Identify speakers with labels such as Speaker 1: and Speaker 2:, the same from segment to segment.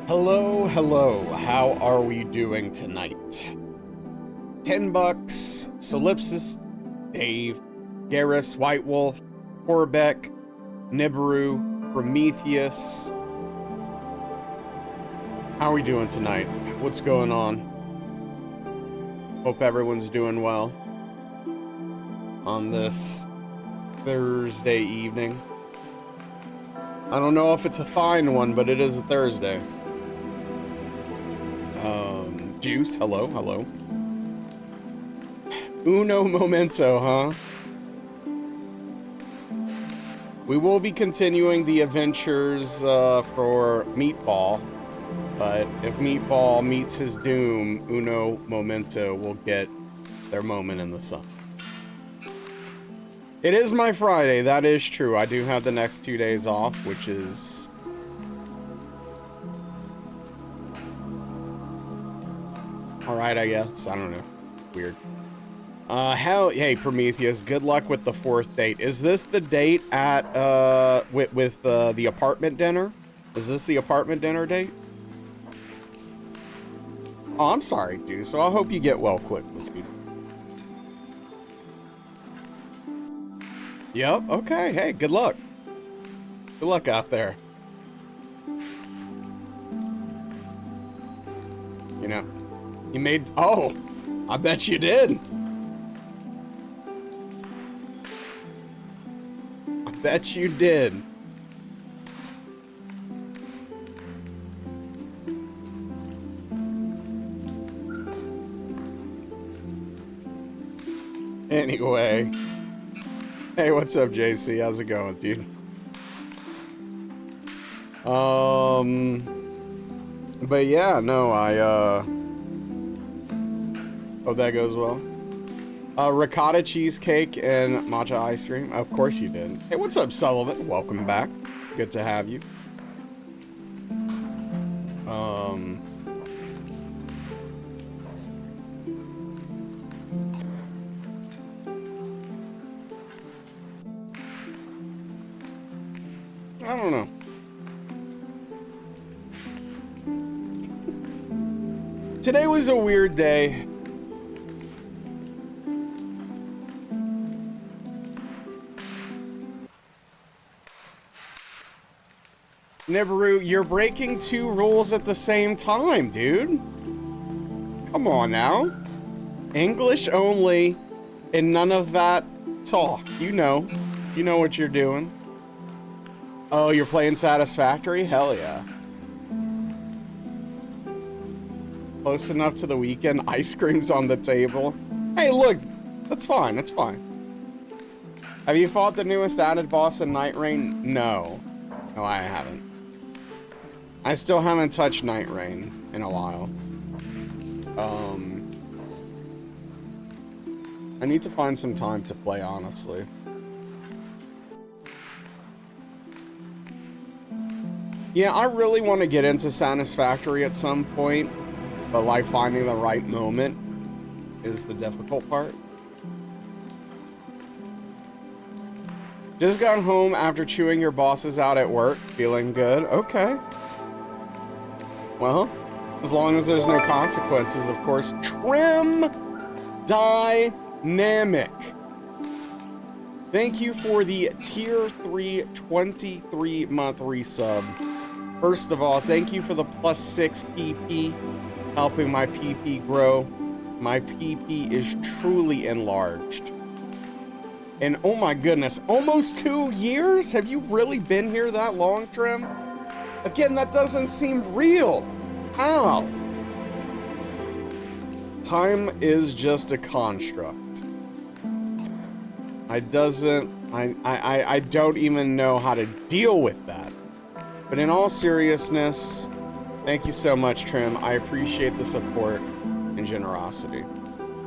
Speaker 1: Hello, hello. How are we doing tonight? 10 bucks, Solipsis, Dave, Garrus, White Wolf, Horbeck, Nibiru, Prometheus. How are we doing tonight? What's going on? Hope everyone's doing well on this Thursday evening. I don't know if it's a fine one, but it is a Thursday. Juice, hello, hello. Uno momento, huh? We will be continuing the adventures for Meatball, but if Meatball meets his doom, Uno momento will get their moment in the sun. It is my Friday, that is true. I do have the next 2 days off, which is... alright, I guess. I don't know. Weird. Hey, Prometheus, good luck with the 4th date. Is this the date at, with the apartment dinner? Is this the apartment dinner date? Oh, I'm sorry, dude. So I hope you get well quickly, dude. Yep, okay. Hey, good luck. Good luck out there. You know, you made... Oh, I bet you did. I bet you did. Anyway. Hey, what's up, JC? How's it going, dude? But yeah, no, hope that goes well. Ricotta cheesecake and matcha ice cream. Of course you did. Hey, what's up, Sullivan? Welcome back. Good to have you. I don't know. Today was a weird day. Nibiru, you're breaking 2 rules at the same time, dude. Come on now. English only and none of that talk. You know what you're doing. Oh, you're playing Satisfactory? Hell yeah. Close enough to the weekend. Ice cream's on the table. Hey, look. That's fine. That's fine. Have you fought the newest added boss in Night Rain? No. No, I haven't. I still haven't touched Night Rain in a while. I need to find some time to play, honestly. Yeah, I really want to get into Satisfactory at some point, but like finding the right moment is the difficult part. Just got home after chewing your bosses out at work. Feeling good? Okay. Well, as long as there's no consequences, of course. Trim Dynamic. Thank you for the tier 3 23-month resub. First of all, thank you for the +6 PP, helping my PP grow. My PP is truly enlarged. And oh my goodness, almost 2 years? Have you really been here that long, Trim? Again, that doesn't seem real. How? Time is just a construct. I don't even know how to deal with that. But in all seriousness, thank you so much, Trim. I appreciate the support and generosity.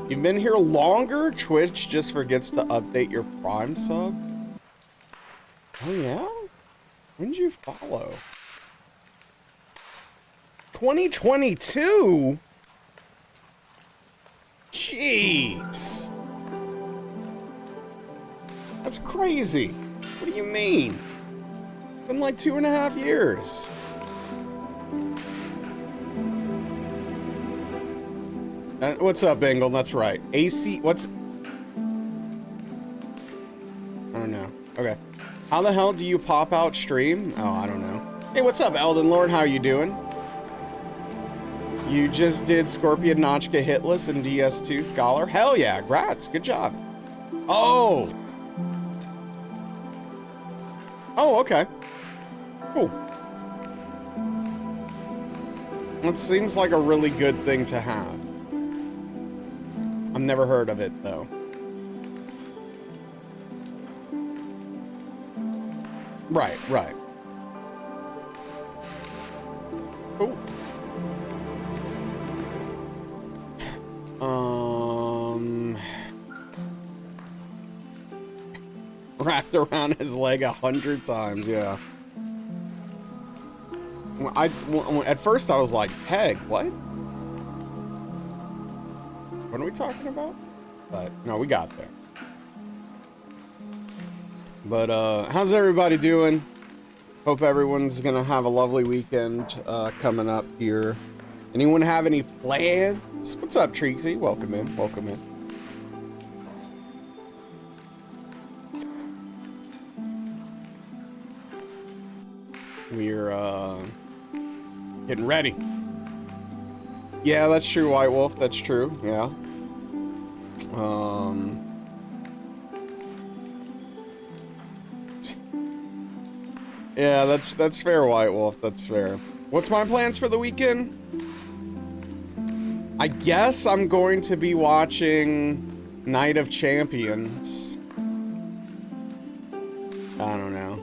Speaker 1: You've been here longer? Twitch just forgets to update your Prime sub? Oh yeah? When did you follow? 2022? Jeez. That's crazy. What do you mean? Been like 2.5 years. What's up, Bengal? That's right. AC, what's... I don't know. Okay. How the hell do you pop out stream? Oh, I don't know. Hey, what's up, Elden Lord? How you doing? You just did Scorpion Notchka hitless in DS2 Scholar? Hell yeah, grats. Good job. Oh. Oh, okay. Cool. It seems like a really good thing to have. I've never heard of it, though. Right, right. Cool. Wrapped around his leg 100 times, yeah. At first I was like, Peg, what? What are we talking about? But no, we got there. But how's everybody doing? Hope everyone's gonna have a lovely weekend coming up here. Anyone have any plans? What's up, Treaksy? Welcome in, welcome in. We're getting ready. Yeah, that's true, White Wolf. That's true. Yeah. Yeah, that's fair, White Wolf. That's fair. What's my plans for the weekend? I guess I'm going to be watching Night of Champions. I don't know.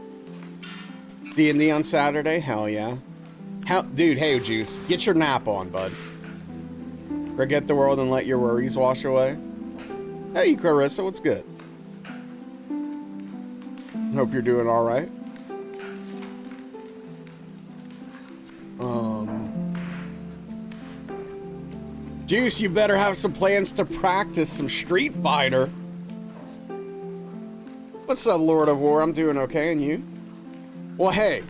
Speaker 1: D&D on Saturday? Hell yeah. Dude, hey, Juice, get your nap on, bud. Forget the world and let your worries wash away. Hey, Carissa, what's good? Hope you're doing all right. Juice, you better have some plans to practice some Street Fighter. What's up, Lord of War? I'm doing okay, and you? Well, hey,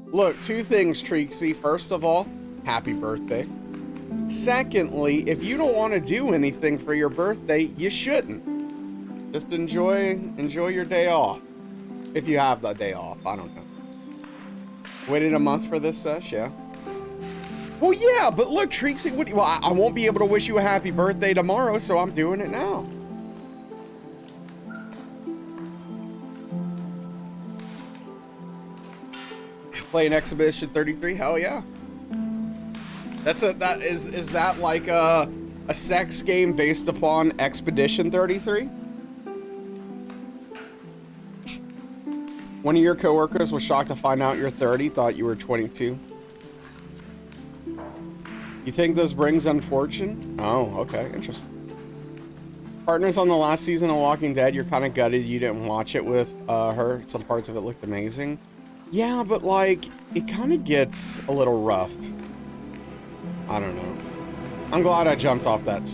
Speaker 1: look, two things, Treaksy. First of all, happy birthday. Secondly, if you don't want to do anything for your birthday, you shouldn't. Just enjoy your day off. If you have the day off, I don't know. Waited a month for this sesh, yeah. Well, yeah, but look, Treaksy, well, I won't be able to wish you a happy birthday tomorrow, so I'm doing it now. Playing Exhibition 33? Hell yeah. Is that like a sex game based upon Expedition 33? One of your coworkers was shocked to find out you're 30, thought you were 22. You think this brings unfortune? Oh, okay, interesting. Partners on the last season of Walking Dead, you're kind of gutted you didn't watch it with her. Some parts of it looked amazing. Yeah, but like, it kind of gets a little rough. I don't know. I'm glad I jumped off that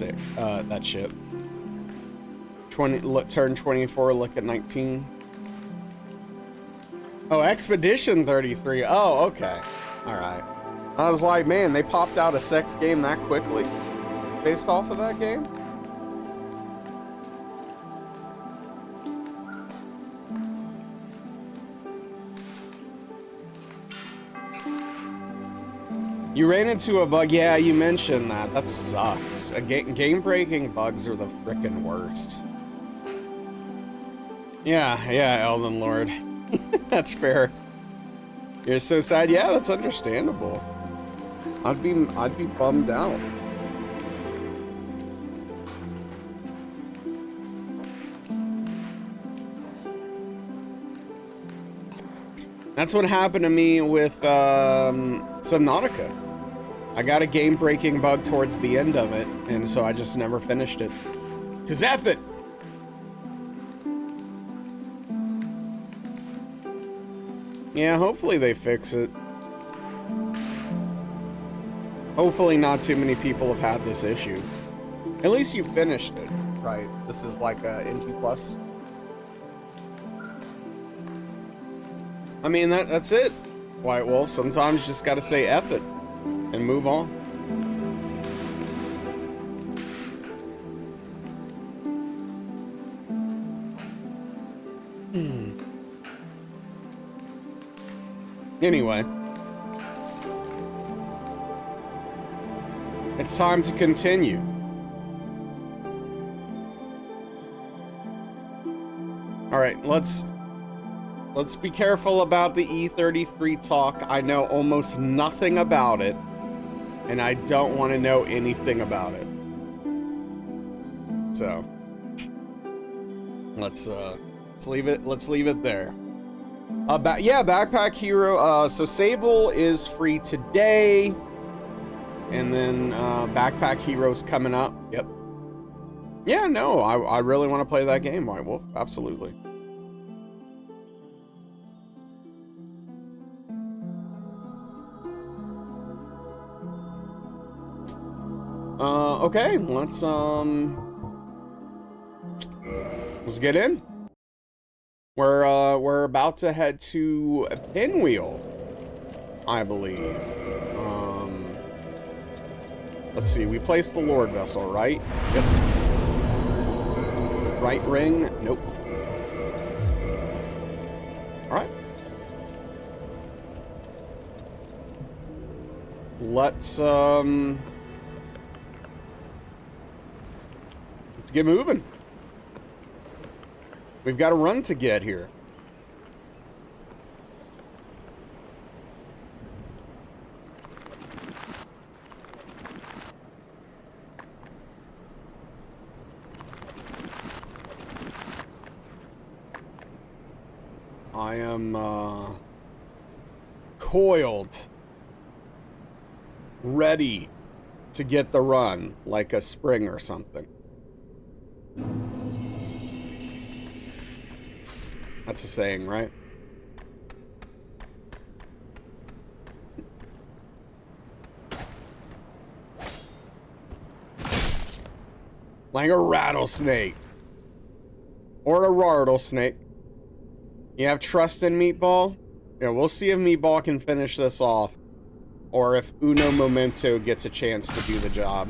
Speaker 1: ship. Turn 24, look at 19. Oh, Expedition 33. Oh, okay. All right. I was like, man, they popped out a sex game that quickly based off of that game. You ran into a bug. Yeah, you mentioned that. That sucks. Game-breaking bugs are the frickin' worst. Yeah, Elden Lord. That's fair. You're so sad. Yeah, that's understandable. I'd be bummed out. That's what happened to me with Subnautica. I got a game-breaking bug towards the end of it, and so I just never finished it. 'Cause F it! Yeah, hopefully they fix it. Hopefully not too many people have had this issue. At least you finished it, right? This is like a NT+. I mean, that's it, White Wolf. Sometimes you just gotta say F it and move on. Anyway. It's time to continue. All right, let's be careful about the E33 talk. I know almost nothing about it, and I don't want to know anything about it. So let's leave it there. Yeah, Backpack Hero. So Sable is free today. And then Backpack Hero's coming up. Yep. Yeah, no, I really want to play that game, White Wolf. Absolutely. Okay, let's get in. We're about to head to a Pinwheel, I believe. Let's see, we placed the Lord Vessel, right? Yep. Right ring? Nope. Alright. Let's get moving. We've got a run to get here. I am coiled, ready to get the run like a spring or something. That's a saying, right? Like a rattlesnake. Or a rattlesnake. You have trust in Meatball? Yeah, we'll see if Meatball can finish this off. Or if Uno Momento gets a chance to do the job.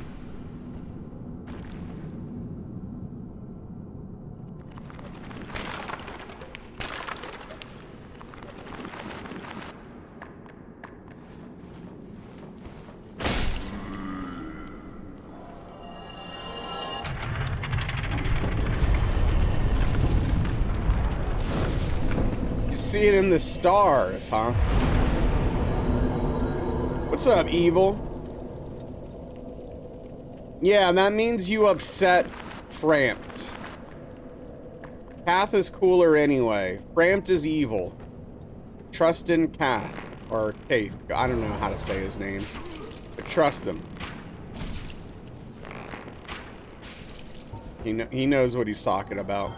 Speaker 1: See it in the stars, huh? What's up, Evil? Yeah, that means you upset Framped. Kath is cooler anyway. Framped is evil. Trust in Kath. Or Kaith. I don't know how to say his name. But trust him. He knows what he's talking about.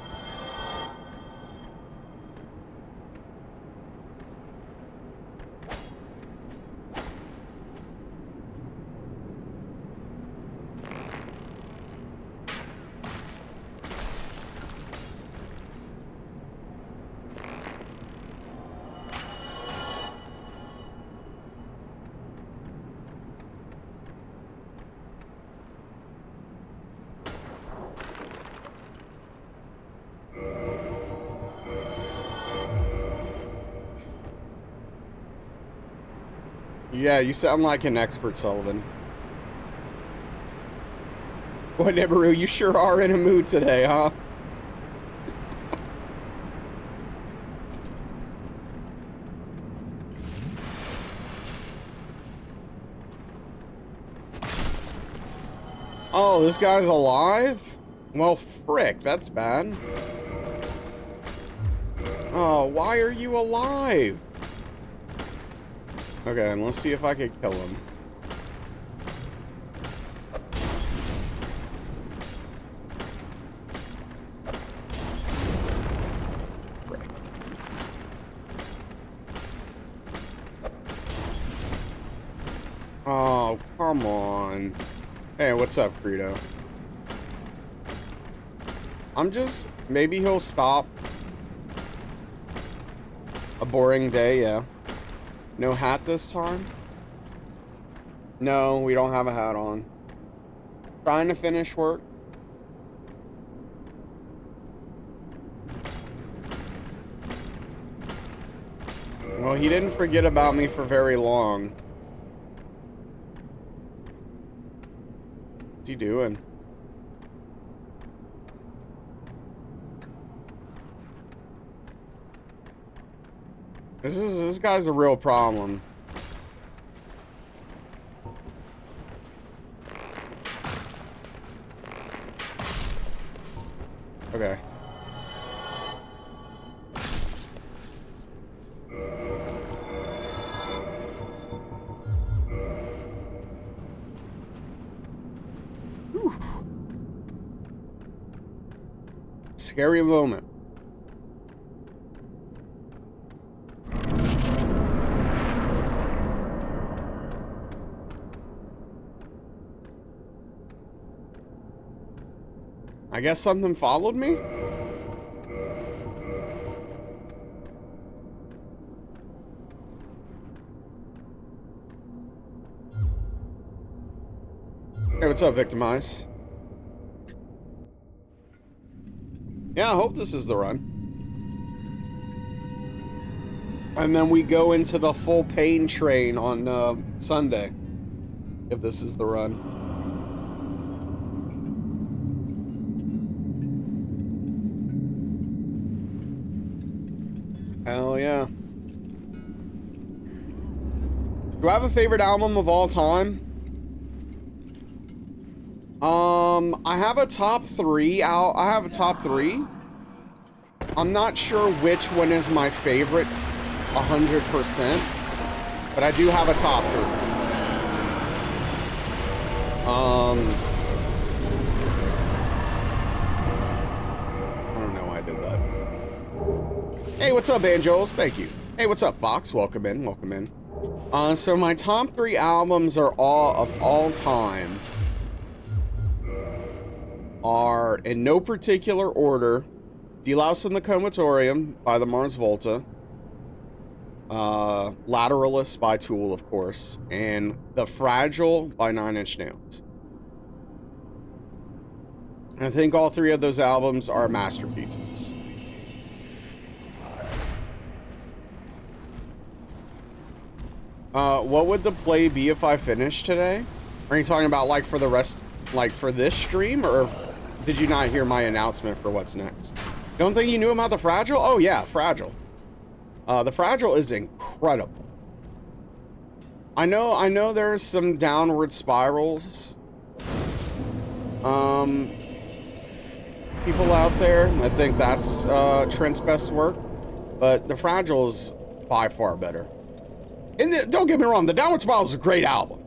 Speaker 1: Yeah, you sound like an expert, Sullivan. Boy, Nibiru, you sure are in a mood today, huh? Oh, this guy's alive? Well, frick, that's bad. Oh, why are you alive? Okay, and let's see if I can kill him. Oh, come on. Hey, what's up, Credo? I'm just... Maybe he'll stop. A boring day, yeah. No hat this time? No, we don't have a hat on. Trying to finish work. Well, he didn't forget about me for very long. What's he doing? This guy's a real problem. Okay. Whew. Scary moment. I guess something followed me? Hey, what's up, Victimize? Yeah, I hope this is the run. And then we go into the full pain train on Sunday. If this is the run. Hell yeah. Do I have a favorite album of all time? I have a top three. I have a top three. I'm not sure which one is my favorite 100%, but I do have a top three. I don't know why I did that. Hey, what's up, Angelos? Thank you. Hey, what's up, Fox? Welcome in, welcome in. So my top three albums are all time are in no particular order: Deloused in the Comatorium by the Mars Volta, Lateralus by Tool, of course, and The Fragile by 9 Inch Nails. I think all three of those albums are masterpieces. What would the play be if I finished today? Are you talking about like for the rest, like for this stream, or did you not hear my announcement for what's next? Don't think you knew about The Fragile? Oh yeah, Fragile. The Fragile is incredible. I know there's some downward spirals. People out there that think that's Trent's best work, but The Fragile is by far better. And don't get me wrong, the Downward Spiral is a great album.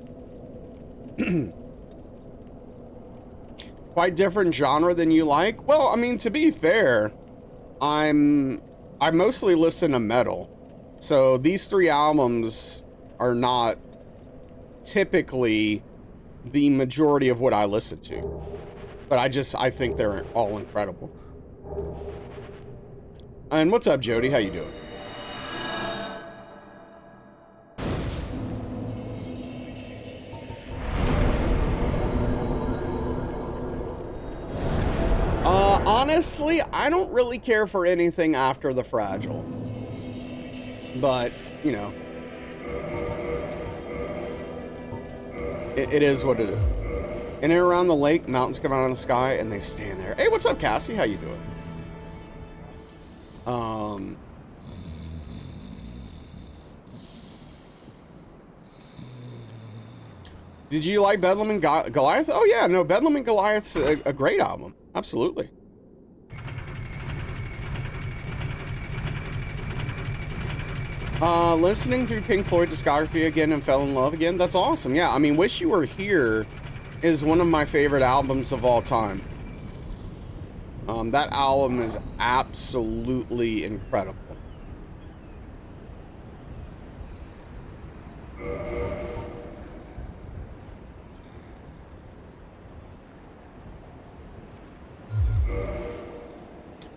Speaker 1: Quite different genre than you like. Well, I mean, to be fair, I mostly listen to metal, so these three albums are not typically the majority of what I listen to. But I think they're all incredible. And what's up, Jody? How you doing? Honestly, I don't really care for anything after The Fragile. But, you know. It is what it is. In and around the lake, mountains come out of the sky, and they stand there. Hey, what's up, Cassie? How you doing? Did you like Bedlam and Goliath? Oh, yeah. No, Bedlam and Goliath's a great album. Absolutely. Listening through Pink Floyd discography again and fell in love again. That's awesome. Yeah, I mean, Wish You Were Here is one of my favorite albums of all time. That album is absolutely incredible.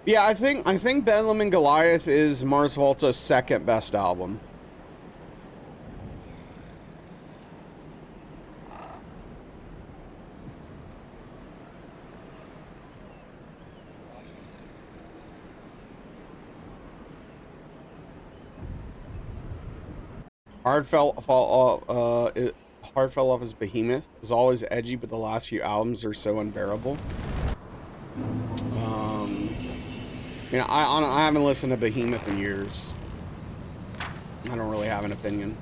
Speaker 1: Yeah, I think Bedlam and Goliath is Mars Volta's second best album. Hard fell off his Behemoth. It was always edgy, but the last few albums are so unbearable. You know, I haven't listened to Behemoth in years. I don't really have an opinion.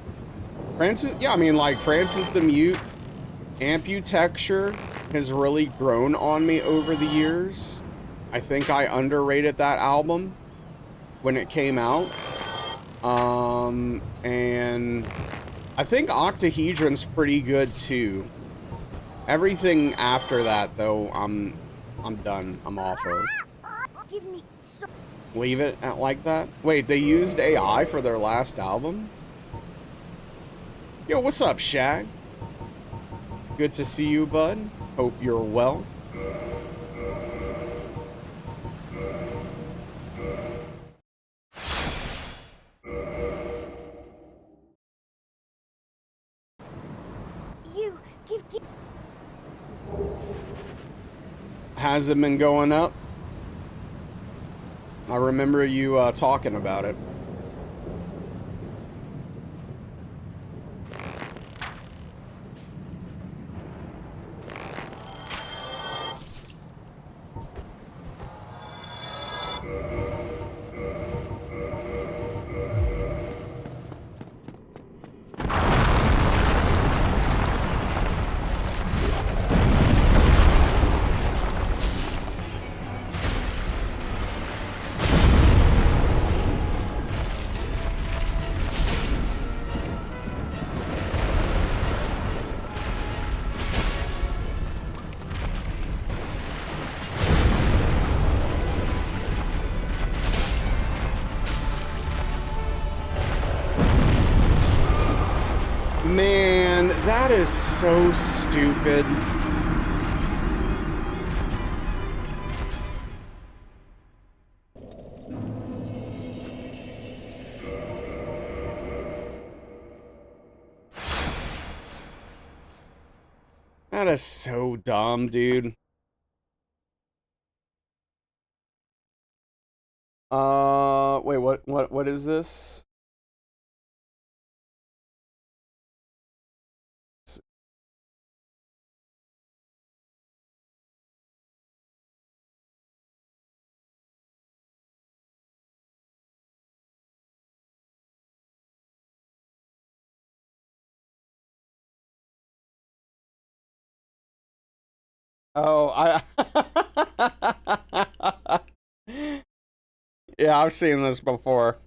Speaker 1: Francis, yeah, I mean, like, Francis the Mute, Amputexture has really grown on me over the years. I think I underrated that album when it came out. And I think Octahedron's pretty good too. Everything after that, though, I'm done. I'm off of. Leave it at like that? Wait, they used AI for their last album? Yo, what's up, Shag? Good to see you, bud. Hope you're well. Has it been going up? I remember you talking about it. Man, that is so stupid. That is so dumb, dude. Wait, what is this? Oh, yeah, I've seen this before.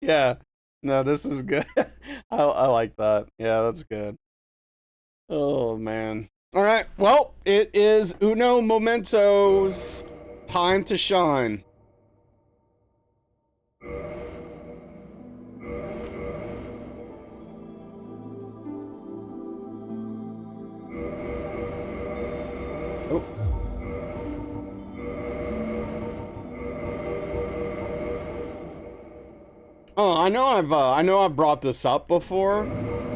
Speaker 1: Yeah. No, this is good. I like that. Yeah, that's good. Oh, man. All right. Well, it is Uno Momento's time to shine. Oh. Oh, I know I've brought this up before,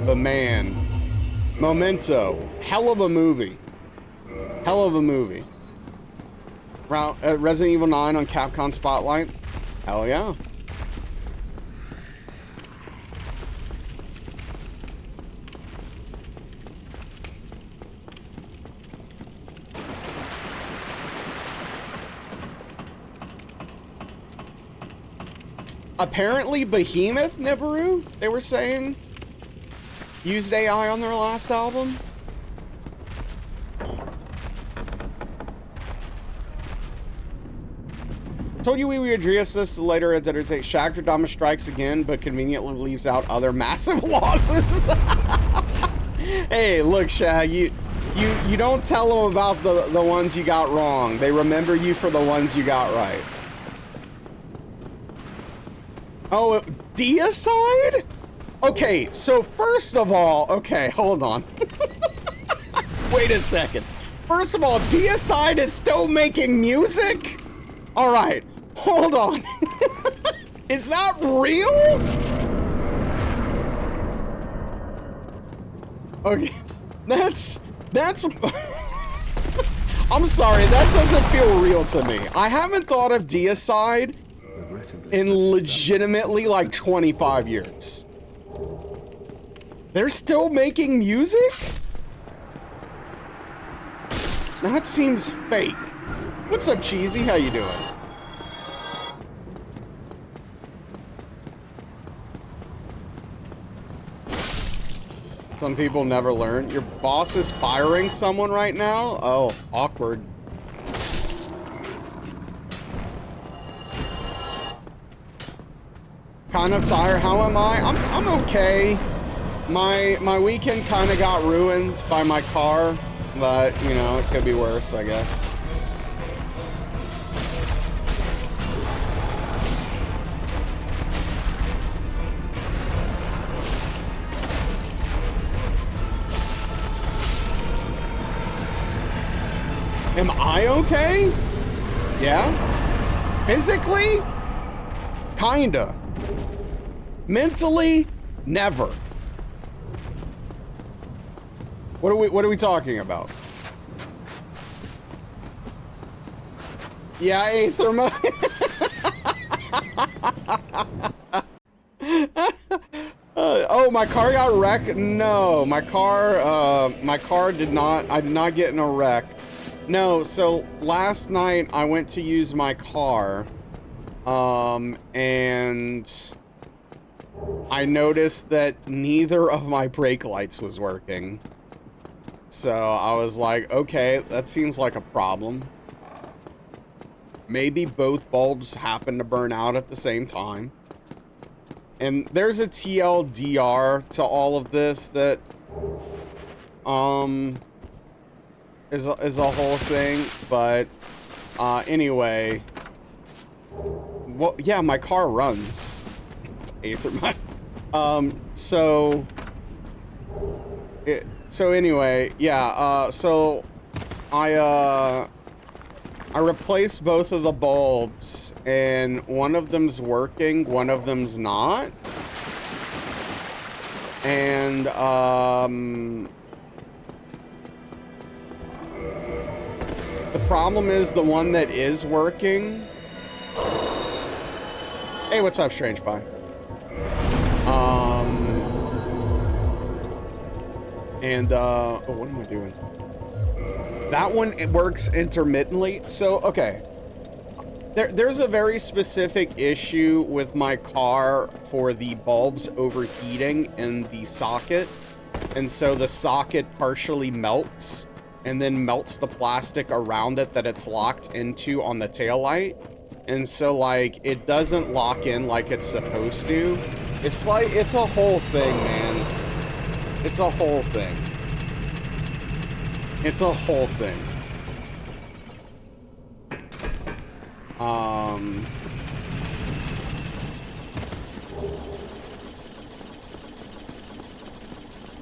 Speaker 1: but man, Memento, hell of a movie. Hell of a movie. Resident Evil 9 on Capcom Spotlight. Hell yeah. Apparently Behemoth, Nibiru, they were saying, used AI on their last album. Told you we would address this later at Dinner. Shagdradama strikes again, but conveniently leaves out other massive losses. Hey, look, Shag, you don't tell them about the ones you got wrong. They remember you for the ones you got right. Oh, Deicide? Okay, so first of all, okay, hold on. Wait a second. First of all, DSR is still making music? All right, hold on. Is that real? Okay, that's I'm sorry, that doesn't feel real to me. I haven't thought of DSR in legitimately like 25 years. They're still making music? That seems fake. What's up, Cheesy? How you doing? Some people never learn. Your boss is firing someone right now? Oh, awkward. Kind of tired. How am I? I'm okay. My weekend kind of got ruined by my car, but you know, it could be worse, I guess. Am I okay? Yeah? Physically? Kinda. Mentally? Never. What are we talking about? Yeah, Aetherma. Oh, my car got wrecked? No, my car did not, I did not get in a wreck. No, so last night I went to use my car, and I noticed that neither of my brake lights was working. So I was like, okay, that seems like a problem. Maybe both bulbs happen to burn out at the same time. And there's a TLDR to all of this that, is a whole thing, but anyway, well, yeah, my car runs. So anyway, yeah, so I replaced both of the bulbs, and one of them's working, one of them's not. And the problem is the one that is working. Hey, what's up, Strange Pie? Oh, what am I doing? That one, it works intermittently. So, okay. There's a very specific issue with my car for the bulbs overheating in the socket. And so the socket partially melts and then melts the plastic around it that it's locked into on the taillight. And so, like, it doesn't lock in like it's supposed to. It's like, it's a whole thing, man. It's a whole thing. It's a whole thing.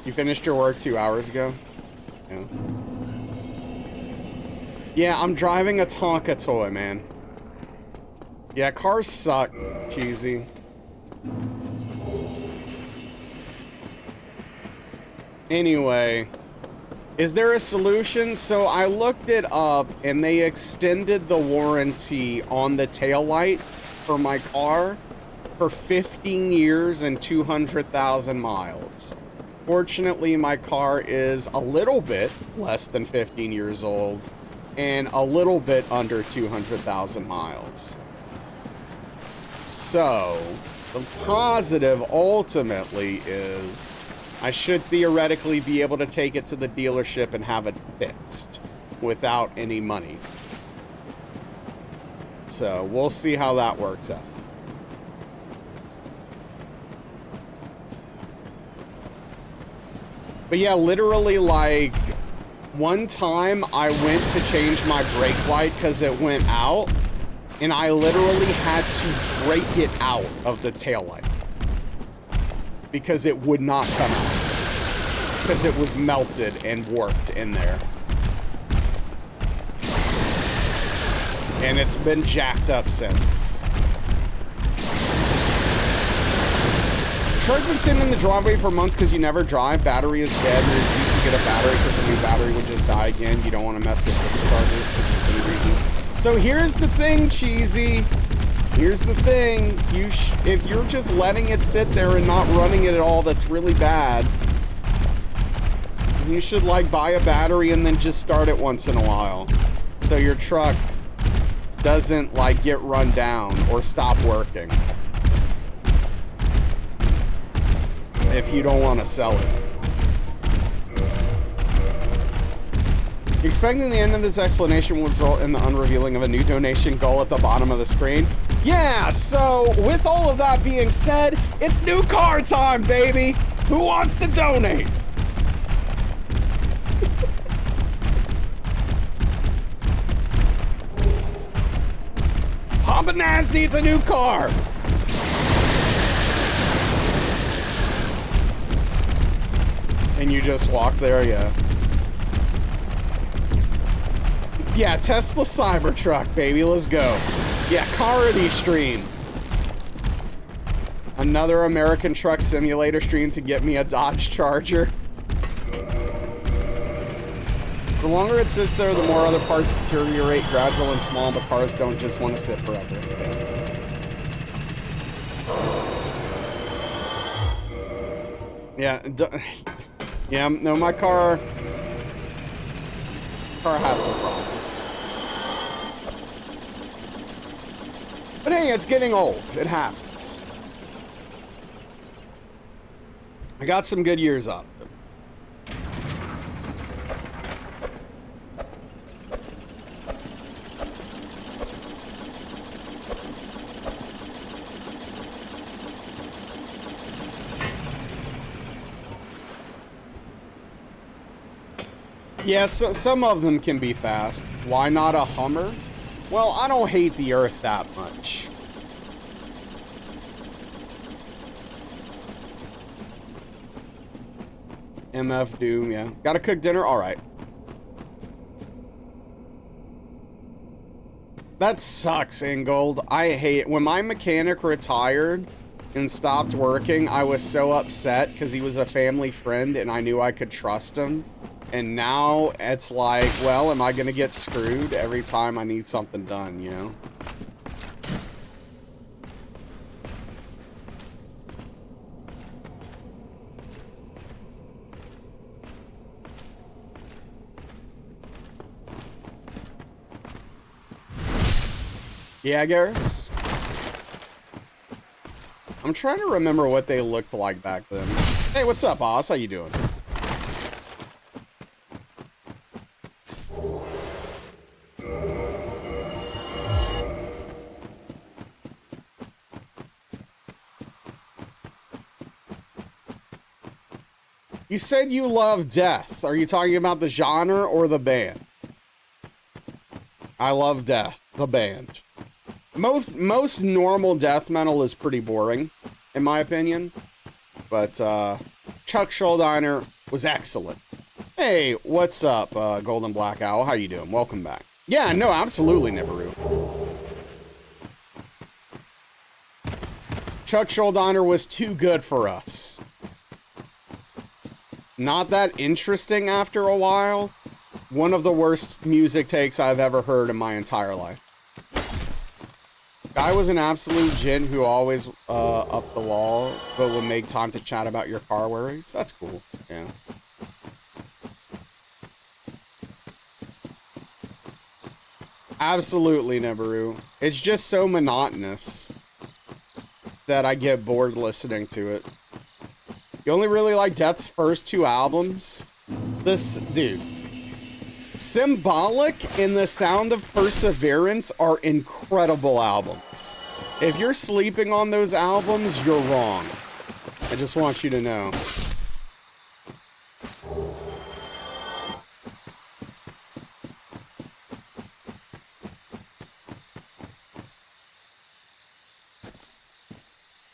Speaker 1: You finished your work 2 hours ago? Yeah. Yeah, I'm driving a Tonka toy, man. Yeah, cars suck, Cheesy. Anyway, is there a solution? So I looked it up, and they extended the warranty on the taillights for my car for 15 years and 200,000 miles. Fortunately, my car is a little bit less than 15 years old and a little bit under 200,000 miles. So, the positive ultimately is I should theoretically be able to take it to the dealership and have it fixed without any money. So, we'll see how that works out. But yeah, literally, like, one time I went to change my brake light because it went out, and I literally had to break it out of the taillight because it would not come out because it was melted and warped in there. And it's been jacked up since. Car's been sitting in the driveway for months because you never drive. Battery is dead. You used to get a battery because the new battery would just die again. You don't want to mess with the chargers because there's no reason. So here's the thing, Cheesy. Here's the thing. If you're just letting it sit there and not running it at all, that's really bad. You should like buy a battery and then just start it once in a while. So your truck doesn't like get run down or stop working. If you don't want to sell it. Expecting the end of this explanation will result in the unrevealing of a new donation goal at the bottom of the screen. Yeah, so with all of that being said, it's new car time, baby. Who wants to donate? Papa Naz needs a new car. And you just walk there, yeah. Yeah, Tesla Cybertruck, baby, let's go. Yeah, Carity stream. Another American Truck Simulator stream to get me a Dodge Charger. The longer it sits there, the more other parts deteriorate, gradual and small, but cars don't just want to sit forever. Yeah, yeah, no, my car has some problems. But hey, it's getting old. It happens. I got some good years out of it. Yes, yeah, so some of them can be fast. Why not a Hummer? Well, I don't hate the Earth that much. MF Doom, yeah. Gotta cook dinner? Alright. That sucks, Ingold. I hate it. When my mechanic retired and stopped working, I was so upset because he was a family friend and I knew I could trust him. And now it's like, well, am I gonna get screwed every time I need something done, you know? Yeah, Garrus? I'm trying to remember what they looked like back then. Hey, what's up, Oz? How you doing? You said you love death. Are you talking about the genre or the band? I love death, the band. Most normal death metal is pretty boring, in my opinion. But Chuck Schuldiner was excellent. Hey, what's up, Golden Black Owl? How you doing? Welcome back. Yeah, no, absolutely, Nibiru. Chuck Schuldiner was too good for us. Not that interesting after a while. One of the worst music takes I've ever heard in my entire life. Guy was an absolute gent who always up the wall, but would make time to chat about your car worries. That's cool, yeah. Absolutely, Nibiru. It's just so monotonous that I get bored listening to it. You only really like Death's first two albums? This, dude. Symbolic and The Sound of Perseverance are incredible albums. If you're sleeping on those albums, you're wrong. I just want you to know.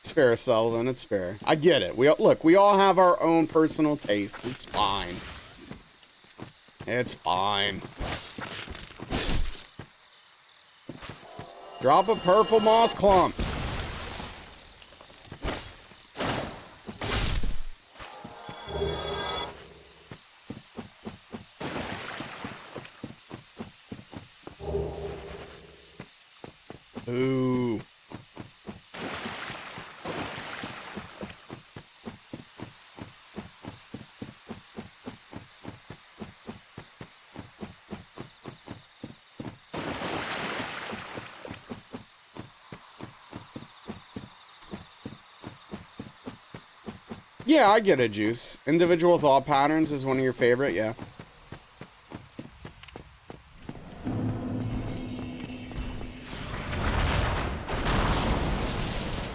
Speaker 1: It's fair, Sullivan. It's fair. I get it. Look, we all have our own personal taste. It's fine. It's fine. Drop a purple moss clump. Ooh. Yeah, I get it, Juice. Individual thought patterns is one of your favorite, yeah.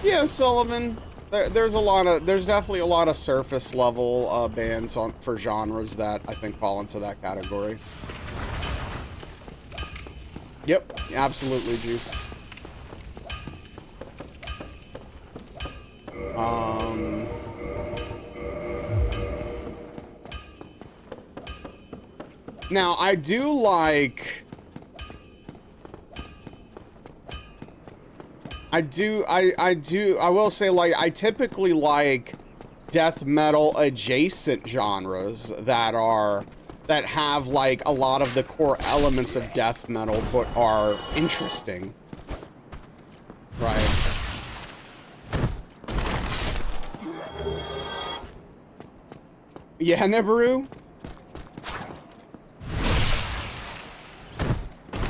Speaker 1: Yeah, Sullivan. There's definitely a lot of surface level bands for genres that I think fall into that category. Yep, absolutely, Juice. Now I do like. I will say, like, I typically like death metal adjacent genres that have like a lot of the core elements of death metal but are interesting. Right. Yeah, Nibiru?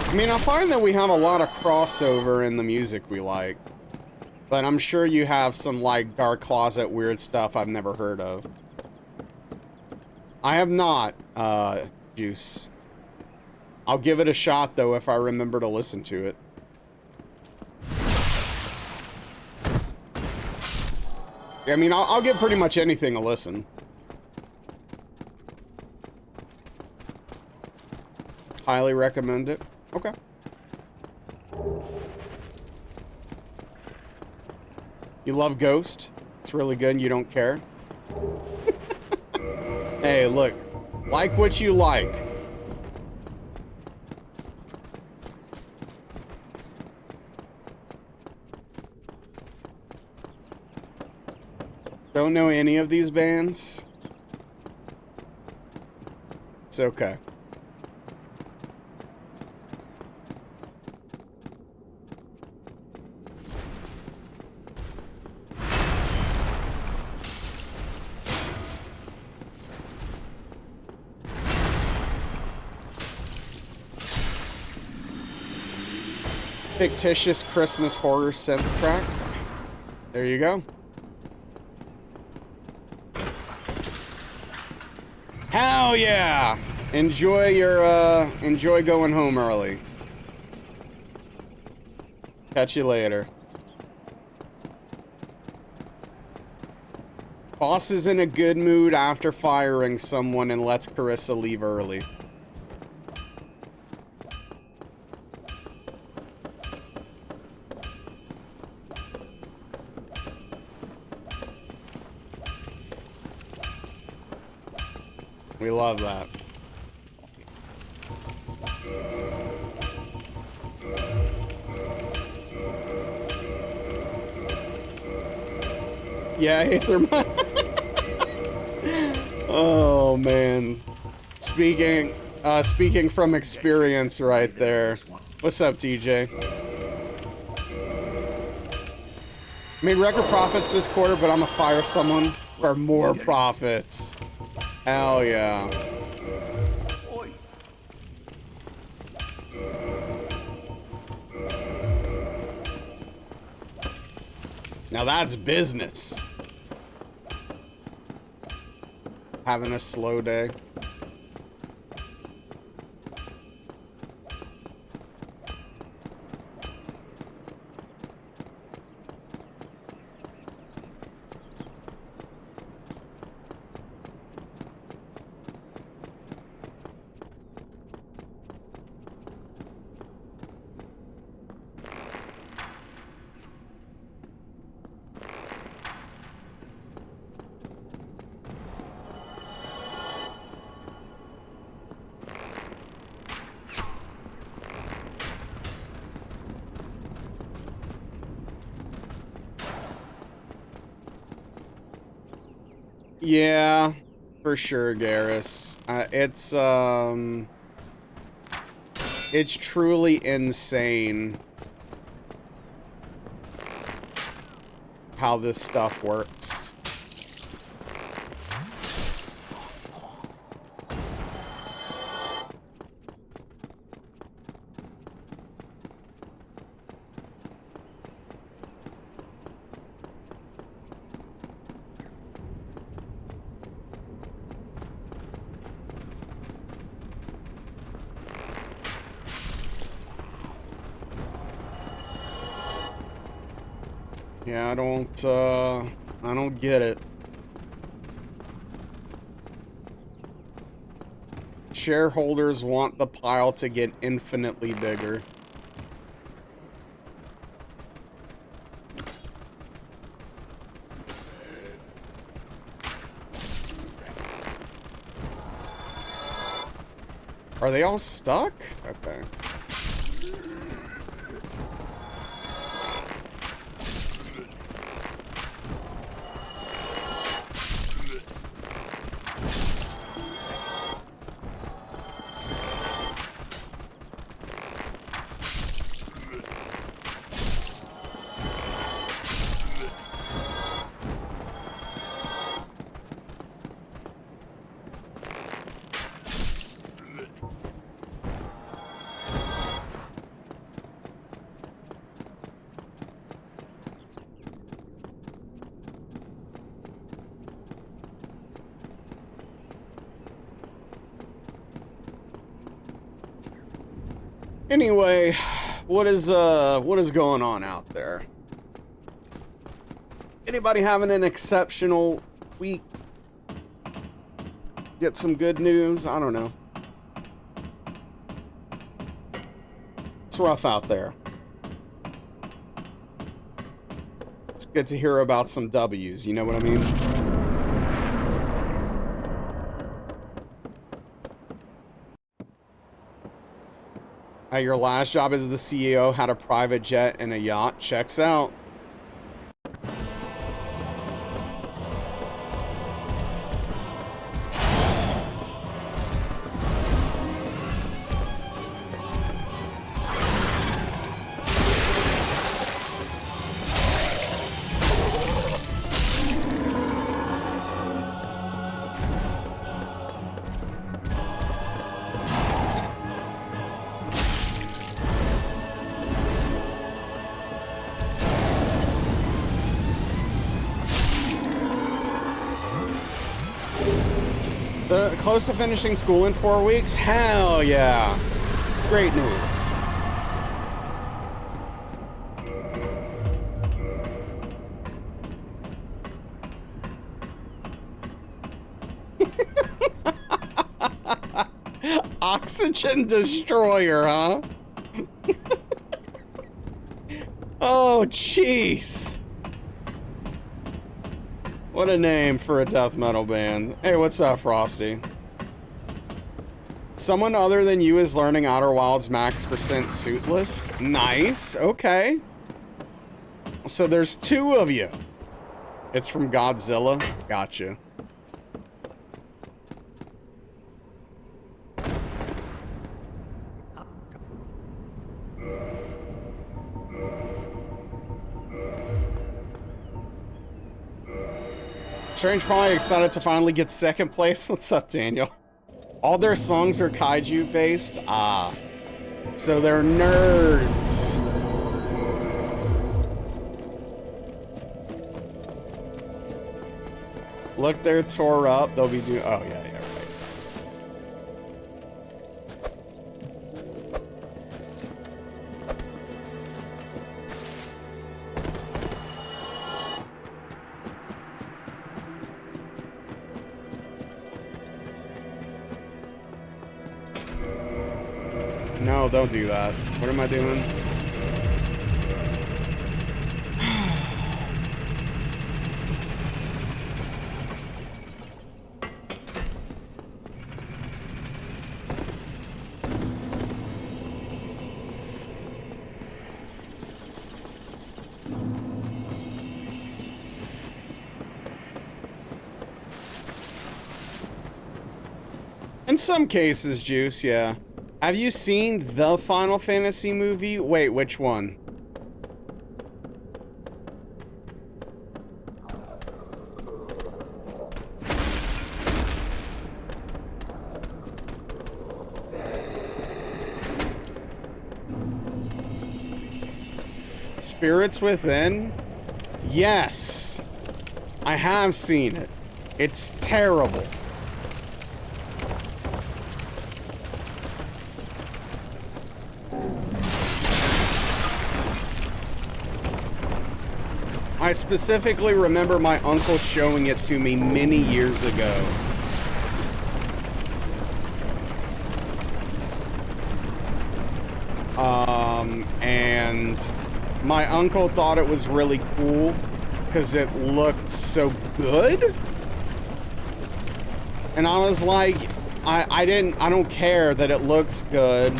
Speaker 1: I mean, I find that we have a lot of crossover in the music we like. But I'm sure you have some, like, dark closet weird stuff I've never heard of. I have not, Juice. I'll give it a shot, though, if I remember to listen to it. I mean, I'll give pretty much anything a listen. Highly recommend it. Okay. You love Ghost? It's really good and you don't care? Hey, look. Like what you like. Don't know any of these bands? It's okay. Fictitious Christmas horror synth track. There you go. Hell yeah! Enjoy going home early. Catch you later. Boss is in a good mood after firing someone and lets Carissa leave early. We love that. Yeah, Aether. Oh man. Speaking from experience right there. What's up, TJ? I mean, record profits this quarter, but I'm gonna fire someone for more profits. Hell yeah. Now that's business. Having a slow day. Yeah, for sure, Garrus. It's truly insane how this stuff works. Yeah, I don't get it. Shareholders want the pile to get infinitely bigger. Are they all stuck? Okay. Anyway, what is going on out there? Anybody having an exceptional week? Get some good news? I don't know. It's rough out there. It's good to hear about some W's, you know what I mean? At your last job as the CEO, had a private jet and a yacht. Checks out. Close to finishing school in 4 weeks? Hell yeah. Great news. Oxygen destroyer, huh? Oh, jeez. What a name for a death metal band. Hey, what's up, Frosty? Someone other than you is learning Outer Wilds max percent suitless? Nice, okay. So there's 2 of you. It's from Godzilla? Gotcha. Strange probably excited to finally get 2nd place. What's up, Daniel? All their songs are kaiju based? Ah. So they're nerds. Look, they're tore up. They'll be doing. Oh, yeah, yeah, right. No, don't do that. What am I doing? In some cases, Juice, yeah. Have you seen the Final Fantasy movie? Wait, which one? Spirits Within? Yes. I have seen it. It's terrible. I specifically remember my uncle showing it to me many years ago. And my uncle thought it was really cool because it looked so good. And I was like, I don't care that it looks good.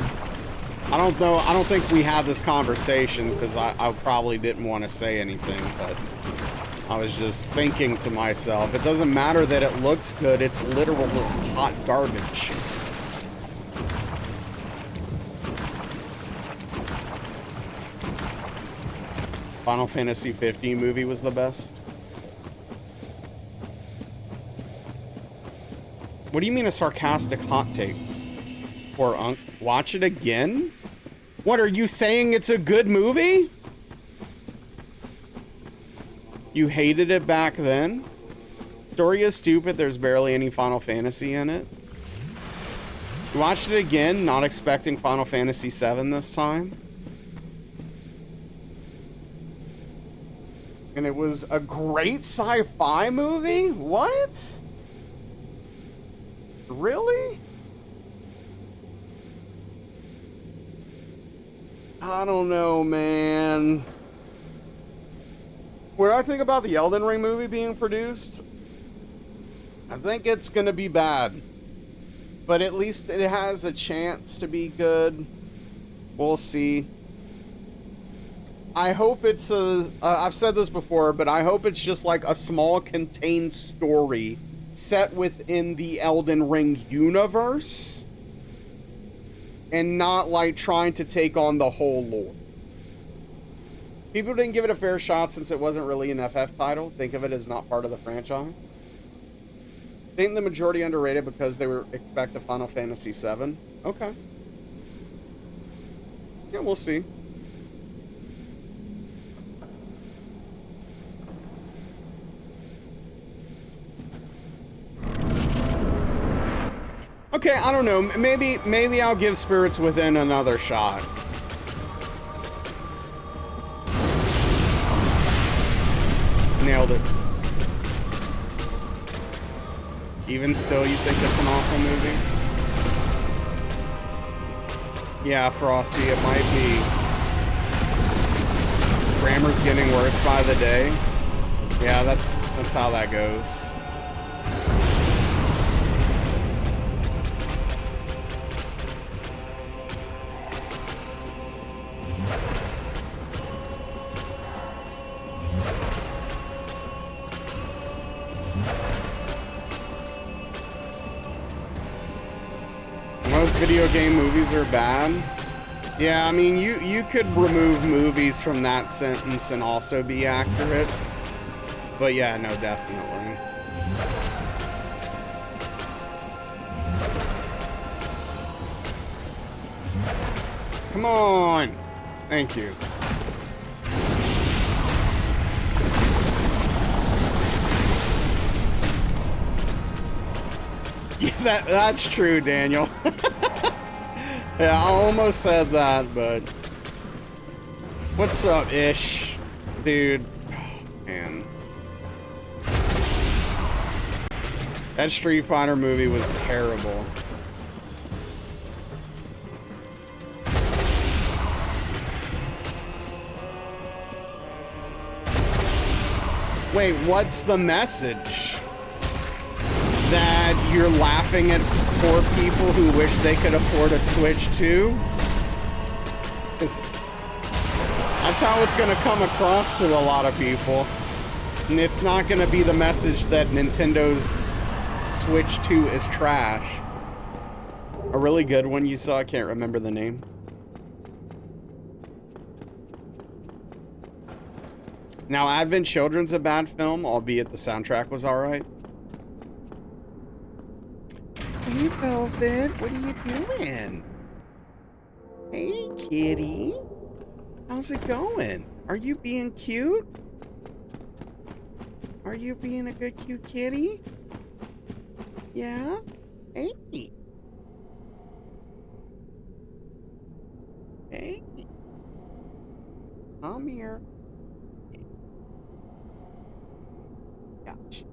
Speaker 1: I don't know. I don't think we had this conversation because I probably didn't want to say anything, but I was just thinking to myself, it doesn't matter that it looks good. It's literal hot garbage. Final Fantasy 15 movie was the best. What do you mean a sarcastic hot take? Or watch it again? What, are you saying it's a good movie? You hated it back then? Story is stupid, there's barely any Final Fantasy in it. You watched it again, not expecting Final Fantasy 7 this time? And it was a great sci-fi movie? What? Really? I don't know, man. What do I think about the Elden Ring movie being produced? I think it's gonna be bad. But at least it has a chance to be good. We'll see. I hope it's a... I've said this before, but I hope it's just like a small contained story set within the Elden Ring universe. And not like trying to take on the whole lore. People didn't give it a fair shot since it wasn't really an FF title. Think of it as not part of the franchise. Think the majority underrated because they were expect a Final Fantasy VII. Okay. Yeah, we'll see. Okay, I don't know. Maybe I'll give Spirits Within another shot. Nailed it. Even still, you think it's an awful movie? Yeah, Frosty, it might be. Grammar's getting worse by the day. Yeah, that's how that goes. Most video game movies are bad. Yeah, I mean, you could remove movies from that sentence and also be accurate. But yeah, no, definitely. Come on! Thank you. Yeah, that's true, Daniel. Yeah, I almost said that, but... What's up, Ish? Dude. Oh, man. That Street Fighter movie was terrible. Wait, what's the message? That you're laughing at poor people who wish they could afford a Switch too? 'Cause that's how it's gonna come across to a lot of people. And it's not gonna be the message that Nintendo's Switch 2 is trash. A really good one you saw, I can't remember the name. Now, Advent Children's a bad film, albeit the soundtrack was alright. Hey, Velvet, what are you doing? Hey, kitty. How's it going? Are you being cute? Are you being a good, cute kitty? Yeah? Hey. Hey. Come here. Gotcha.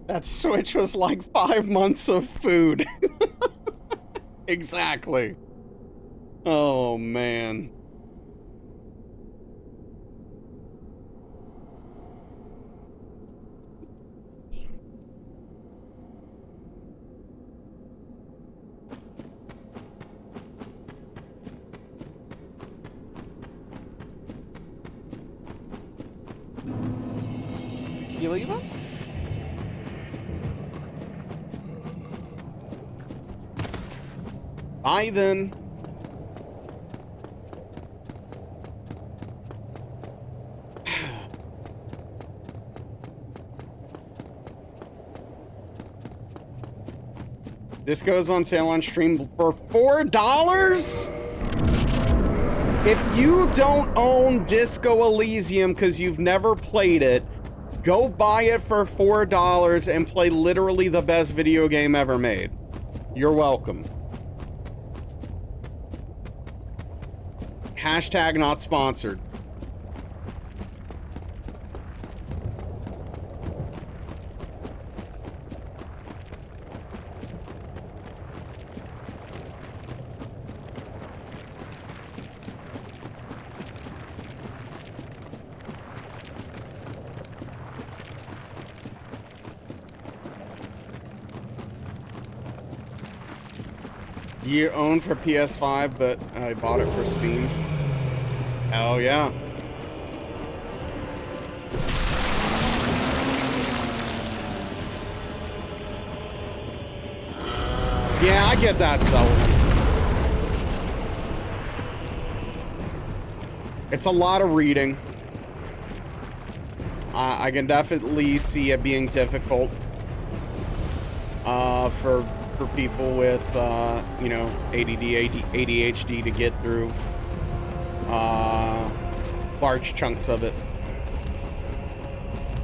Speaker 1: That Switch was like 5 months of food. Exactly. Oh, man. You leave him? Bye then. This goes on sale on stream for $4? If you don't own Disco Elysium because you've never played it, go buy it for $4 and play literally the best video game ever made. You're welcome. Hashtag not sponsored. You own for PS5, but I bought it for Steam. Hell yeah. Yeah, I get that, Sullivan. It's a lot of reading. I can definitely see it being difficult for people with, you know, ADD, ADHD to get through large chunks of it.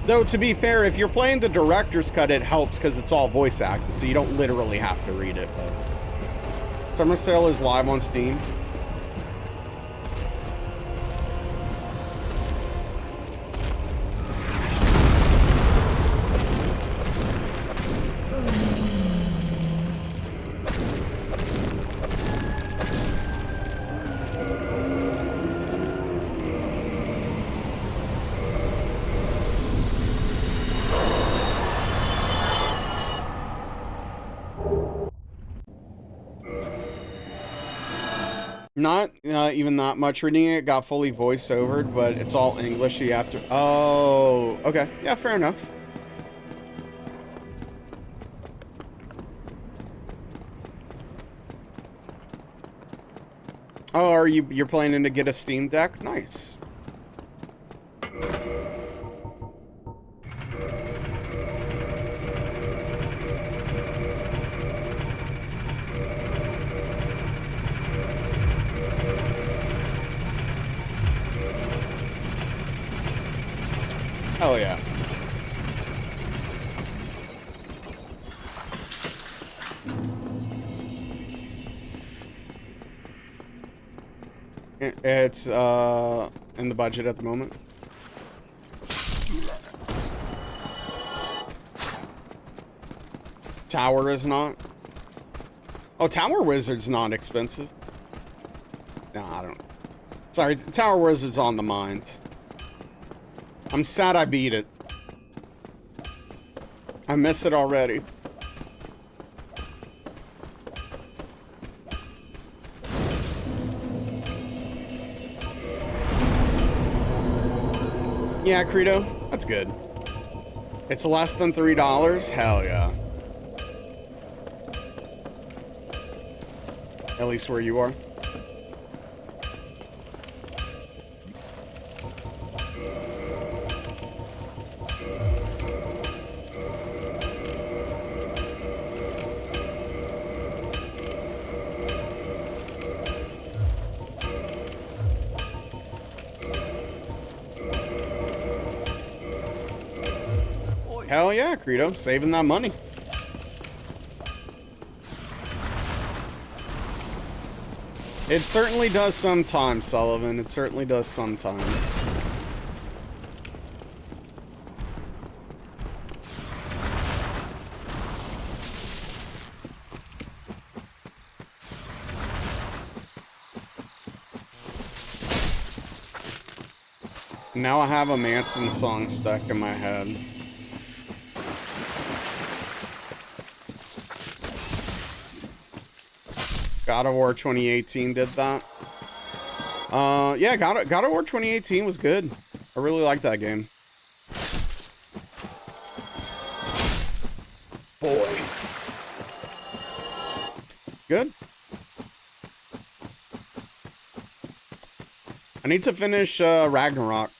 Speaker 1: Though, to be fair, if you're playing the director's cut, it helps because it's all voice acted, so you don't literally have to read it. But Summer Sale is live on Steam. Not even that much reading it. Got fully voice overed, but it's all English, so you have to... Oh, okay. Yeah, fair enough. Oh, you're planning to get a Steam Deck? Nice. Hell yeah. It's in the budget at the moment. Tower is not. Oh, Tower Wizard's not expensive. No, I don't. Sorry, Tower Wizard's on the mind. I'm sad I beat it. I miss it already. Yeah, Credo, that's good. It's less than $3? Hell yeah. At least where you are. Hell yeah, Credo, saving that money. It certainly does sometimes, Sullivan. It certainly does sometimes. Now I have a Manson song stuck in my head. God of War 2018 did that. Yeah, God of War 2018 was good. I really liked that game. Boy. Good. I need to finish Ragnarok.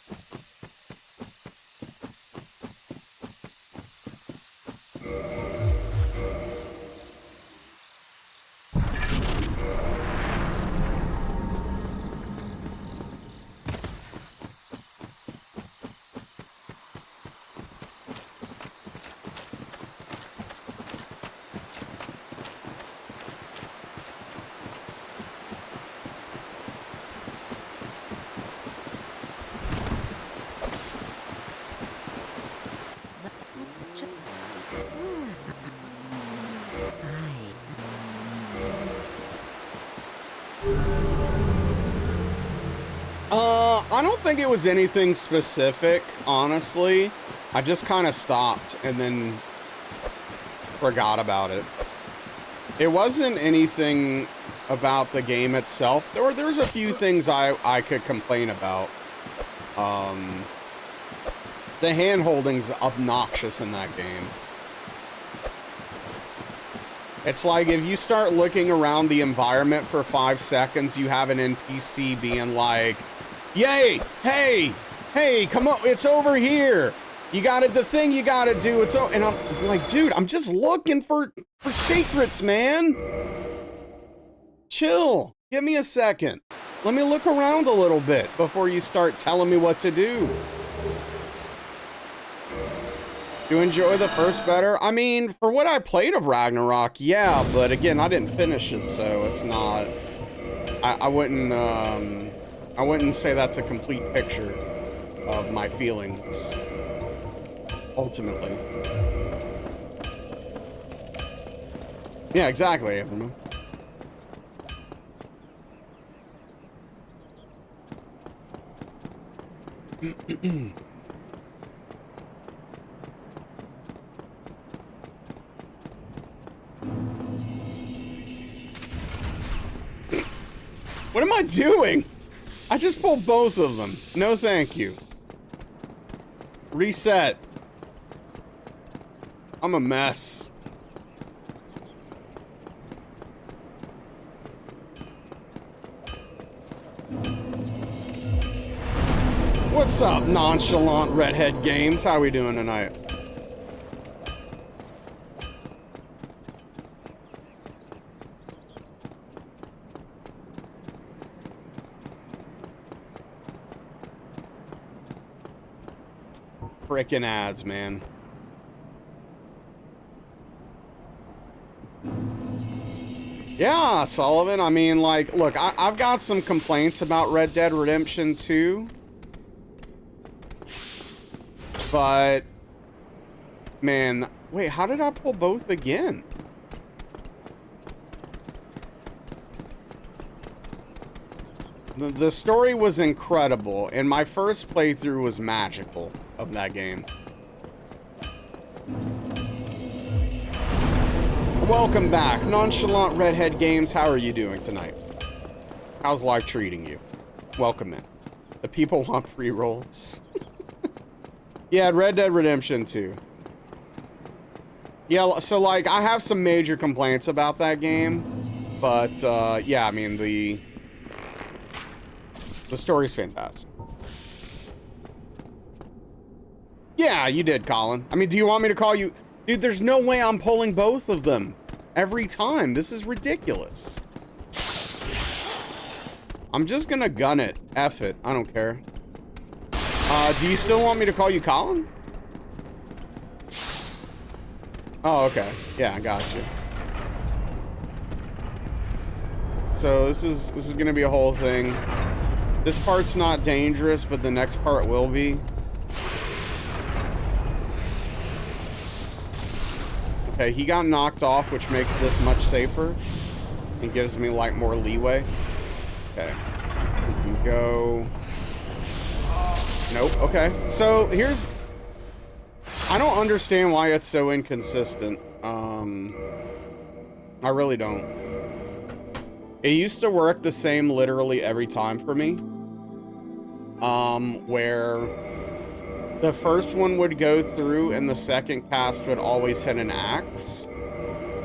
Speaker 1: I don't think it was anything specific, honestly. I just kind of stopped and then forgot about it. It wasn't anything about the game itself. There's a few things I could complain about. The hand-holding's obnoxious in that game. It's like if you start looking around the environment for 5 seconds, you have an NPC being like, yay, hey, come on, it's over here. You got it, the thing you gotta do, and I'm like, dude, I'm just looking for secrets, man. Chill, give me a second. Let me look around a little bit before you start telling me what to do. Do you enjoy the first better? I mean, for what I played of Ragnarok, yeah, but again, I didn't finish it, so it's not, I wouldn't say that's a complete picture of my feelings, ultimately. Yeah, exactly, Everman. What am I doing? I just pulled both of them. No, thank you. Reset. I'm a mess. What's up, nonchalant redhead games? How we doing tonight? Frickin' ads, man. Yeah, Sullivan, I mean, like, look, I've got some complaints about Red Dead Redemption 2. But, man, wait, how did I pull both again? The story was incredible, and my first playthrough was magical of that game. Welcome back, Nonchalant Redhead Games. How are you doing tonight? How's life treating you? Welcome in. The people want pre-rolls. Yeah, Red Dead Redemption 2. Yeah, so like I have some major complaints about that game, but yeah, I mean the story's fantastic. Yeah, you did, Colin. I mean, do you want me to call you? Dude, there's no way I'm pulling both of them every time. This is ridiculous. I'm just gonna gun it. F it. I don't care. Do you still want me to call you Colin? Oh, okay. Yeah, I got you. So this is gonna be a whole thing. This part's not dangerous, but the next part will be. Okay, he got knocked off, which makes this much safer. It gives me like more leeway. Okay. We can go. Nope. Okay. So here's. I don't understand why it's so inconsistent. I really don't. It used to work the same literally every time for me. Where the first one would go through and the second cast would always hit an axe.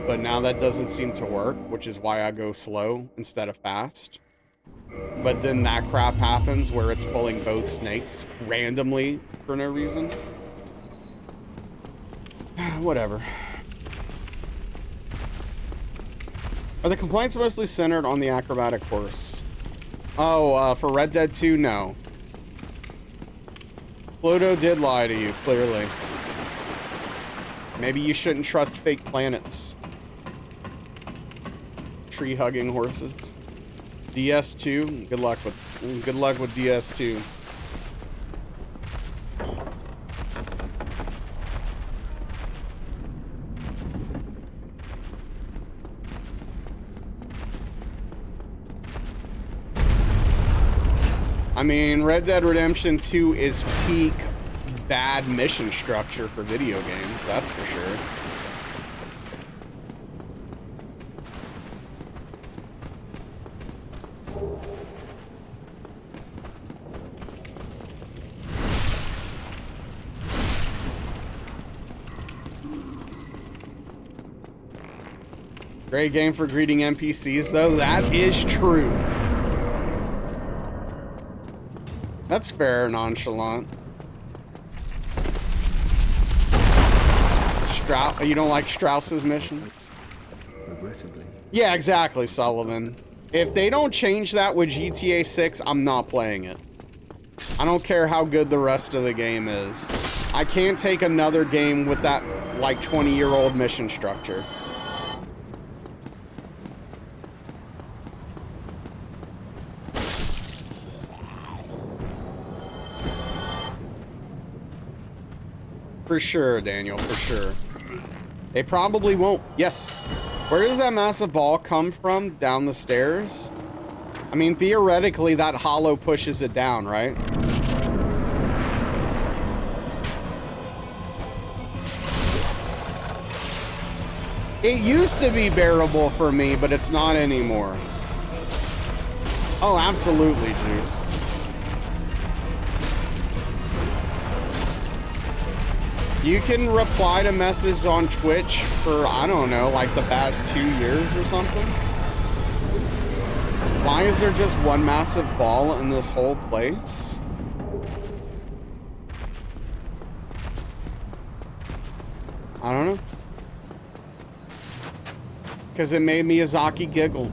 Speaker 1: But now that doesn't seem to work, which is why I go slow instead of fast. But then that crap happens where it's pulling both snakes randomly for no reason. Whatever. Are the complaints mostly centered on the acrobatic horse? Oh, for Red Dead 2, no. Pluto did lie to you, clearly. Maybe you shouldn't trust fake planets. Tree-hugging horses. DS2, good luck with DS2. I mean, Red Dead Redemption 2 is peak bad mission structure for video games, that's for sure. Great game for greeting NPCs, though. That is true. That's fair, Nonchalant. You don't like Strauss's missions?
Speaker 2: Regrettably.
Speaker 1: Yeah, exactly, Sullivan. If they don't change that with GTA 6, I'm not playing it. I don't care how good the rest of the game is. I can't take another game with that, like, 20-year-old mission structure. For sure, Daniel, for sure. They probably won't. Yes. Where does that massive ball come from? Down the stairs? I mean, theoretically, that hollow pushes it down, right? It used to be bearable for me, but it's not anymore. Oh, absolutely, Juice. You can reply to messages on Twitch for, I don't know, like the past 2 years or something. Why is there just one massive ball in this whole place? I don't know. Because it made Miyazaki giggle.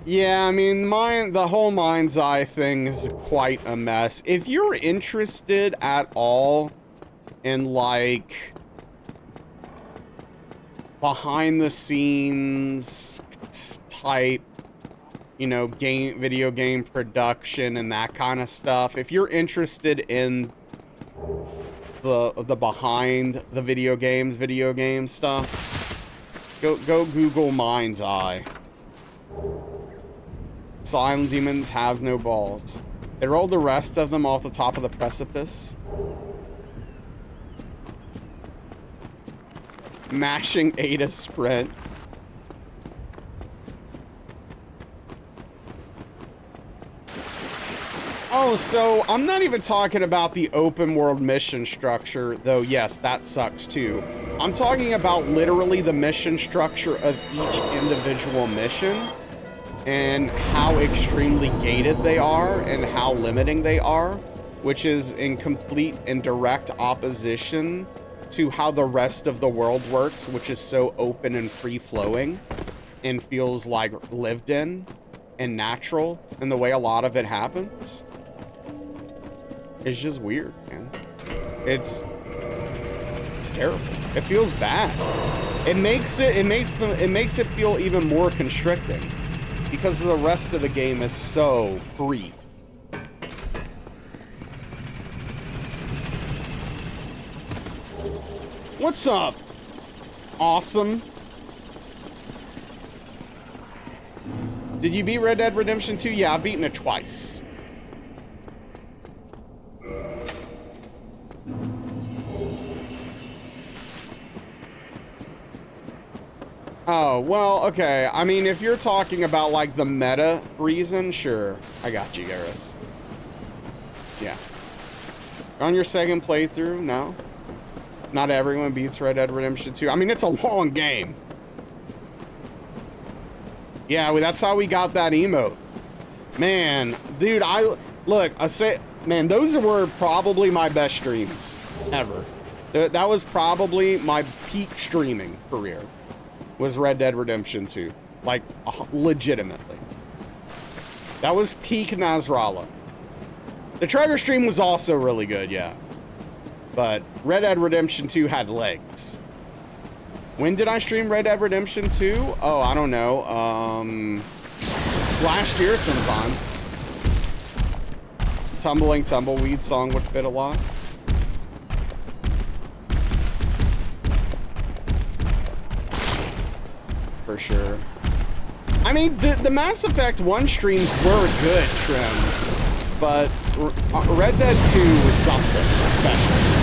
Speaker 1: Yeah, I mean, the whole Mind's Eye thing is quite a mess. If you're interested at all in, like, behind the scenes type you know, video game production and that kind of stuff, if you're interested in the behind the video game stuff, go Google Mind's Eye. Slime demons have no balls. They rolled the rest of them off the top of the precipice. Mashing A to sprint. Oh, so I'm not even talking about the open world mission structure, though yes, that sucks too. I'm talking about literally the mission structure of each individual mission and how extremely gated they are and how limiting they are, which is in complete and direct opposition to how the rest of the world works, which is so open and free-flowing and feels like lived in and natural in the way a lot of it happens. It's just weird, man. It's terrible. It feels bad. It makes it feel even more constricting because the rest of the game is so free. What's up? Awesome. Did you beat Red Dead Redemption 2? Yeah, I've beaten it twice. Oh, well, okay. I mean, if you're talking about, like, the meta reason, sure. I got you, Garrus. Yeah. On your second playthrough? No. Not everyone beats Red Dead Redemption 2. I mean, it's a long game. Yeah, that's how we got that emote. Man, dude, man, those were probably my best streams ever. That was probably my peak streaming career. Was Red Dead Redemption 2. Like, legitimately. That was peak Nasrallah. The Trevor stream was also really good, yeah. But Red Dead Redemption 2 had legs. When did I stream Red Dead Redemption 2? Oh, I don't know. Last year sometime. Tumbling Tumbleweed song would fit a lot. For sure. I mean, the Mass Effect 1 streams were good, Trim. But Red Dead 2 was something special.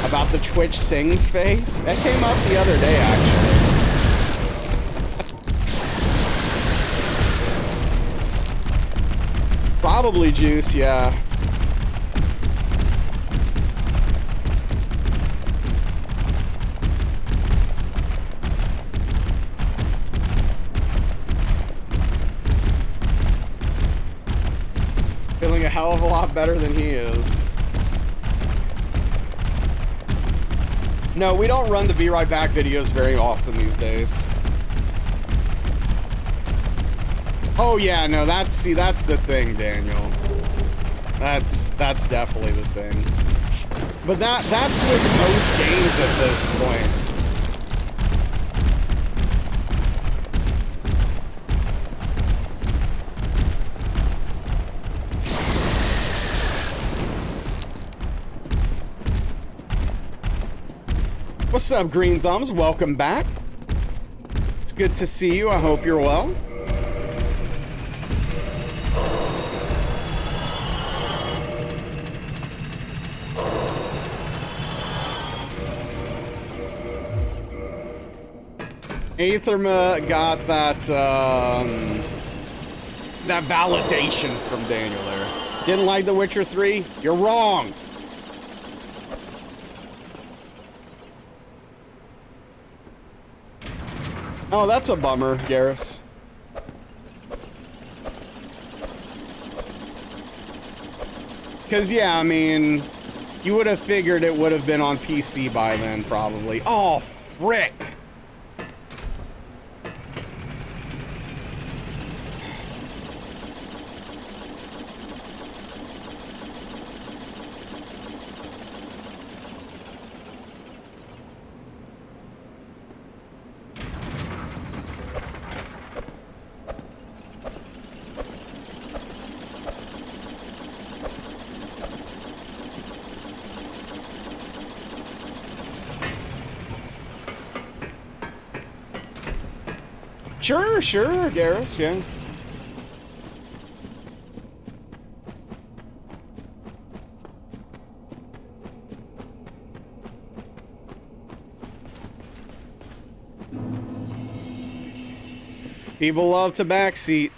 Speaker 1: About the Twitch sings face? That came up the other day, actually. Probably Juice, yeah. Feeling a hell of a lot better than he is. No, we don't run the Be Right Back videos very often these days. Oh yeah, no, that's the thing, Daniel. That's definitely the thing. But that's with most games at this point. What's up, Green Thumbs? Welcome back. It's good to see you. I hope you're well. Aetherma got that that validation from Daniel there. Didn't like The Witcher 3? You're wrong. Oh, that's a bummer, Garrus. Because, yeah, I mean, you would have figured it would have been on PC by then, probably. Oh, frick. Sure, sure, Garrus, yeah. People love to backseat.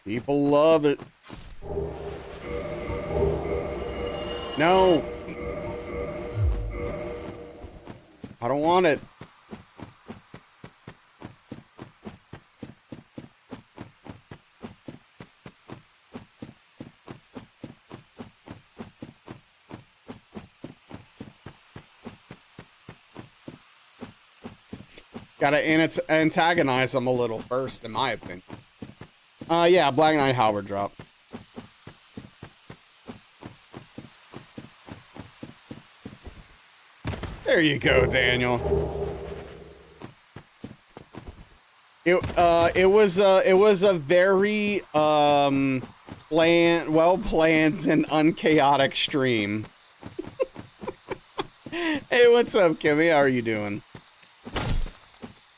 Speaker 1: People love it. No. I don't want it. Gotta antagonize them a little first, in my opinion. Yeah, Black Knight Halberd drop. There you go, Daniel. It was a very well planned and unchaotic stream. Hey, what's up, Kimmy? How are you doing?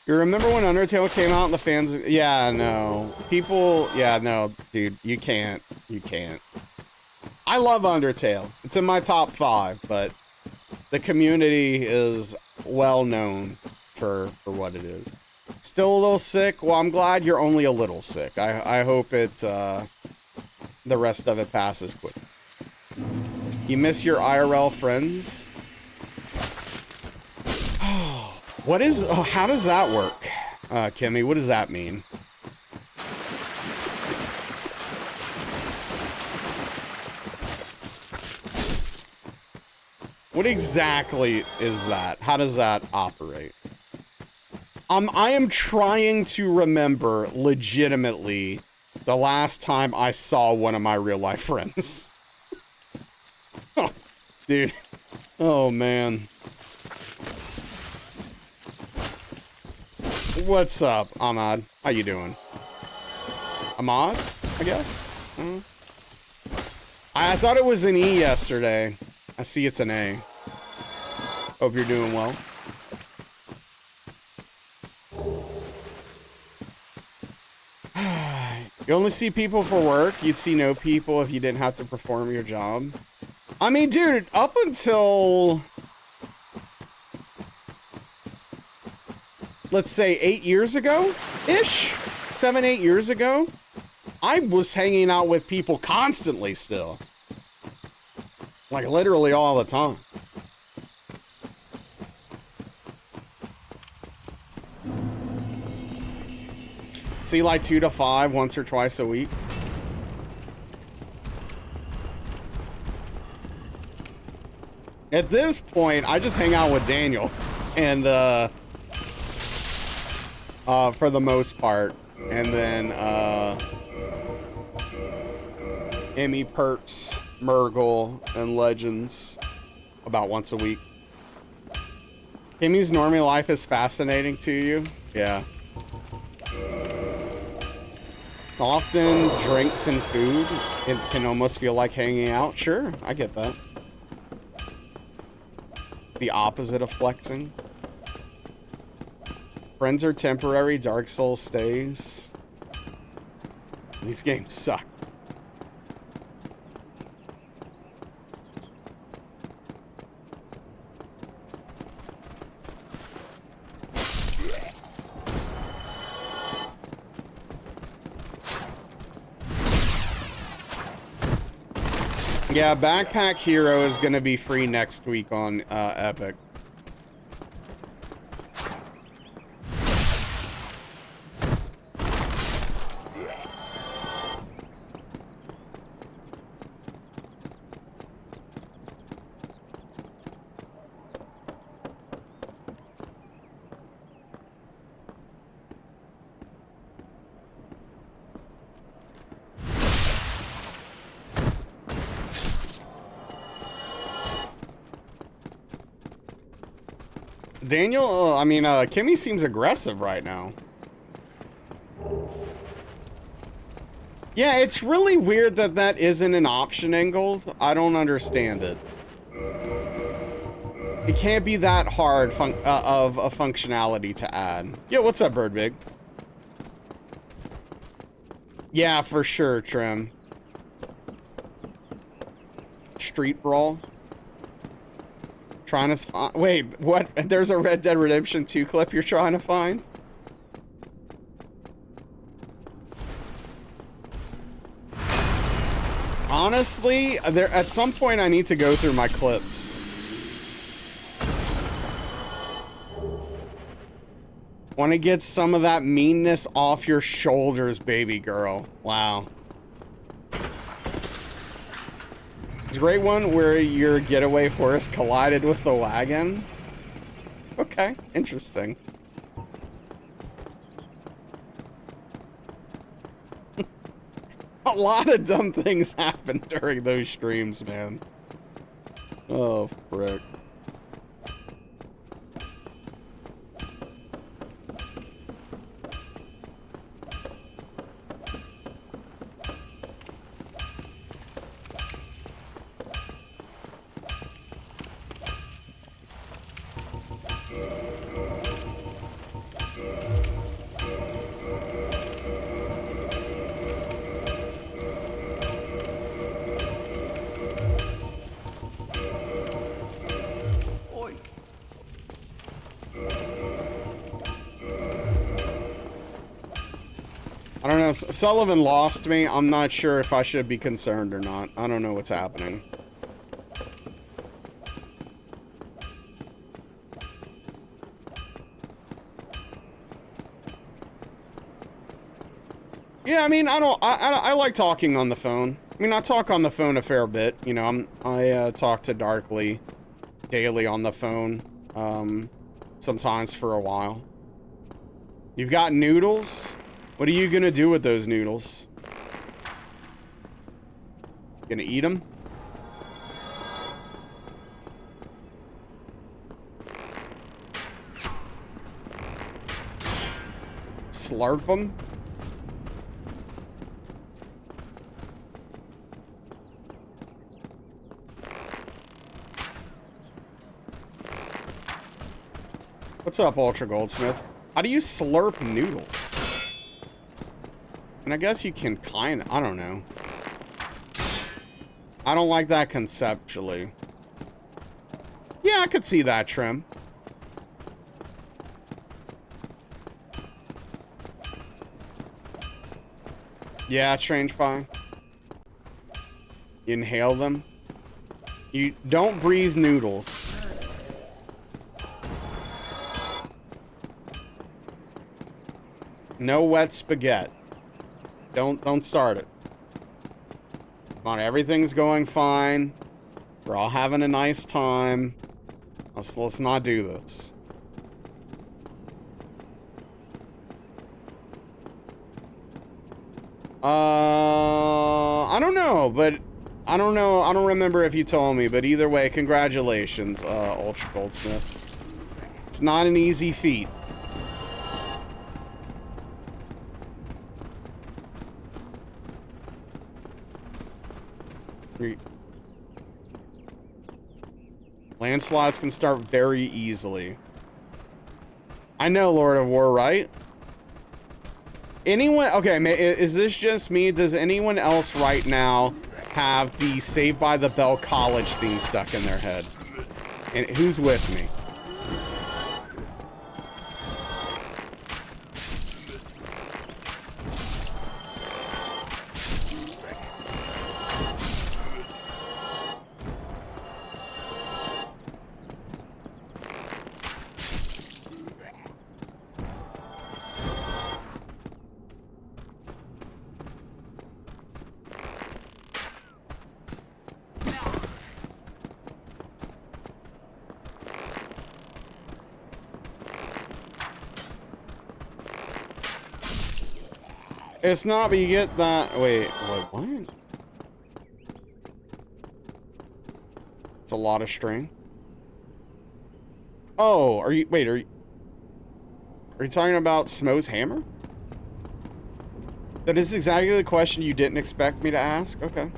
Speaker 1: You remember when Undertale came out and the fans? Yeah, no. People, yeah, no, dude, you can't. You can't. I love Undertale. It's in my top 5, but the community is well known for what it is. Still a little sick? Well, I'm glad you're only a little sick. I hope it, the rest of it passes quick. You miss your IRL friends? What is, how does that work, Kimmy? What does that mean? What exactly is that? How does that operate? I am trying to remember legitimately the last time I saw one of my real life friends. Oh, dude. Oh, man. What's up, Ahmad? How you doing? Ahmad, I guess? I thought it was an E yesterday. I see it's an A. Hope you're doing well. You only see people for work. You'd see no people if you didn't have to perform your job. I mean, dude, up until... let's say 8 years ago-ish? 7, 8 years ago? I was hanging out with people constantly still. Like, literally all the time. See, like 2 to 5 once or twice a week. At this point, I just hang out with Daniel. And, for the most part. And then, Emmy, Perks, Murgle, and Legends about once a week. Kimmy's normal life is fascinating to you? Yeah. Often drinks and food. It can almost feel like hanging out. Sure, I get that. The opposite of flexing. Friends are temporary, Dark Souls stays. These games suck. Yeah, Backpack Hero is going to be free next week on Epic. Daniel, I mean, Kimmy seems aggressive right now. Yeah, it's really weird that that isn't an option angle. I don't understand it. It can't be that hard of a functionality to add. Yo, what's up, Bird Big? Yeah, for sure, Trim. Street Brawl. Trying to find... Wait, what? There's a Red Dead Redemption 2 clip you're trying to find? Honestly, at some point I need to go through my clips. Want to get some of that meanness off your shoulders, baby girl. Wow. It's a great one where your getaway horse collided with the wagon. Okay, interesting. A lot of dumb things happen during those streams, man. Oh, frick. I don't know, Sullivan lost me. I'm not sure if I should be concerned or not. I don't know what's happening. Yeah, I mean, I like talking on the phone. I mean, I talk on the phone a fair bit. You know, I talk to Darkly daily on the phone, sometimes for a while. You've got noodles? What are you gonna do with those noodles? Gonna eat them? Slurp them? What's up, Ultra Goldsmith? How do you slurp noodles? And I guess you can kind of, I don't know. I don't like that conceptually. Yeah, I could see that, Trim. Yeah, Strange Pie. You inhale them. You don't breathe noodles. No wet spaghetti. Don't start it. Come on, everything's going fine. We're all having a nice time. Let's not do this. I don't know, but I don't know. I don't remember if you told me, but either way, congratulations, Ultra Goldsmith. It's not an easy feat. Landslides can start very easily. I know, Lord of War, right? Anyone... Okay, is this just me? Does anyone else right now have the Saved by the Bell college theme stuck in their head? And who's with me? It's not, but you get that... Wait, what? It's a lot of string. Oh, wait, are you talking about Smo's hammer? That is exactly the question you didn't expect me to ask? Okay.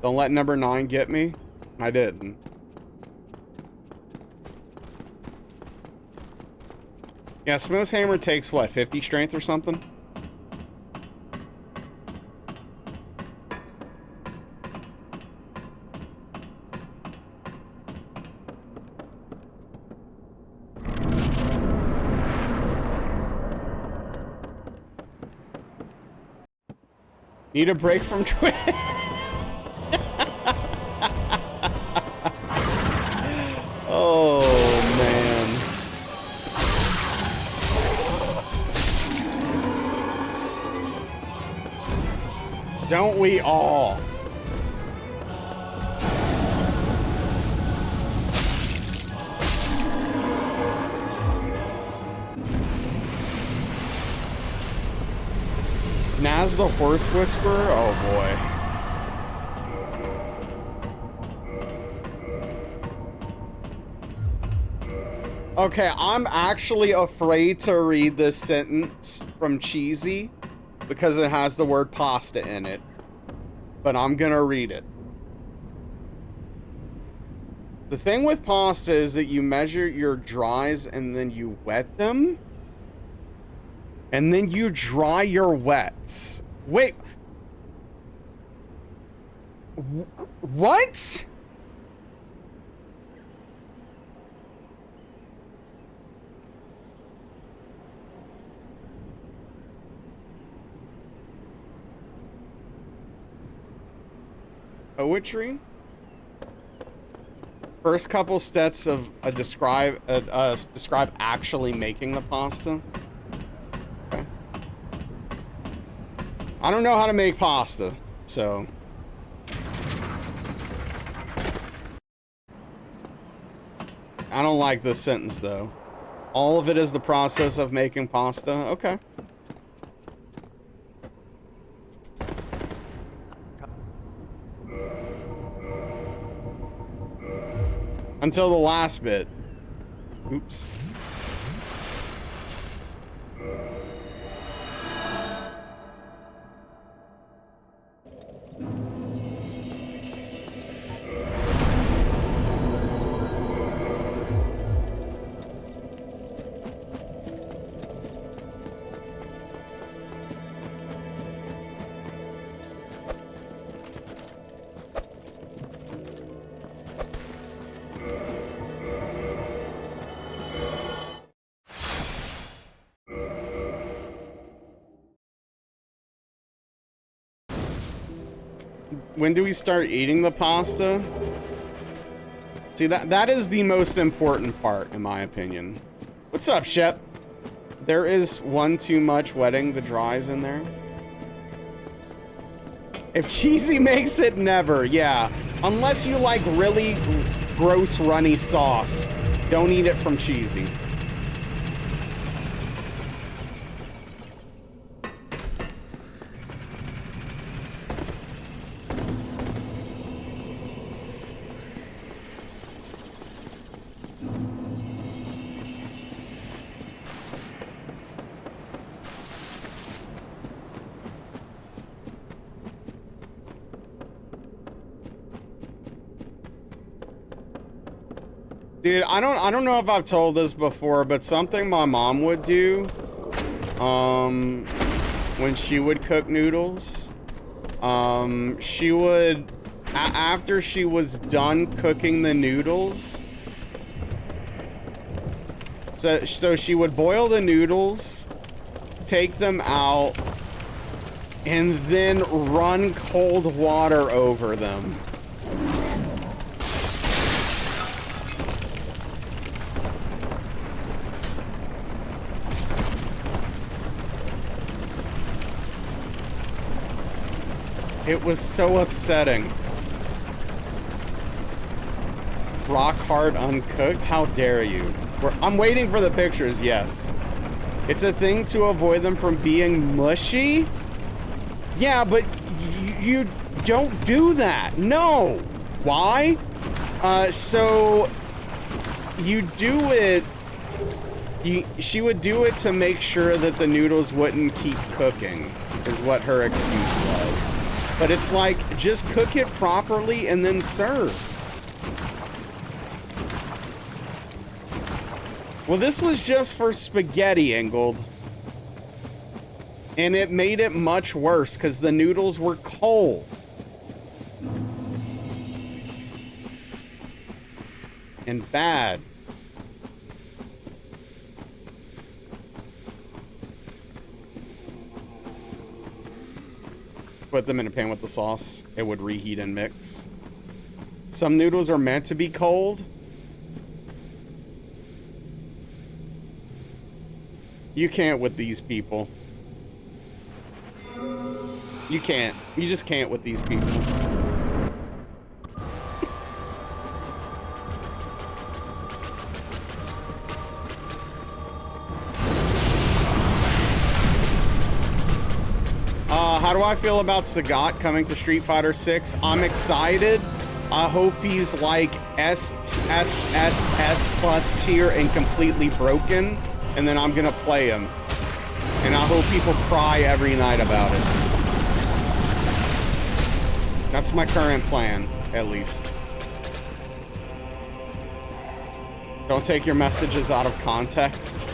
Speaker 1: Don't let number 9 get me. I didn't. Yeah, Smo's hammer takes what, 50 strength or something? Need a break from Twitch. Oh, man. Don't we all? Naz the Horse Whisperer? Oh boy. Okay, I'm actually afraid to read this sentence from Cheesy because it has the word pasta in it. But I'm gonna read it. The thing with pasta is that you measure your dries and then you wet them. And then you dry your wets. Wait. What? Poetry? First couple steps of describe actually making the pasta. Okay. I don't know how to make pasta, so I don't like this sentence though. All of it is the process of making pasta. Okay. Until the last bit. Oops. When do we start eating the pasta? See, that is the most important part, in my opinion. What's up, Shep? There is one too much wetting the dries in there. If Cheesy makes it, never. Yeah. Unless you like really gross runny sauce, don't eat it from Cheesy. Dude, I don't know if I've told this before, but something my mom would do, when she would cook noodles, she would, after she was done cooking the noodles, so she would boil the noodles, take them out, and then run cold water over them. It was so upsetting. Rock hard uncooked? How dare you? I'm waiting for the pictures, yes. It's a thing to avoid them from being mushy? Yeah, but you don't do that. No. Why? So you do it. She would do it to make sure that the noodles wouldn't keep cooking, is what her excuse was. But it's like, just cook it properly and then serve. Well, this was just for spaghetti, Ingold. And it made it much worse because the noodles were cold. And bad. Put them in a pan with the sauce. It would reheat and mix. Some noodles are meant to be cold. You can't with these people. You can't. You just can't with these people. How do I feel about Sagat coming to Street Fighter 6? I'm excited. I hope he's like SSSS plus tier and completely broken. And then I'm gonna play him. And I hope people cry every night about it. That's my current plan, at least. Don't take your messages out of context.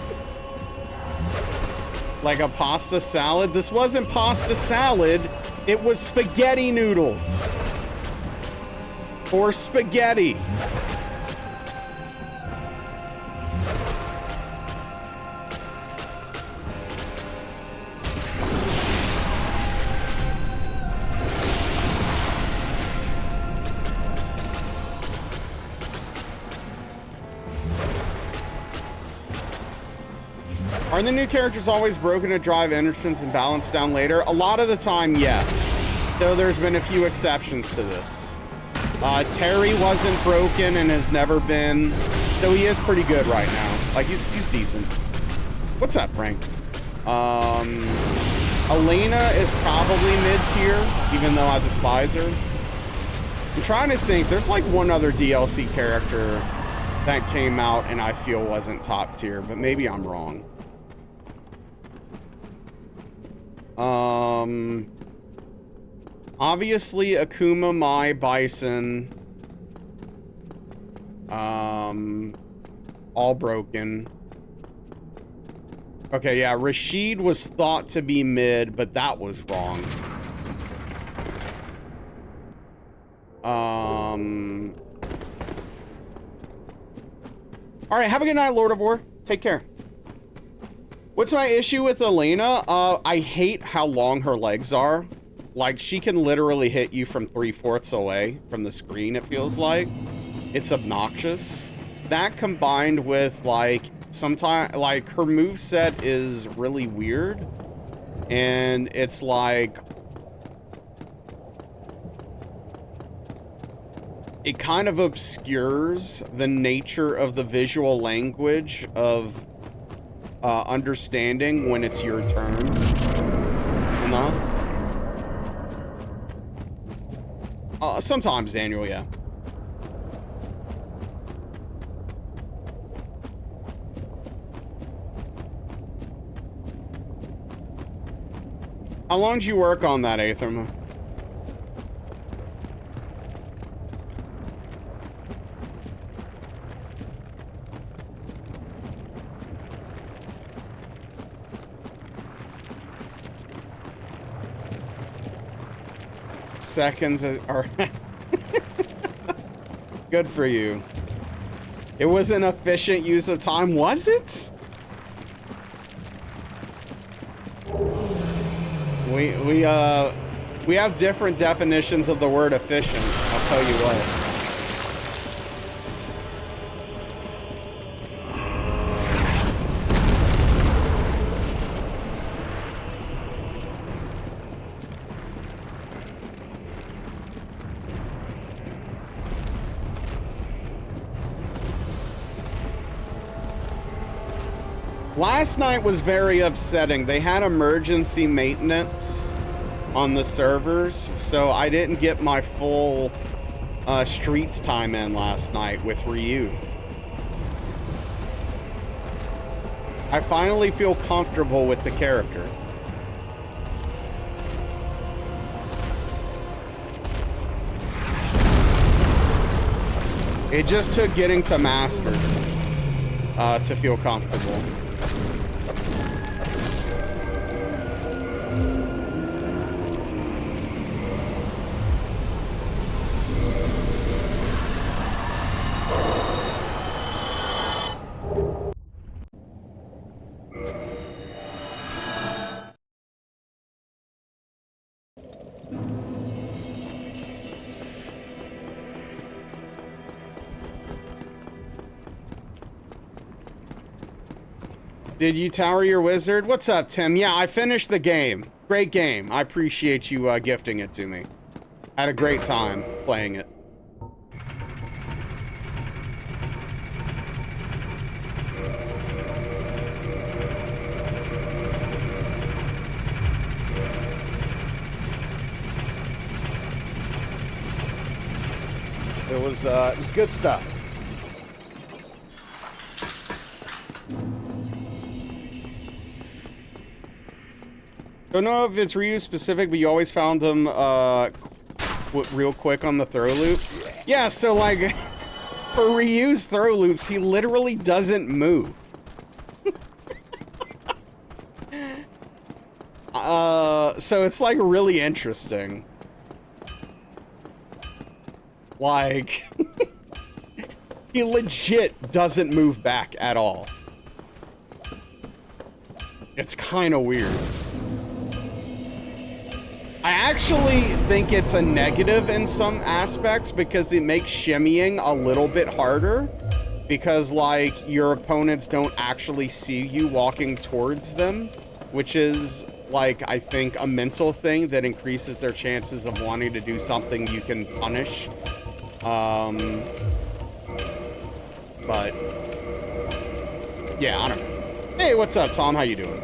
Speaker 1: Like a pasta salad? This wasn't pasta salad. It was spaghetti noodles. Or spaghetti. Are the new characters always broken to drive entrance and balance down later? A lot of the time, yes. Though there's been a few exceptions to this. Terry wasn't broken and has never been. Though he is pretty good right now. Like, he's decent. What's up, Frank? Elena is probably mid-tier, even though I despise her. I'm trying to think. There's like one other DLC character that came out and I feel wasn't top tier, but maybe I'm wrong. Obviously Akuma, Mai, Bison, all broken. Okay, yeah, Rashid was thought to be mid, but that was wrong. All right, have a good night, Lord of War. Take care. What's my issue with Elena? I hate how long her legs are. Like, she can literally hit you from 3/4 away from the screen, it feels like. It's obnoxious. That combined with, like, sometimes, like, her moveset is really weird. And it's like... it kind of obscures the nature of the visual language of understanding when it's your turn. You know? Sometimes, Daniel, yeah. How long did you work on that, Aetherma? Seconds are good for you. It was an efficient use of time, was it? We have different definitions of the word efficient, I'll tell you what. Last night was very upsetting. They had emergency maintenance on the servers, so I didn't get my full Streets time in last night with Ryu. I finally feel comfortable with the character. It just took getting to master to feel comfortable. Did you tower your wizard? What's up, Tim? Yeah, I finished the game. Great game. I appreciate you gifting it to me. I had a great time playing it. It was good stuff. Don't know if it's Ryu specific, but you always found him real quick on the throw loops. Yeah, so like for Ryu's throw loops, he literally doesn't move. So it's like really interesting. Like he legit doesn't move back at all. It's kind of weird. I actually think it's a negative in some aspects because it makes shimmying a little bit harder because like your opponents don't actually see you walking towards them, which is like I think a mental thing that increases their chances of wanting to do something you can punish. But yeah, I don't know. Hey, what's up, Tom? How you doing?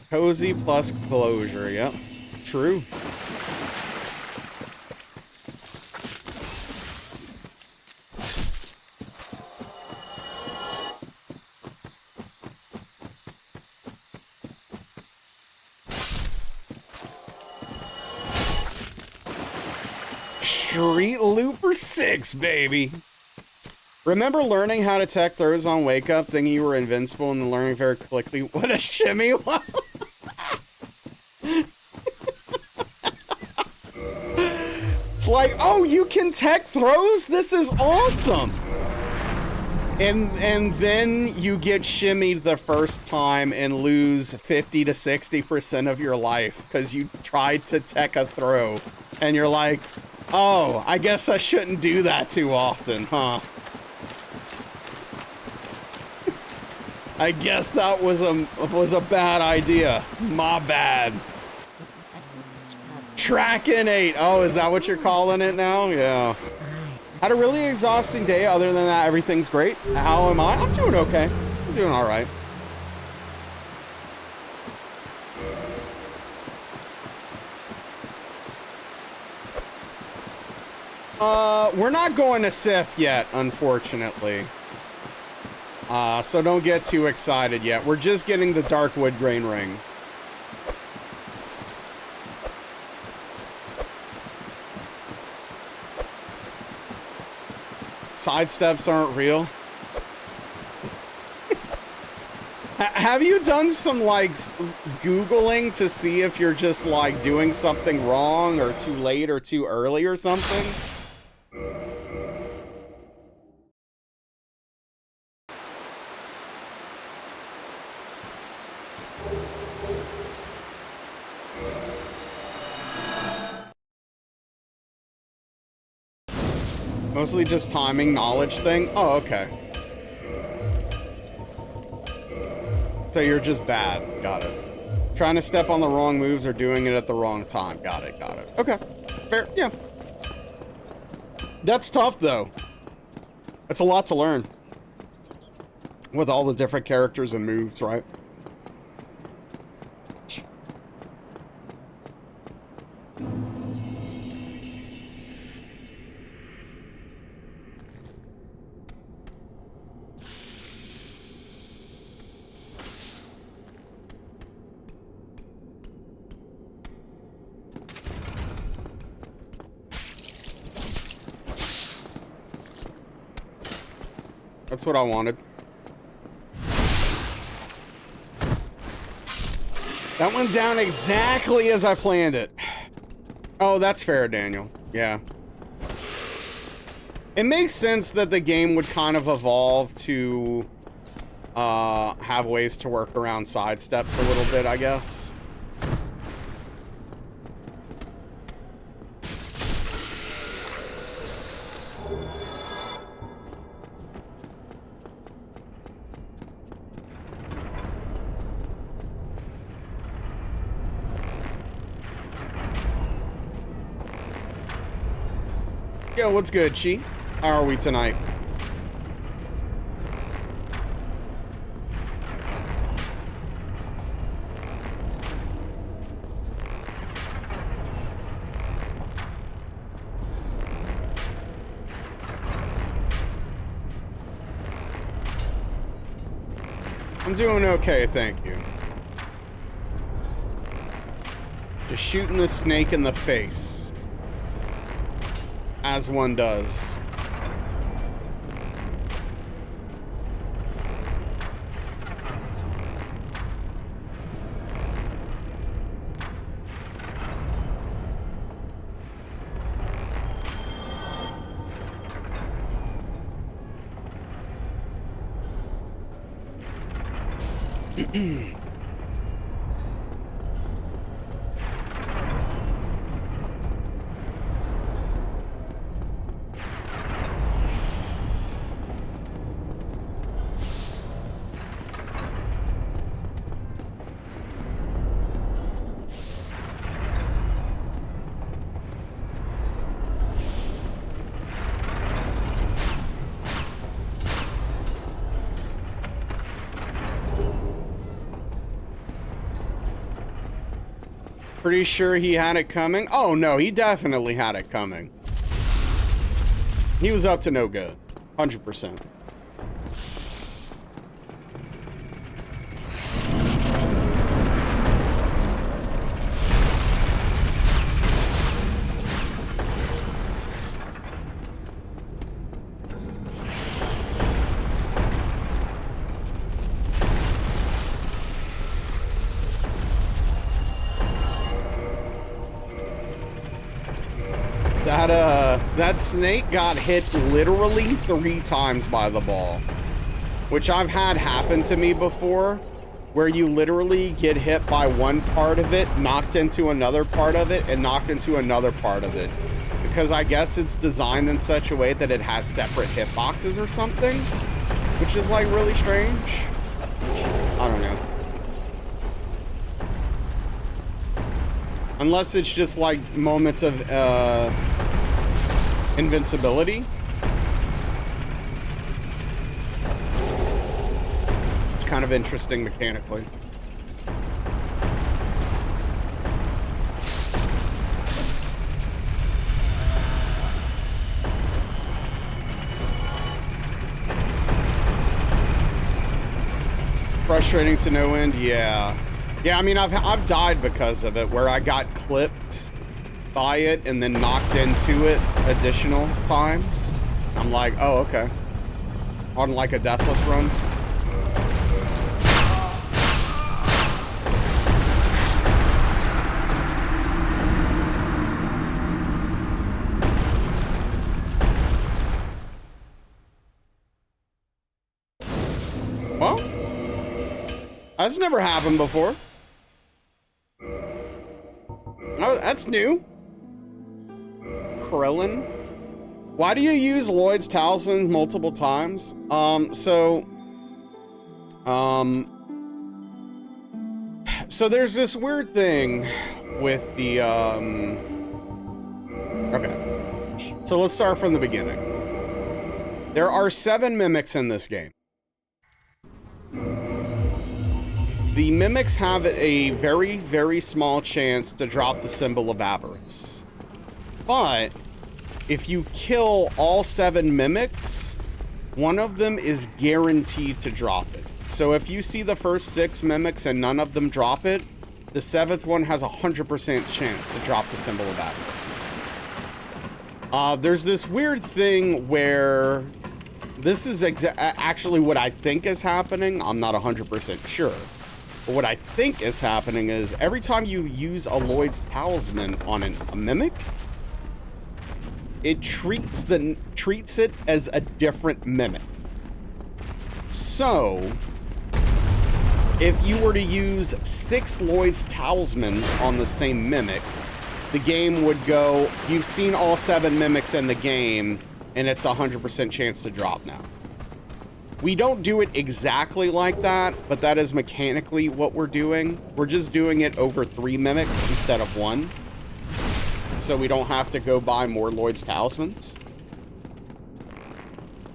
Speaker 1: Cozy plus closure, yep. True. Street Looper 6, baby. Remember learning how to tech throws on wake up, thinking you were invincible, and then learning very quickly what a shimmy was? It's like, oh, you can tech throws? This is awesome. And then you get shimmied the first time and lose 50 to 60% of your life because you tried to tech a throw. And you're like, oh, I guess I shouldn't do that too often, huh? I guess that was a bad idea. My bad. Tracking 8. Oh, is that what you're calling it now? Yeah. Had a really exhausting day. Other than that, everything's great. How am I? I'm doing okay. I'm doing all right. We're not going to Sith yet, unfortunately. So don't get too excited yet. We're just getting the Dark Wood Grain Ring. Sidesteps aren't real. Have you done some, like, Googling to see if you're just, like, doing something wrong or too late or too early or something? Mostly just timing, knowledge thing. Oh, okay. So you're just bad. Got it. Trying to step on the wrong moves or doing it at the wrong time. Got it, got it. Okay. Fair, yeah. That's tough, though. It's a lot to learn. With all the different characters and moves, right? That's what I wanted. That went down exactly as I planned it. Oh, that's fair, Daniel. Yeah. It makes sense that the game would kind of evolve to have ways to work around side steps a little bit, I guess. Yo, what's good, Chi? How are we tonight? I'm doing okay, thank you. Just shooting the snake in the face. As one does. Pretty sure he had it coming. Oh no, he definitely had it coming. He was up to no good. 100%. That snake got hit literally 3 times by the ball, which I've had happen to me before, where you literally get hit by one part of it, knocked into another part of it, and knocked into another part of it. Because I guess it's designed in such a way that it has separate hitboxes or something, which is like really strange. I don't know. Unless it's just like moments of invincibility. It's kind of interesting mechanically. Frustrating to no end, yeah. Yeah, I mean, I've died because of it, where I got clipped by it and then knocked into it additional times. I'm like, oh, okay. On like a deathless run. Well, that's never happened before. Oh, that's new. Krillin. Why do you use Lloyd's Talisman multiple times? So there's this weird thing with the, okay. So let's start from the beginning. There are 7 mimics in this game. The mimics have a very, very small chance to drop the symbol of avarice. But if you kill all 7 mimics, one of them is guaranteed to drop it. So if you see the first 6 mimics and none of them drop it, the 7th one has a 100% chance to drop the symbol of avarice. There's this weird thing where this is actually what I think is happening. I'm not 100% sure. But what I think is happening is every time you use a Lloyd's Talisman on a mimic, it treats it as a different mimic. So, if you were to use 6 Lloyd's Talismans on the same mimic, the game would go, you've seen all 7 mimics in the game, and it's a 100% chance to drop now. We don't do it exactly like that, but that is mechanically what we're doing. We're just doing it over 3 mimics instead of 1. So we don't have to go buy more Lloyd's Talismans.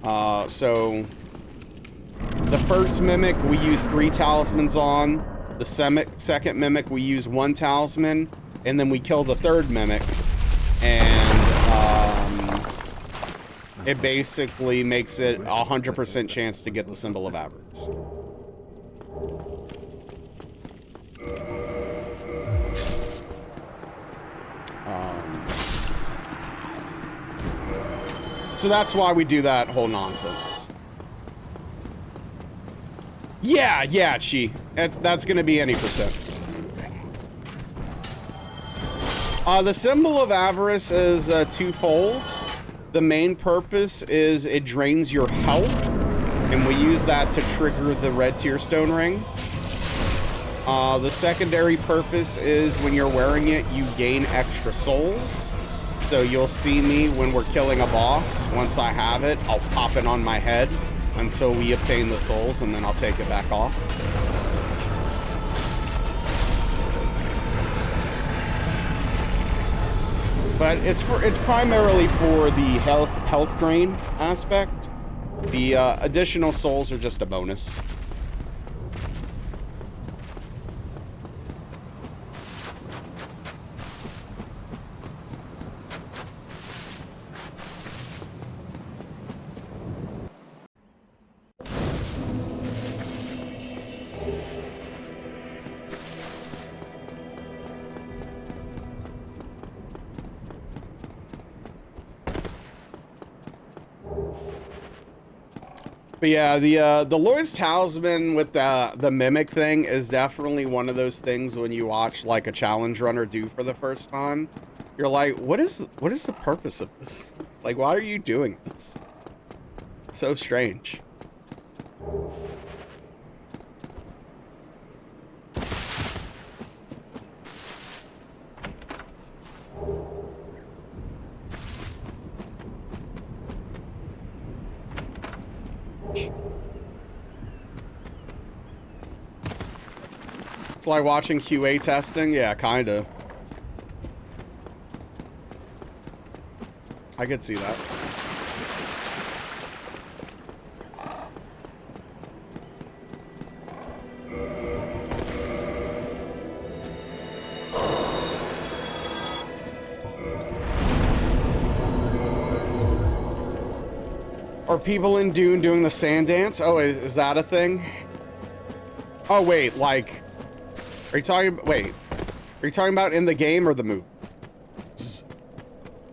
Speaker 1: So the first mimic we use 3 talismans on. The second mimic we use 1 talisman, and then we kill the 3rd mimic, and it basically makes it a 100% chance to get the symbol of avarice. So that's why we do that whole nonsense. Yeah, Chi. That's gonna be any percent. The symbol of avarice is twofold. The main purpose is it drains your health, and we use that to trigger the red tearstone ring. The secondary purpose is when you're wearing it, you gain extra souls. So you'll see me when we're killing a boss. Once I have it, I'll pop it on my head until we obtain the souls, and then I'll take it back off. But it's primarily for the health drain aspect. The additional souls are just a bonus. But yeah, the Lloyd's Talisman with the mimic thing is definitely one of those things when you watch like a challenge runner do for the first time, you're like, what is the purpose of this? Like, why are you doing this? So strange. It's like watching QA testing. Yeah, kinda. I could see that. Are people in Dune doing the sand dance? Oh, is that a thing? Oh, wait, like... Are you talking about in the game or the movie?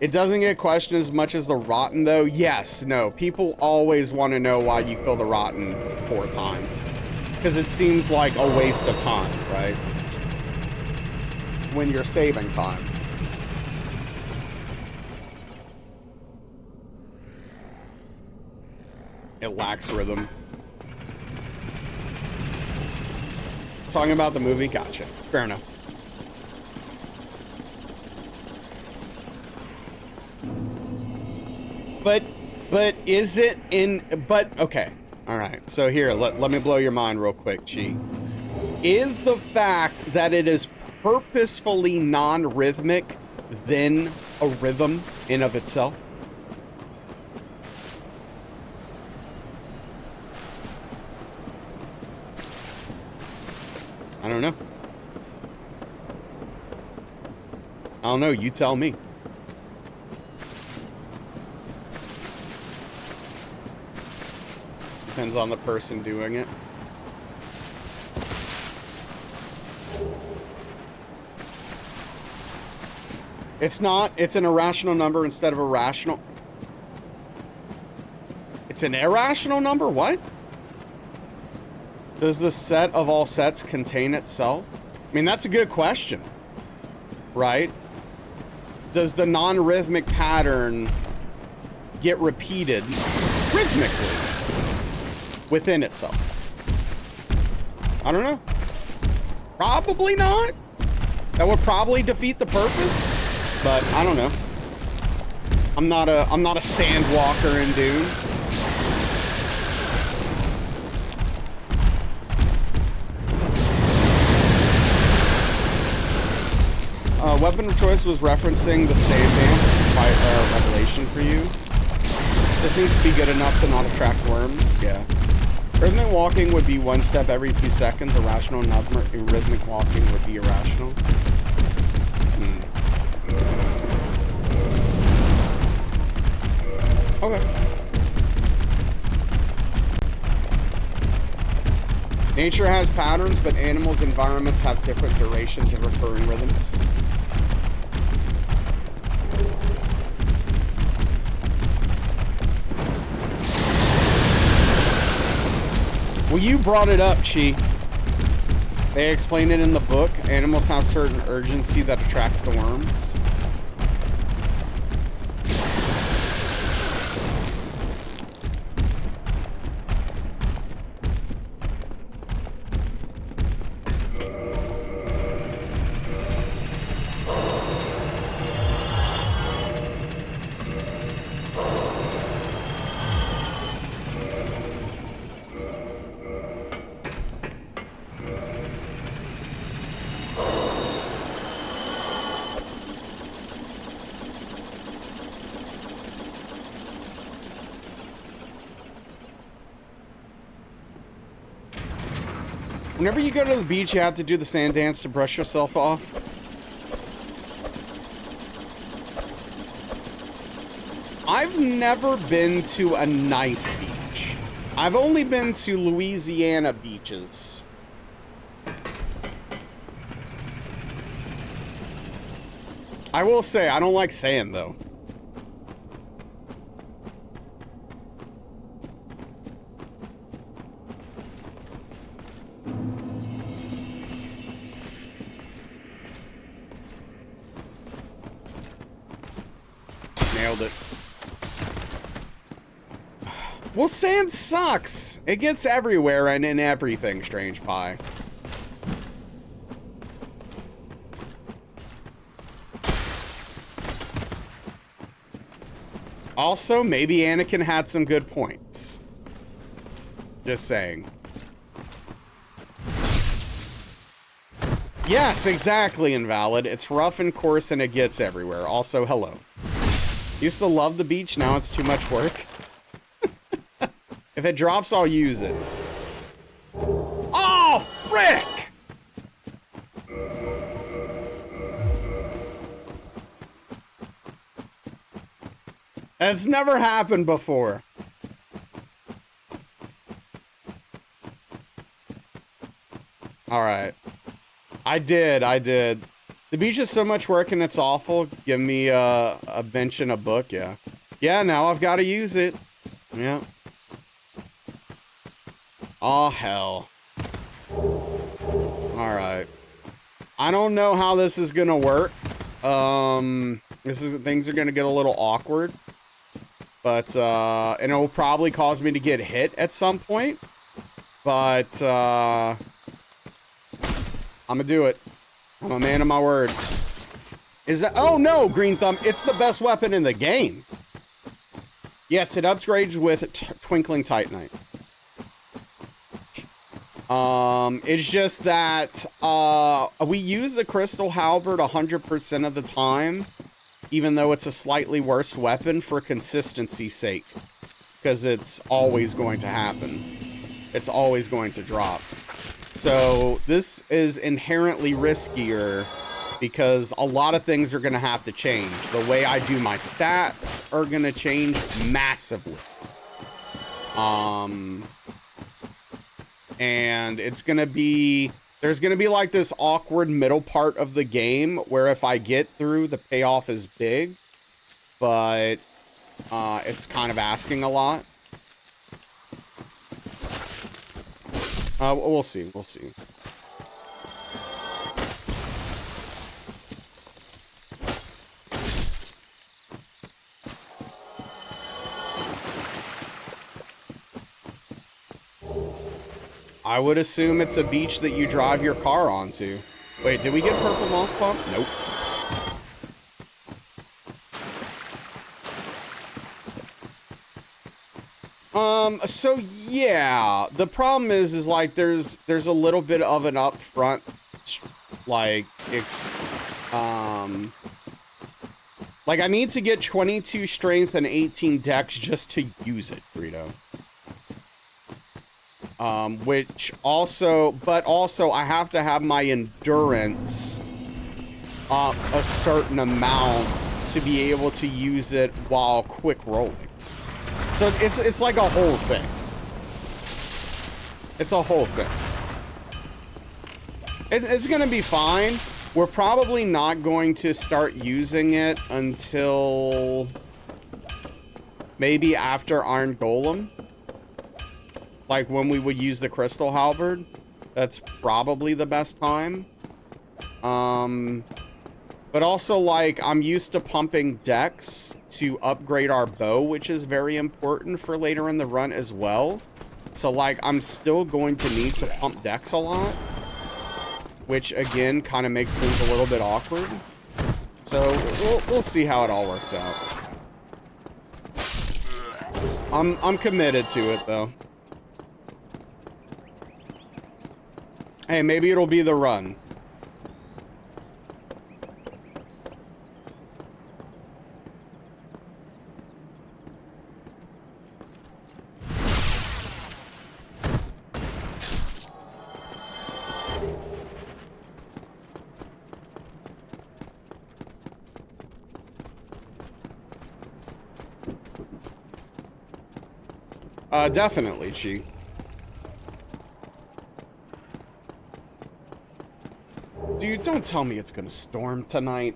Speaker 1: It doesn't get questioned as much as the rotten, though. Yes, no. People always want to know why you kill the rotten 4 times. Because it seems like a waste of time, right? When you're saving time. It lacks rhythm. Talking about the movie? Gotcha. Fair enough. But is it in, but okay. All right, so here, let me blow your mind real quick, Chi. Is the fact that it is purposefully non-rhythmic then a rhythm in of itself? I don't know. I don't know, you tell me. Depends on the person doing it. It's not, it's an irrational number instead of a rational. It's an irrational number? What? Does the set of all sets contain itself? I mean, that's a good question, right? Does the non-rhythmic pattern get repeated rhythmically within itself? I don't know. Probably not. That would probably defeat the purpose, but I don't know. I'm not a sand walker in Dune. Weapon of choice was referencing the save dance. It's quite a revelation for you. This needs to be good enough to not attract worms. Yeah. Rhythmic walking would be one step every few seconds. Irrational number. Rhythmic walking would be irrational. Okay. Nature has patterns, but animals' environments have different durations of recurring rhythms. Well, you brought it up, Chi. They explain it in the book. Animals have certain urgency that attracts the worms. Whenever you go to the beach, you have to do the sand dance to brush yourself off. I've never been to a nice beach. I've only been to Louisiana beaches. I will say, I don't like sand, though. Nailed it. Well, sand sucks. It gets everywhere and in everything, Strange Pie. Also, maybe Anakin had some good points. Just saying. Yes, exactly, Invalid. It's rough and coarse and it gets everywhere. Also, hello. Used to love the beach, now it's too much work. If it drops, I'll use it. Oh, frick! It's never happened before. Alright. I did. The beach is so much work and it's awful. Give me a bench and a book, yeah. Yeah, now I've got to use it. Yeah. Oh, hell. Alright. I don't know how this is gonna work. Things are gonna get a little awkward. But, and it will probably cause me to get hit at some point. But, I'm gonna do it. I'm a man of my word. Is that... Oh, no, Green Thumb. It's the best weapon in the game. Yes, it upgrades with Twinkling Titanite. It's just that we use the Crystal Halberd 100% of the time, even though it's a slightly worse weapon for consistency's sake, because it's always going to happen. It's always going to drop. So this is inherently riskier because a lot of things are going to have to change. The way I do my stats are going to change massively. And it's going to be, there's going to be like this awkward middle part of the game where if I get through, the payoff is big, but it's kind of asking a lot. We'll see. We'll see. I would assume it's a beach that you drive your car onto. Wait, did we get purple moss pump? Nope. So yeah, the problem is like there's a little bit of an upfront, like like I need to get 22 strength and 18 dex just to use it, Greedo. Which also, but also I have to have my endurance up a certain amount to be able to use it while quick rolling. So it's like a whole thing. It's a whole thing. It's gonna be fine. We're probably not going to start using it until maybe after Iron Golem. Like when we would use the Crystal Halberd. That's probably the best time. But also, like, I'm used to pumping dex to upgrade our bow, which is very important for later in the run as well. So, like, I'm still going to need to pump dex a lot, which, again, kind of makes things a little bit awkward. So, we'll see how it all works out. I'm committed to it, though. Hey, maybe it'll be the run. Definitely, Chi. Dude, don't tell me it's gonna storm tonight.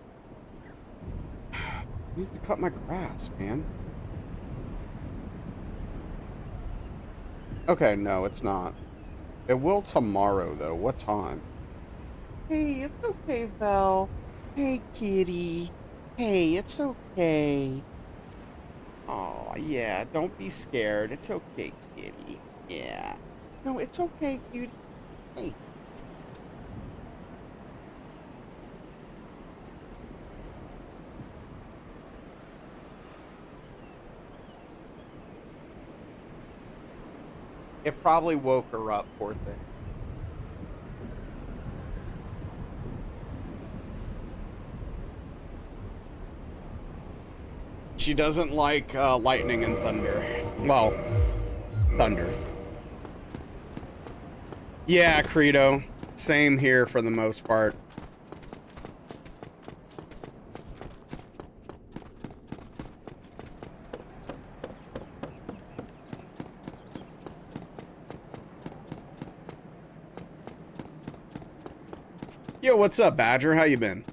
Speaker 1: I need to cut my grass, man. Okay, no, it's not. It will tomorrow, though. What time? Hey, it's okay, Val. Hey, kitty. Hey, it's okay. Oh, yeah, don't be scared. It's okay, kitty. Yeah. No, it's okay, cutie. Hey. It probably woke her up, poor thing. She doesn't like lightning and thunder. Well, thunder. Yeah, Credo. Same here for the most part. Yo, what's up, Badger? How you been?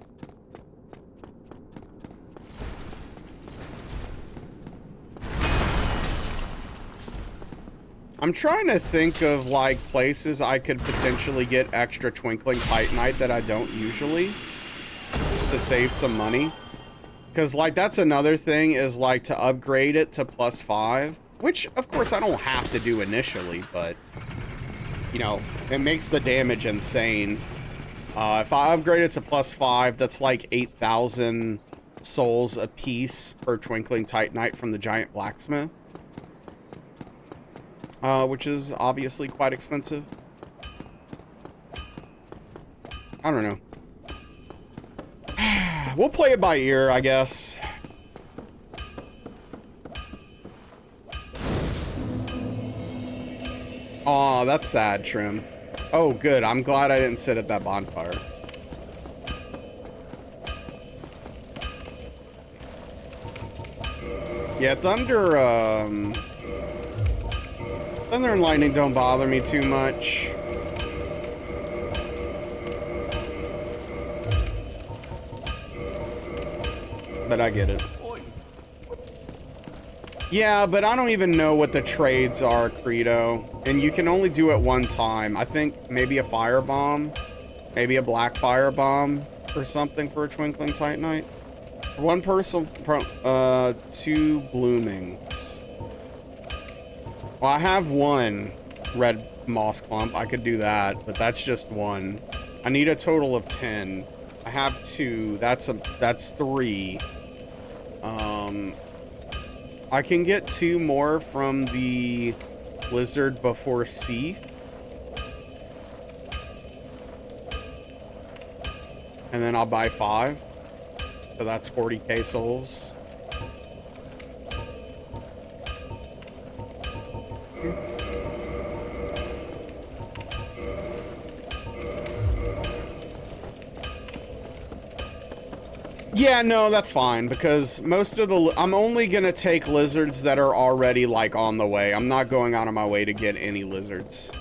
Speaker 1: I'm trying to think of, like, places I could potentially get extra Twinkling Titanite that I don't usually to save some money. Because, like, that's another thing is, like, to upgrade it to +5, which, of course, I don't have to do initially, but, you know, it makes the damage insane. If I upgrade it to +5, that's like 8,000 souls a piece per twinkling titanite from the giant blacksmith, which is obviously quite expensive. I don't know. We'll play it by ear, I guess. Aw, that's sad, Trim. Oh, good. I'm glad I didn't sit at that bonfire. Yeah, thunder and lightning don't bother me too much. But I get it. Yeah, but I don't even know what the trades are, Credo. And you can only do it one time. I think maybe a firebomb, maybe a black firebomb or something for a twinkling titanite. One person, 2 bloomings. Well, I have 1 red moss clump. I could do that, but that's just 1. I need a total of 10. I have 2. That's 3. I can get 2 more from the Blizzard before Seath. And then I'll buy 5. So that's 40k souls. Yeah, no, that's fine, because most of the... I'm only gonna take lizards that are already, like, on the way. I'm not going out of my way to get any lizards.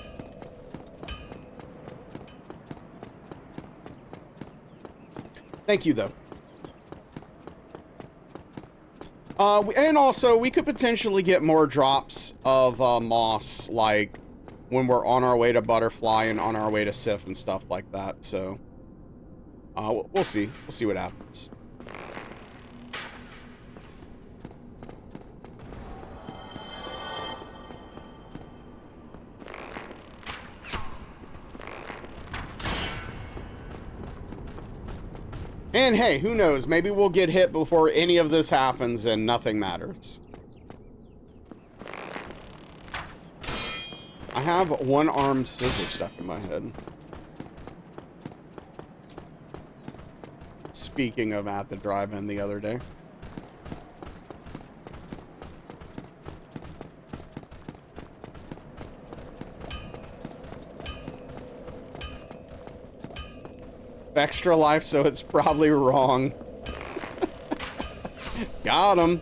Speaker 1: Thank you, though. And also, we could potentially get more drops of moss, like, when we're on our way to Butterfly and on our way to Sif and stuff like that, so... we'll see. We'll see what happens. And hey, who knows? Maybe we'll get hit before any of this happens and nothing matters. I have 1-armed scissor stuck in my head. Speaking of at the drive-in the other day. Extra life, so it's probably wrong. Got him.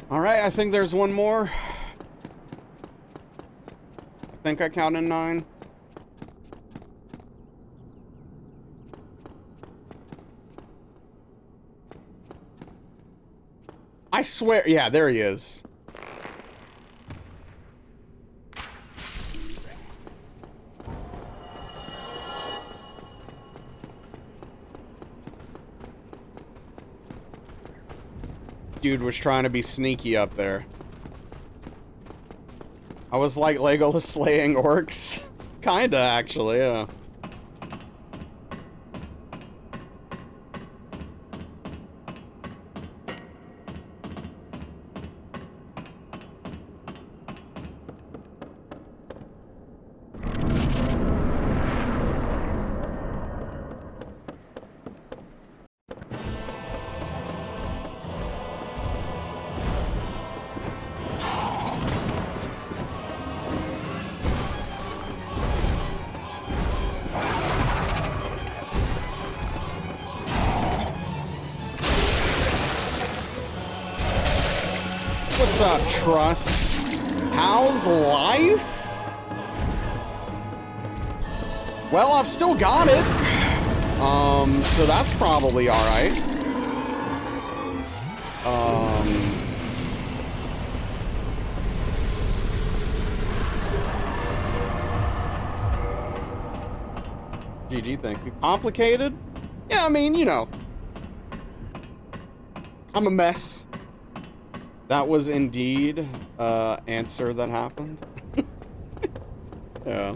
Speaker 1: All right, I think there's one more. I think I counted 9. I swear, yeah, there he is. Dude was trying to be sneaky up there. I was like Legolas slaying orcs. Kinda, actually, yeah. What's up, Trust? How's life? Well, I've still got it. So that's probably all right. GG, thank you. Complicated? Yeah, I mean, you know. I'm a mess. That was indeed answer that happened. Yeah.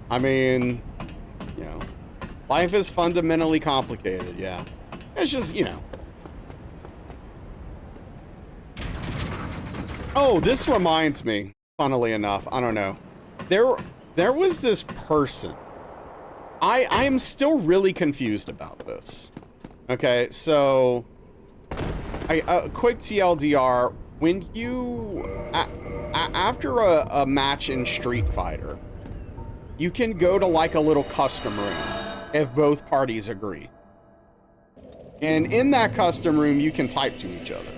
Speaker 1: I mean, you know, life is fundamentally complicated, yeah. It's just, you know. Oh, this reminds me, funnily enough, I don't know. There was this person. I am still really confused about this. Okay, so a quick TLDR, when you, after a match in Street Fighter, you can go to like a little custom room if both parties agree. And in that custom room, you can type to each other.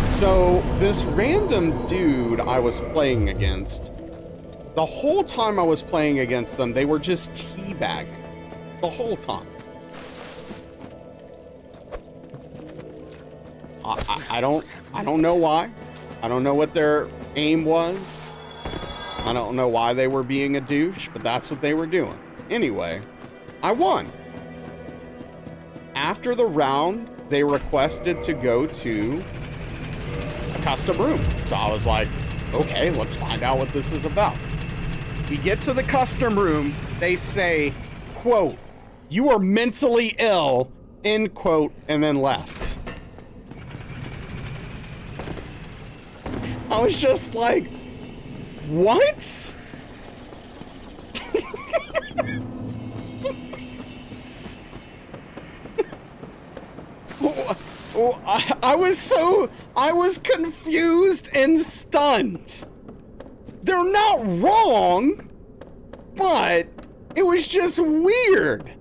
Speaker 1: So this random dude I was playing against, the whole time I was playing against them, they were just teabagging. The whole time. I don't know why. I don't know what their aim was. I don't know why they were being a douche, but that's what they were doing. Anyway, I won. After the round, they requested to go to a custom room. So I was like, okay, let's find out what this is about. We get to the custom room. They say, quote, "You are mentally ill," end quote, and then left. I was just like, what? I was confused and stunned. They're not wrong, but it was just weird.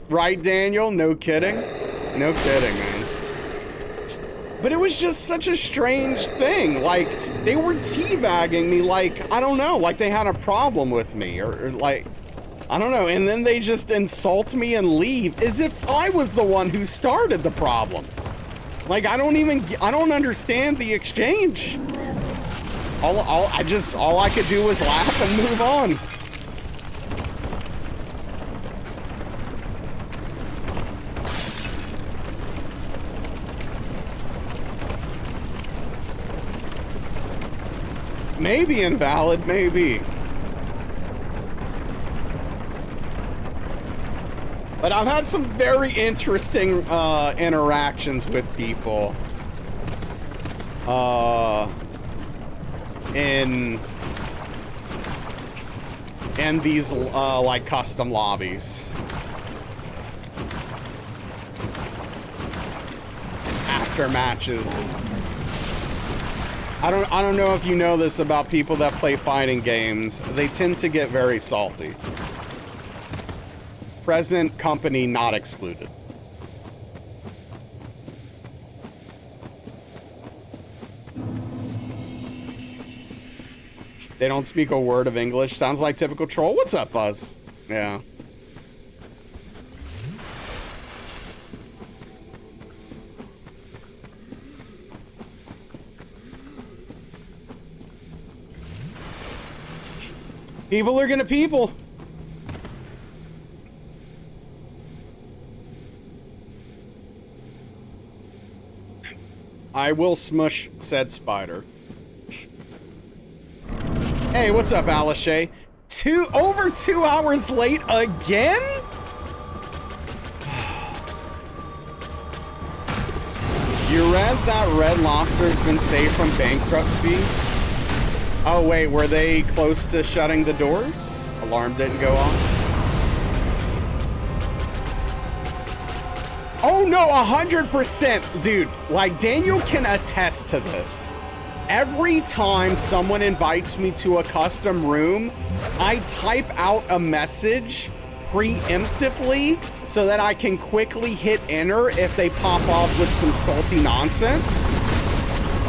Speaker 1: Right, Daniel? No kidding? No kidding, man. But it was just such a strange thing. Like, they were teabagging me like, I don't know, like they had a problem with me or like, I don't know. And then they just insult me and leave as if I was the one who started the problem. Like, I don't understand the exchange. All I could do was laugh and move on. Maybe invalid, maybe. But I've had some very interesting interactions with people in these like custom lobbies after matches. I don't know if you know this about people that play fighting games. They tend to get very salty. Present company not excluded. They don't speak a word of English. Sounds like typical troll. What's up, Buzz? Yeah. People are gonna people. I will smush said spider. Hey, what's up, Alishay? Over 2 hours late again? You read that Red Lobster's been saved from bankruptcy? Oh wait, were they close to shutting the doors? Alarm didn't go off? Oh no, 100%, dude. Like, Daniel can attest to this. Every time someone invites me to a custom room, I type out a message preemptively so that I can quickly hit enter if they pop off with some salty nonsense.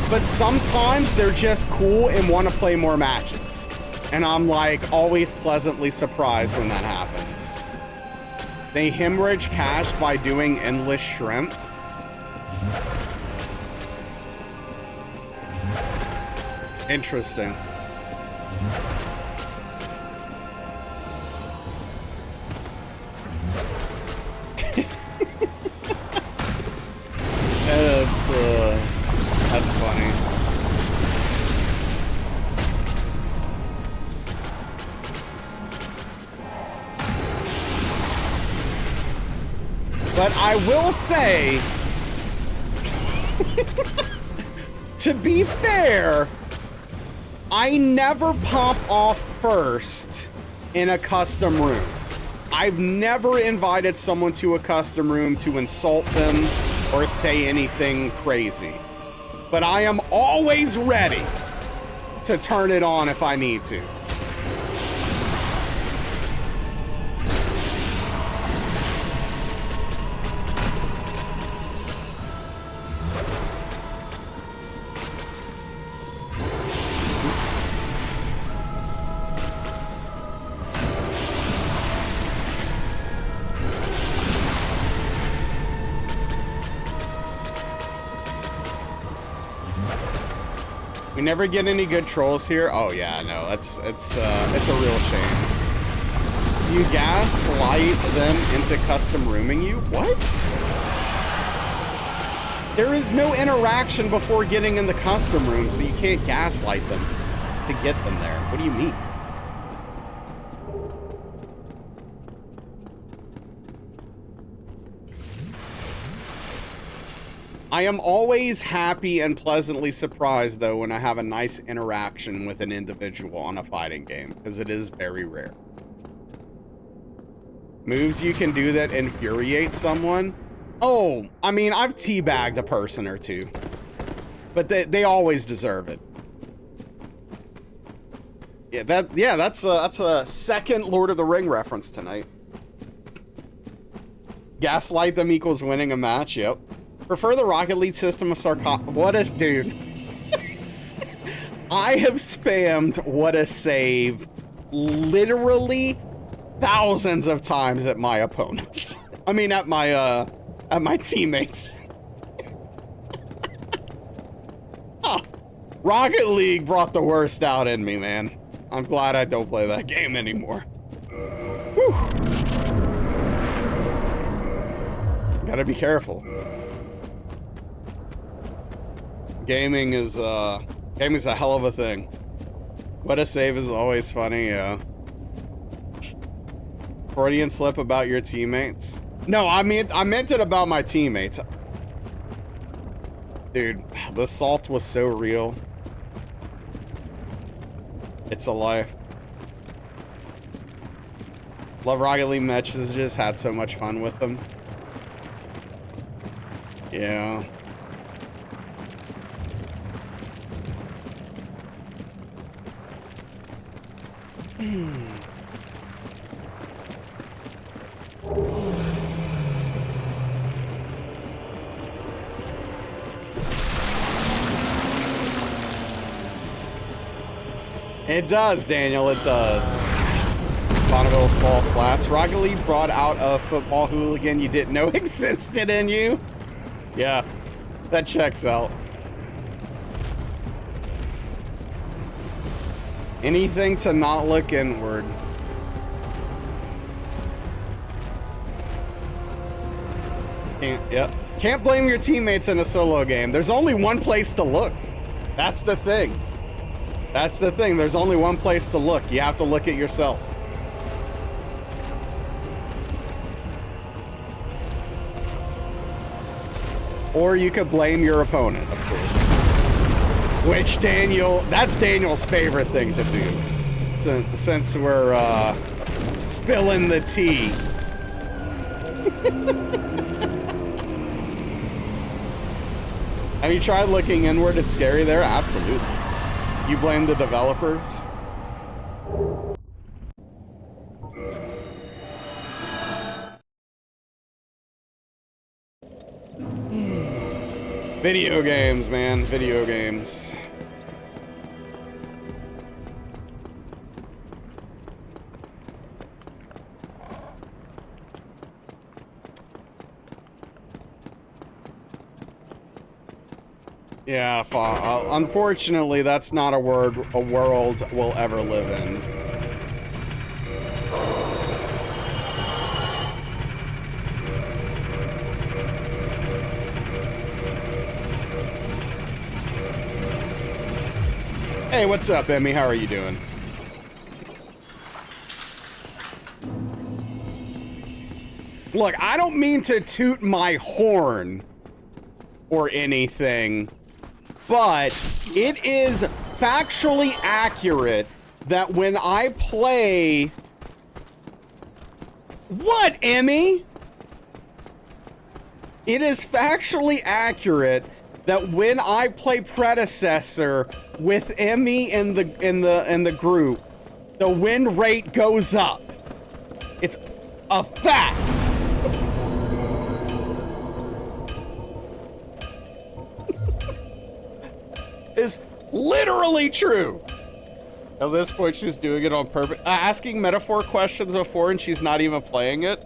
Speaker 1: But sometimes they're just cool and want to play more matches. And I'm like always pleasantly surprised when that happens. They hemorrhage cash by doing endless shrimp. Interesting. That's funny. But I will say, to be fair, I never pop off first in a custom room. I've never invited someone to a custom room to insult them or say anything crazy. But I am always ready to turn it on if I need to. We never get any good trolls here. Oh yeah, no, it's a real shame. You gaslight them into custom rooming you? What? There is no interaction before getting in the custom room, so you can't gaslight them to get them there. What do you mean? I am always happy and pleasantly surprised, though, when I have a nice interaction with an individual on a fighting game, because it is very rare. Moves you can do that infuriate someone? Oh, I mean, I've teabagged a person or two, but they always deserve it. Yeah, that's a second Lord of the Ring reference tonight. Gaslight them equals winning a match, yep. Prefer the Rocket League system of what a dude. I have spammed what a save literally thousands of times at my opponents. I mean, at my teammates. Oh, Rocket League brought the worst out in me, man. I'm glad I don't play that game anymore. Whew. Gotta be careful. Gaming is a hell of a thing. What a save is always funny, yeah. Freudian slip about your teammates? No, I meant it about my teammates. Dude, the salt was so real. It's a life. Love Rocket League matches, just had so much fun with them. Yeah. It does, Daniel, it does. Bonneville Salt Flats. Rocket League brought out a football hooligan you didn't know existed in you. Yeah, that checks out. Anything to not look inward. Can't blame your teammates in a solo game. There's only one place to look. That's the thing. That's the thing. There's only one place to look. You have to look at yourself. Or you could blame your opponent, of course. Which that's Daniel's favorite thing to do. Since we're spilling the tea. Have you tried looking inward? It's scary there? Absolutely. You blame the developers? Video games, man. Video games. Yeah, unfortunately, that's not a world we'll ever live in. Hey, what's up, Emmy? How are you doing? Look, I don't mean to toot my horn or anything, but it is factually accurate that when I play... What, Emmy? It is factually accurate that when I play Predecessor with Emmy in the group, the win rate goes up. It's a fact. Is literally true. At this point, she's doing it on purpose. Asking metaphor questions before and she's not even playing it.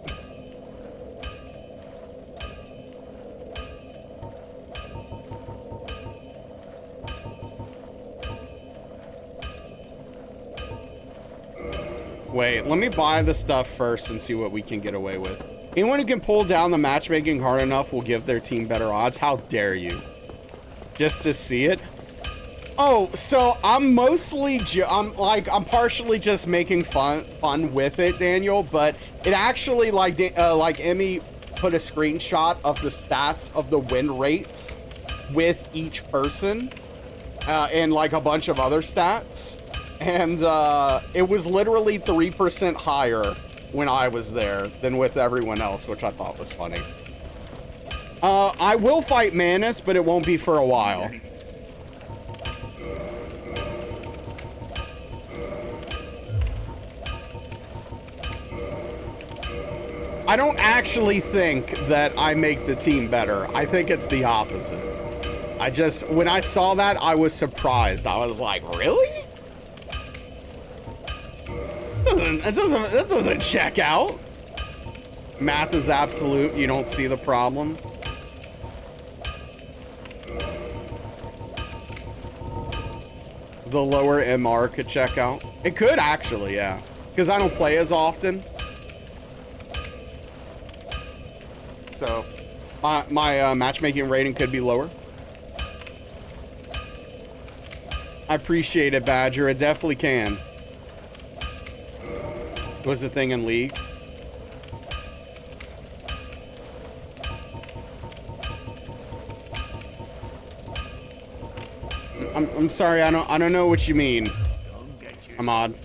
Speaker 1: Wait, let me buy the stuff first and see what we can get away with. Anyone who can pull down the matchmaking hard enough will give their team better odds. How dare you? Just to see it? Oh, so I'm mostly, I'm partially just making fun with it, Daniel, but it actually, like Emmy put a screenshot of the stats of the win rates with each person, and like a bunch of other stats, and it was literally 3% higher when I was there than with everyone else, which I thought was funny. I will fight Manus, but it won't be for a while. I don't actually think that I make the team better. I think it's the opposite. When I saw that, I was surprised. I was like, really? That doesn't check out. Math is absolute. You don't see the problem. The lower MR could check out. It could actually, yeah. Because I don't play as often. So, my matchmaking rating could be lower. I appreciate it, Badger. It definitely can. Was the thing in League? I'm sorry. I don't know what you mean, Ahmad.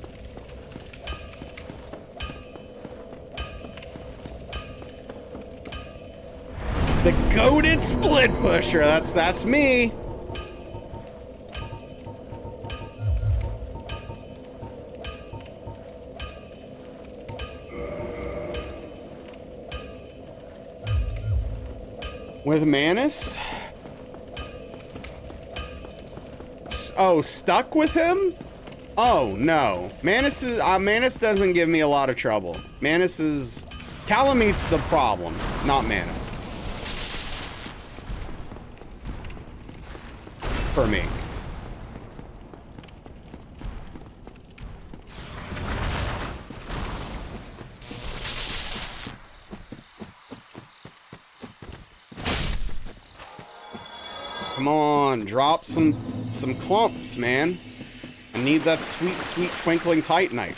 Speaker 1: The goated split pusher. That's me. With Manus? Oh, stuck with him? Oh, no. Manus doesn't give me a lot of trouble. Calamete's the problem, not Manus. For me. Come on, drop some clumps, man. I need that sweet, sweet twinkling titanite.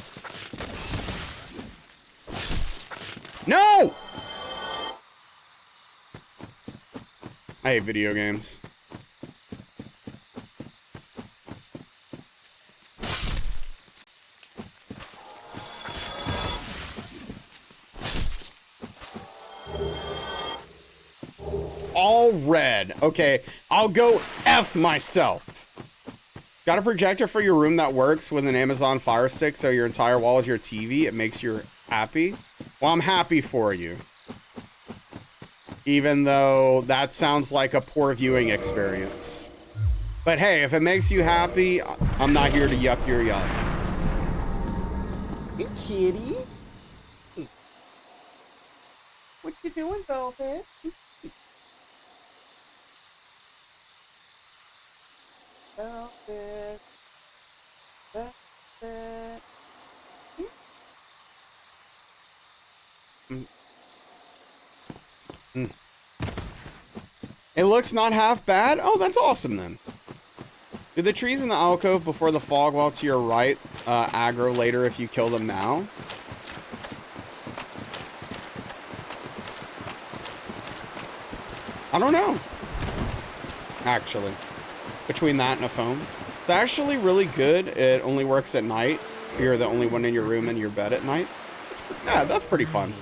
Speaker 1: No! I hate video games. All red. Okay, I'll go F myself. Got a projector for your room that works with an Amazon Fire Stick, so your entire wall is your TV. It makes you happy. Well, I'm happy for you. Even though that sounds like a poor viewing experience. But hey, if it makes you happy, I'm not here to yuck your yum. Hey, kitty. What you doing, Velvet? Velvet. Velvet. It looks not half bad. Oh, that's awesome then. Do the trees in the alcove before the fog wall to your right aggro later if you kill them now? I don't know. Actually. Between that and a phone. It's actually really good. It only works at night. You're the only one in your room and your bed at night. Yeah, that's pretty fun.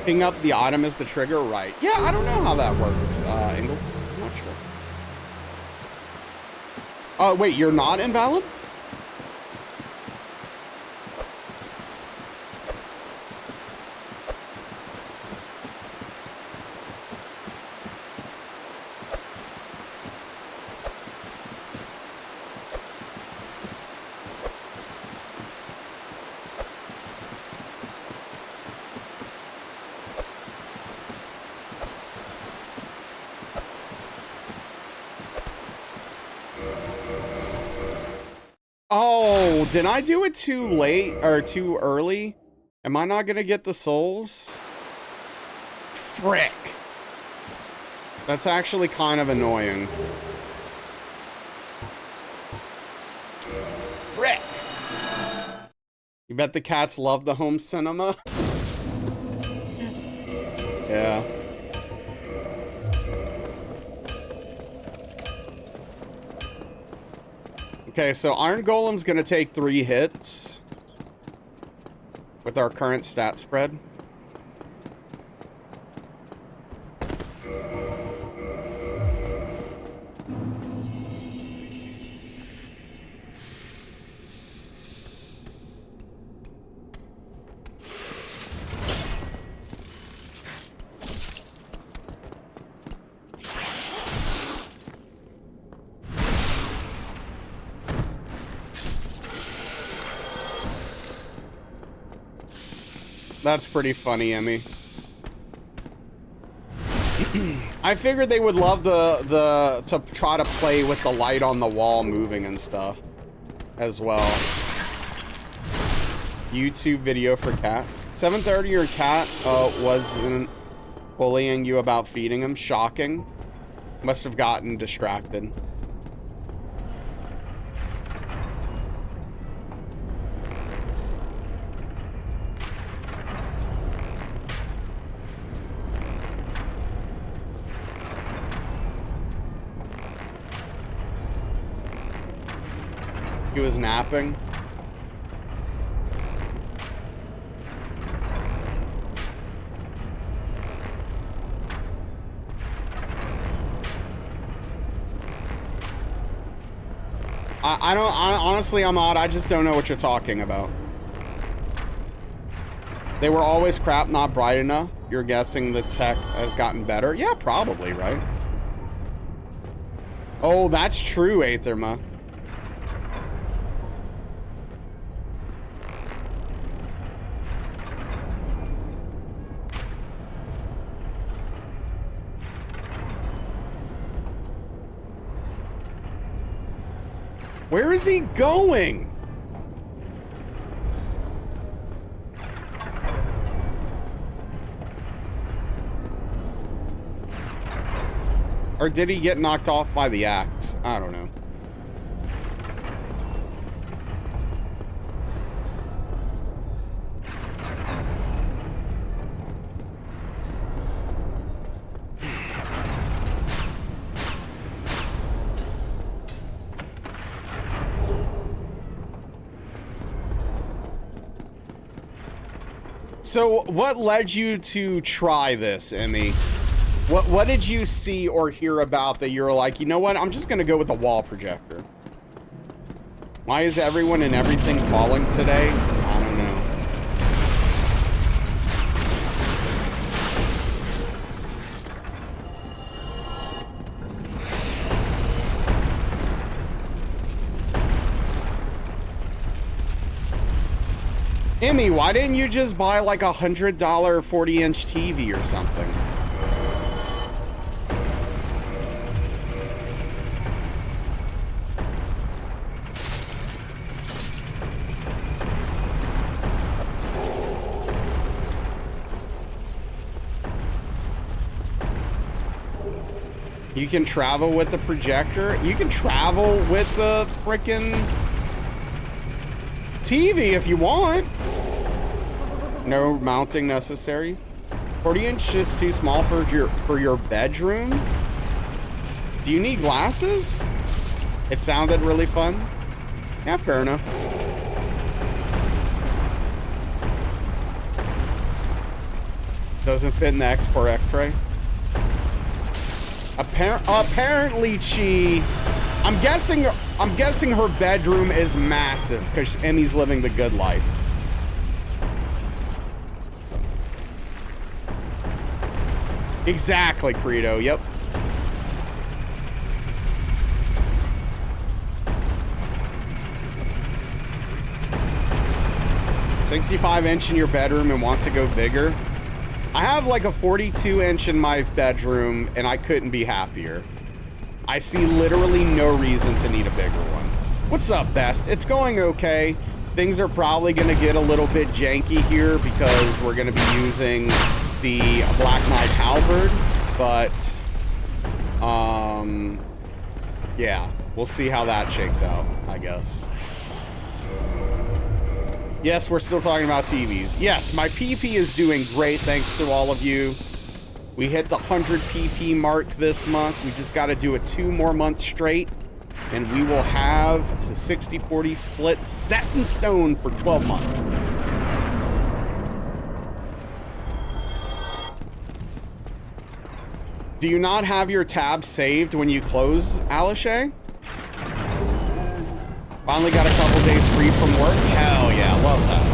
Speaker 1: Picking up the item is the trigger, right? Yeah, I don't know how that works, Engel. I'm not sure. Oh, wait, you're not invalid? Oh, did I do it too late or too early? Am I not gonna get the souls? Frick. That's actually kind of annoying. Frick. You bet the cats love the home cinema? Yeah. Okay, so Iron Golem's gonna take 3 hits with our current stat spread. That's pretty funny, Emmy. I figured they would love to try to play with the light on the wall moving and stuff as well. YouTube video for cats. 7:30, your cat wasn't bullying you about feeding him. Shocking. Must have gotten distracted. He was napping. Honestly, I'm odd. I just don't know what you're talking about. They were always crap, not bright enough. You're guessing the tech has gotten better? Yeah, probably, right? Oh, that's true, Aetherma. Where is he going? Or did he get knocked off by the axe? I don't know. So, what led you to try this, Emmy? What did you see or hear about that you're like, you know what, I'm just gonna go with the wall projector? Why is everyone and everything falling today? I don't know. Emmy, why didn't you just buy like $100 40-inch TV or something? You can travel with the projector. You can travel with the frickin' TV if you want. No mounting necessary. 40-inch is too small for your bedroom. Do you need glasses? It sounded really fun. Yeah, fair enough. Doesn't fit in the export X-ray. Apparently, Chi. I'm guessing her bedroom is massive because Emmy's living the good life. Exactly, Credo. Yep. "65-inch in your bedroom and want to go bigger?" I have like a 42-inch in my bedroom, and I couldn't be happier. I see literally no reason to need a bigger one. What's up, Best? It's going okay. Things are probably going to get a little bit janky here because we're going to be using the Black Knight Halberd, but yeah, we'll see how that shakes out, I guess. Yes, we're still talking about TVs. Yes, my PP is doing great thanks to all of you. We hit the 100 PP mark this month. We just got to do it 2 more months straight, and we will have the 60-40 split set in stone for 12 months. Do you not have your tab saved when you close, Alishay? Finally got a couple days free from work. Hell yeah, love that.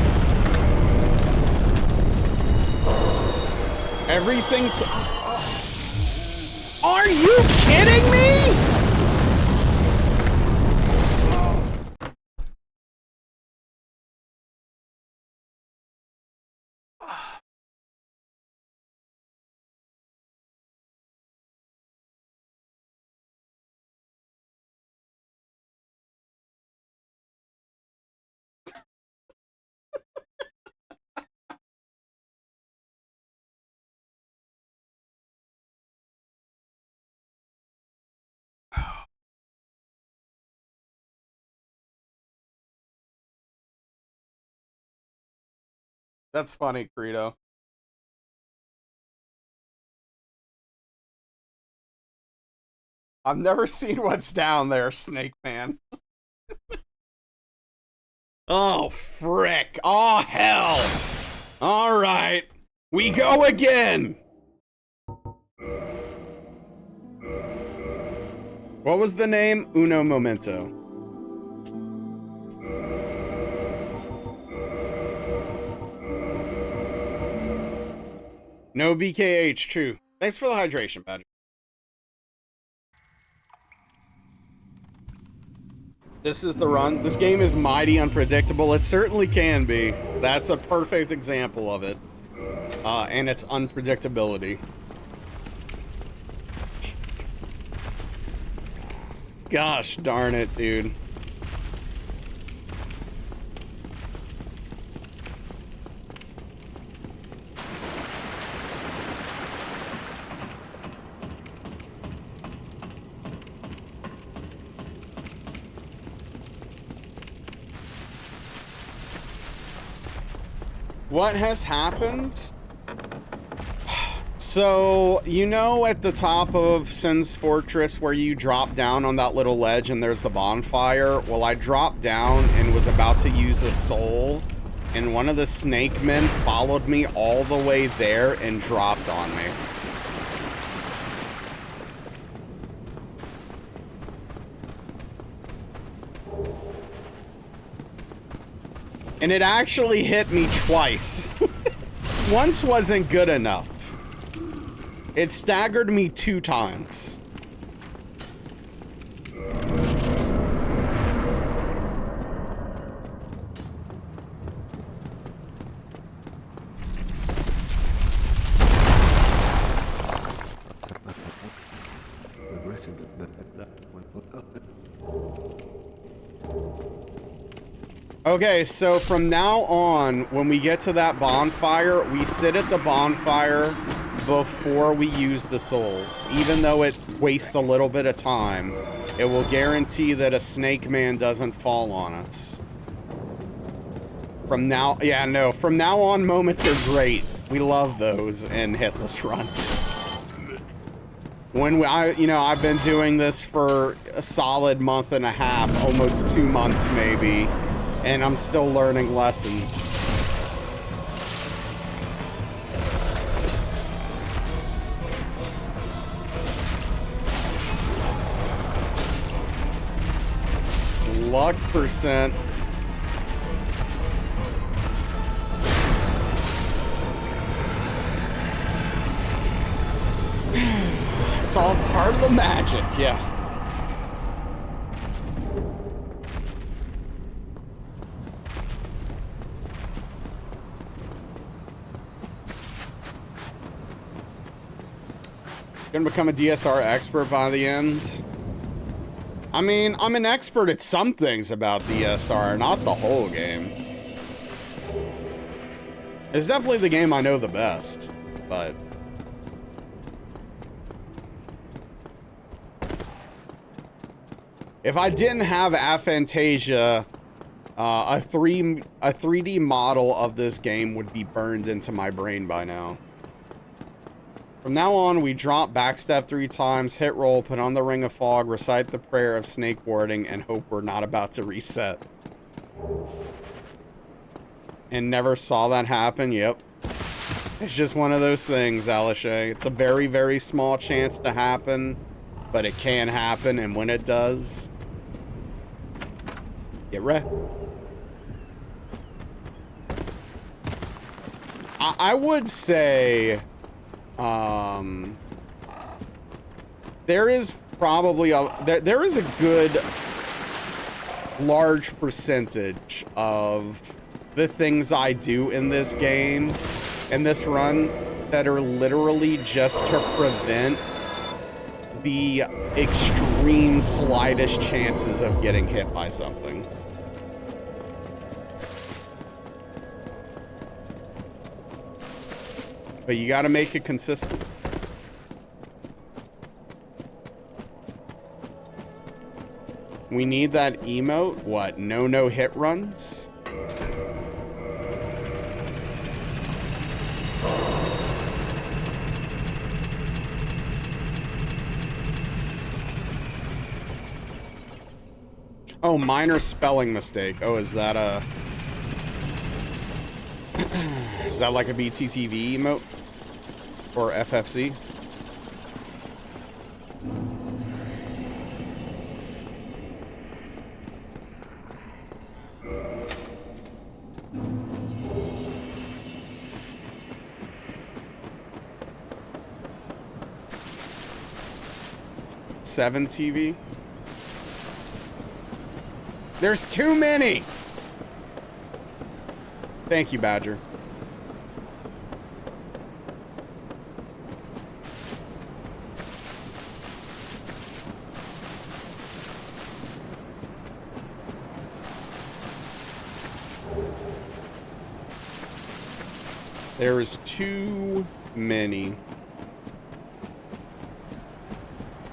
Speaker 1: Everything to... Are you kidding me? That's funny, Credo. I've never seen what's down there, Snake Man. Oh, frick. Oh, hell. All right. We go again. What was the name? Uno Momento. No BKH, true. Thanks for the hydration, Patrick. This is the run. This game is mighty unpredictable. It certainly can be. That's a perfect example of it. And its unpredictability. Gosh darn it, dude. What has happened? So, you know at the top of Sin's Fortress where you drop down on that little ledge and there's the bonfire? Well, I dropped down and was about to use a soul, and one of the snake men followed me all the way there and dropped on me. And it actually hit me twice. Once wasn't good enough. It staggered me 2 times. Okay, so from now on, when we get to that bonfire, we sit at the bonfire before we use the souls. Even though it wastes a little bit of time, it will guarantee that a snake man doesn't fall on us. From now, yeah, no, from now on, moments are great. We love those in hitless runs. When I've been doing this for a solid month and a half, almost 2 months maybe, and I'm still learning lessons. Luck percent. It's all part of the magic, yeah. Gonna become a DSR expert by the end. I mean, I'm an expert at some things about DSR, not the whole game. It's definitely the game I know the best, but... if I didn't have Aphantasia, a 3D model of this game would be burned into my brain by now. From now on, we drop, backstep 3 times, hit roll, put on the Ring of Fog, recite the prayer of snake warding, and hope we're not about to reset. And never saw that happen, yep. It's just one of those things, Alishay. It's a very, very small chance to happen, but it can happen, and when it does, get ready. I would say... there is probably there is a good large percentage of the things I do in this game, in this run, that are literally just to prevent the extreme slightest chances of getting hit by something. But you gotta make it consistent. We need that emote. What? No hit runs? Oh, minor spelling mistake. Oh, is that a... is that like a BTTV emote? Or FFC? Seven TV? There's too many! Thank you, Badger. There is too many.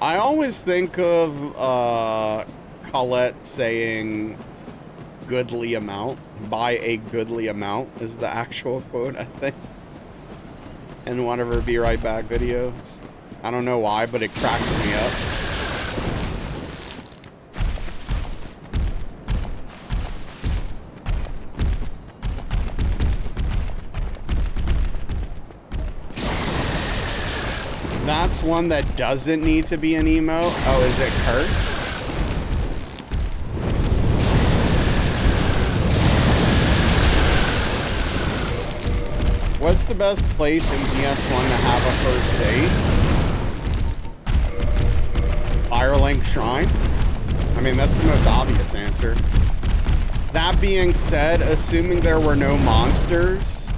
Speaker 1: I always think of Colette saying goodly amount. By a goodly amount is the actual quote, I think. In one of her Be Right Back videos. I don't know why, but it cracks me up. That's one that doesn't need to be an emote. Oh, is it cursed? What's the best place in DS1 to have a first date? Firelink Shrine? I mean, that's the most obvious answer. That being said, assuming there were no monsters,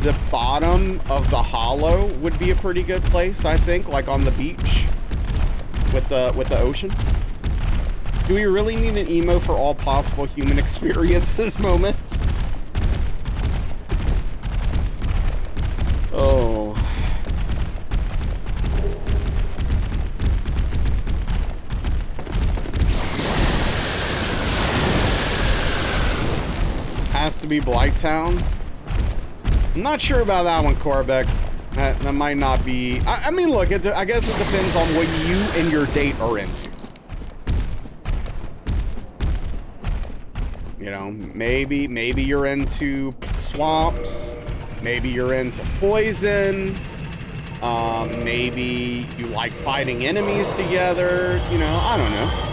Speaker 1: the bottom of the hollow would be a pretty good place, I think, like on the beach with the ocean. Do we really need an emo for all possible human experiences moments? Oh. Has to be Blighttown. I'm not sure about that one, Korbeck. That might not be... I mean, look, I guess it depends on what you and your date are into. You know, maybe you're into swamps. Maybe you're into poison. Maybe you like fighting enemies together. You know, I don't know.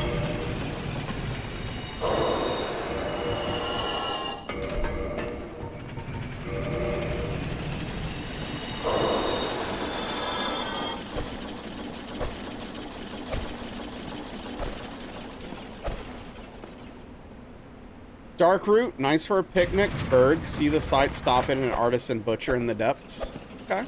Speaker 1: Dark route, nice for a picnic. Berg, see the site, stop in an artisan butcher in the depths. Okay.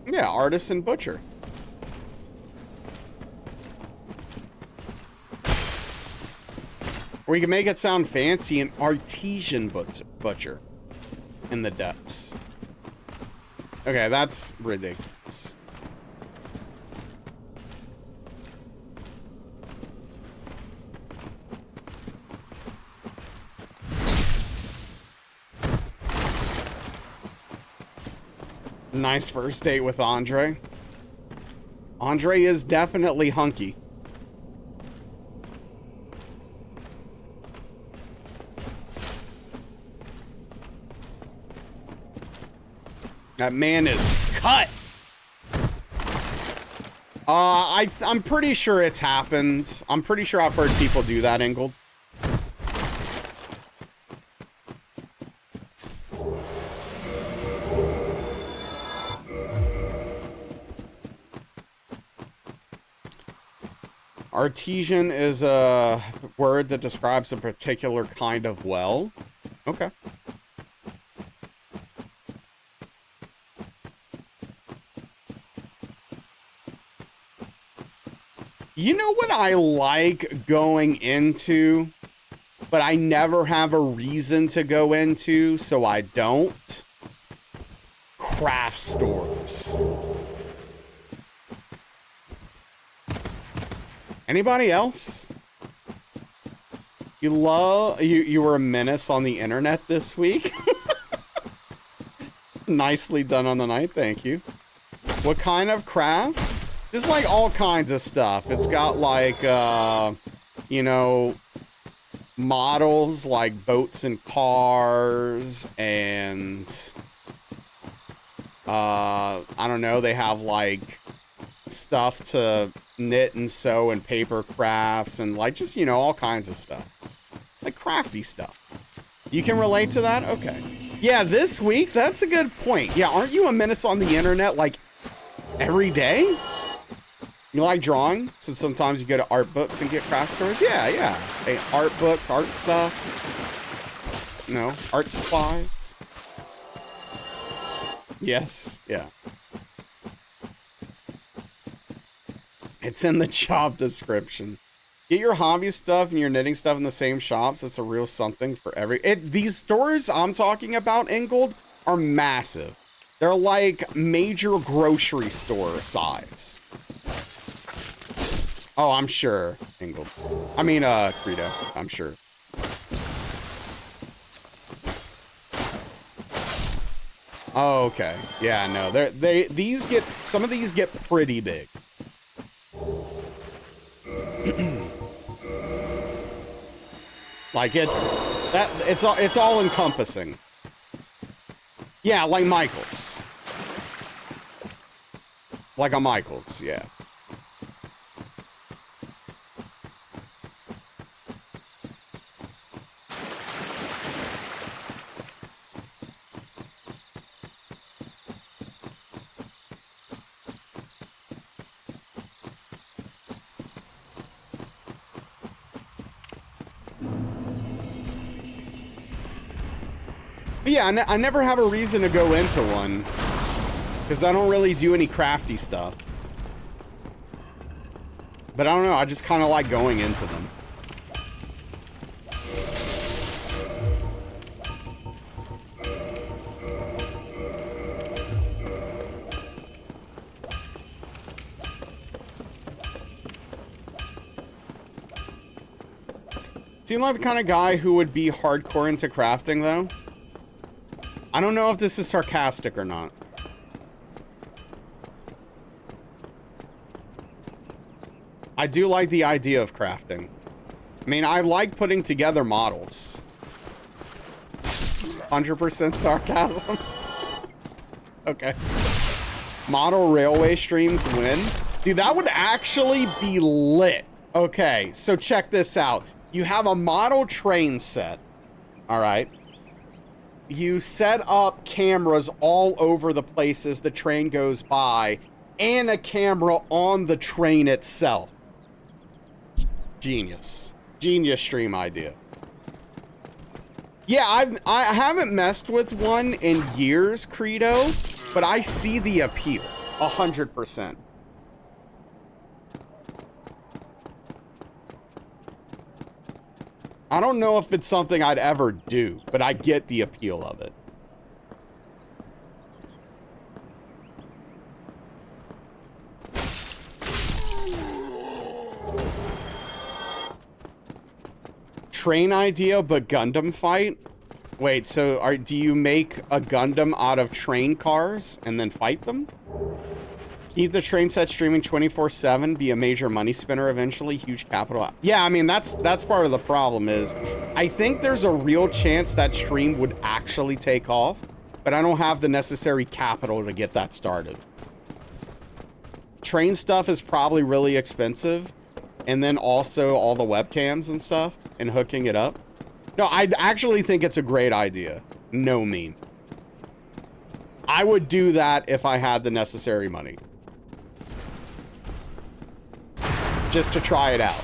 Speaker 1: Yeah, artisan butcher. Or you can make it sound fancy, an artesian butcher in the depths. Okay, that's ridiculous. Nice first date with Andre. Andre is definitely hunky. That man is cut. I'm pretty sure it's happened. I'm pretty sure I've heard people do that, Ingold. Artesian is a word that describes a particular kind of well. Okay. You know what I like going into, but I never have a reason to go into, so I don't? Craft stores. Anybody else? You were a menace on the internet this week? Nicely done on the night, thank you. What kind of crafts? Just like all kinds of stuff. It's got like, you know, models like boats and cars and, I don't know, they have like stuff to knit and sew and paper crafts and like just, you know, all kinds of stuff. Like crafty stuff. You can relate to that? Okay. Yeah, this week, that's a good point. Yeah, aren't you a menace on the internet like every day? You like drawing? Since sometimes you go to art books and get craft stores? Yeah, yeah. Hey, art books, art stuff. You know, art supplies. Yes, yeah. It's in the job description. Get your hobby stuff and your knitting stuff in the same shops. It's a real something for these stores I'm talking about, Ingold, are massive. They're like major grocery store size. Oh, I'm sure, Ingold. I mean, Credo, I'm sure. Oh, okay. Yeah, no, some of these get pretty big. Like it's all encompassing. Yeah, like Michael's. Like a Michael's, yeah. But yeah, I never have a reason to go into one because I don't really do any crafty stuff. But I don't know, I just kind of like going into them. Seem like the kind of guy who would be hardcore into crafting, though. I don't know if this is sarcastic or not. I do like the idea of crafting. I mean, I like putting together models. 100% sarcasm. Okay. Model railway streams win. Dude, that would actually be lit. Okay, so check this out. You have a model train set. All right. You set up cameras all over the places the train goes by and a camera on the train itself. Genius. Genius stream idea. Yeah, I haven't messed with one in years, Credo, but I see the appeal. 100%. I don't know if it's something I'd ever do, but I get the appeal of it. Train idea, but Gundam fight? Wait, so do you make a Gundam out of train cars and then fight them? Keep the train set streaming 24/7, be a major money spinner eventually, huge capital. Yeah, I mean, that's part of the problem is I think there's a real chance that stream would actually take off, but I don't have the necessary capital to get that started. Train stuff is probably really expensive, and then also all the webcams and stuff and hooking it up. No, I actually think it's a great idea. No meme. I would do that if I had the necessary money. Just to try it out.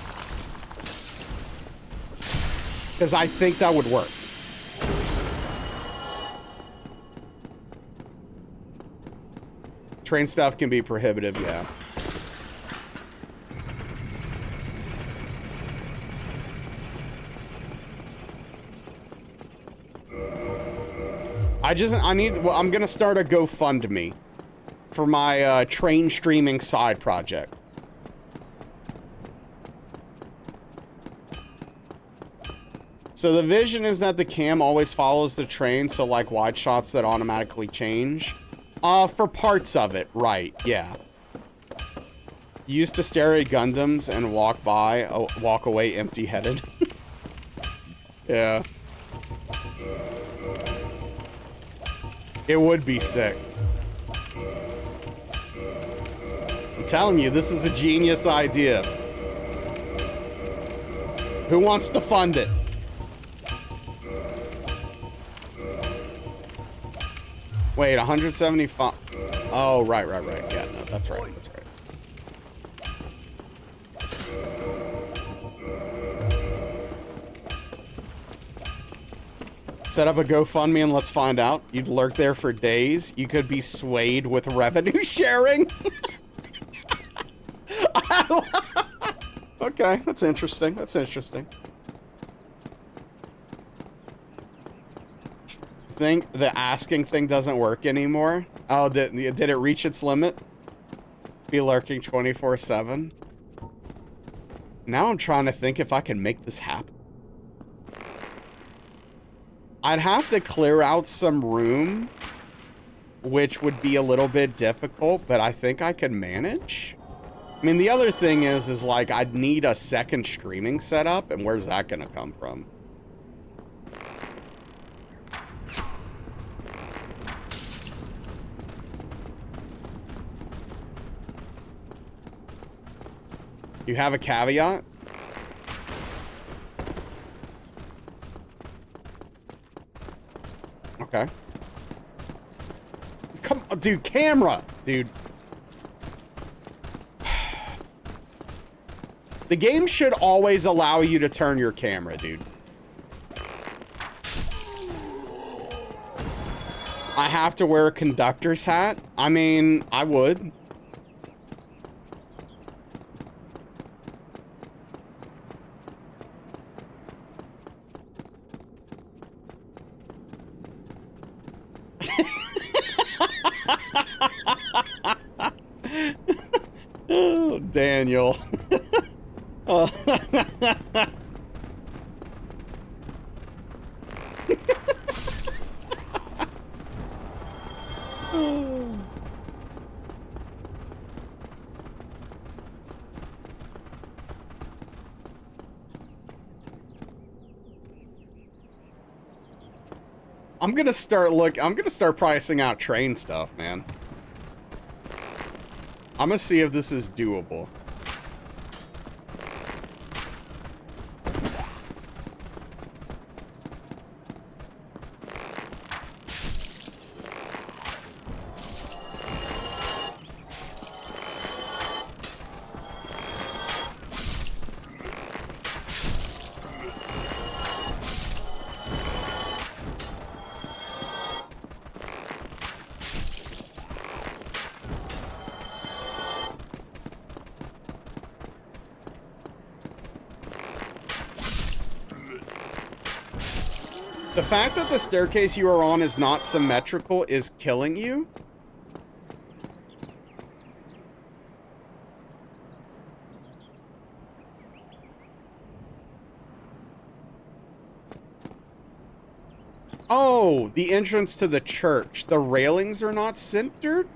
Speaker 1: Because I think that would work. Train stuff can be prohibitive, yeah. I'm gonna start a GoFundMe for my train streaming side project. So the vision is that the cam always follows the train, so like wide shots that automatically change. For parts of it, right, yeah. Used to stare at Gundams and walk away empty-headed. Yeah. It would be sick. I'm telling you, this is a genius idea. Who wants to fund it? Wait, 175. Oh, right. Yeah, no, that's right. That's right. Set up a GoFundMe and let's find out. You'd lurk there for days. You could be swayed with revenue sharing. Okay, that's interesting. That's interesting. Think the asking thing doesn't work anymore? Oh, did it reach its limit? Be lurking 24/7. Now I'm trying to think if I can make this happen. I'd have to clear out some room, which would be a little bit difficult, but I think I could manage. I mean, the other thing is like, I'd need a second streaming setup, and where's that gonna come from? You have a caveat? Okay. Come on, dude, camera! Dude. The game should always allow you to turn your camera, dude. I have to wear a conductor's hat? I mean, I would. Oh, Daniel. Oh. I'm gonna start pricing out train stuff, man. I'm gonna see if this is doable. The fact that the staircase you are on is not symmetrical is killing you. Oh, the entrance to the church. The railings are not centered?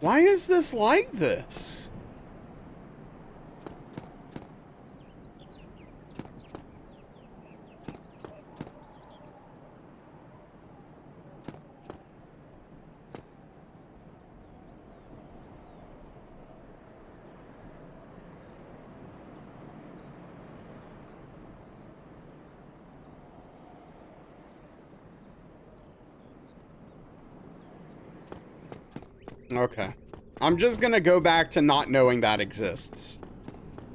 Speaker 1: Why is this like this? Okay. I'm just gonna go back to not knowing that exists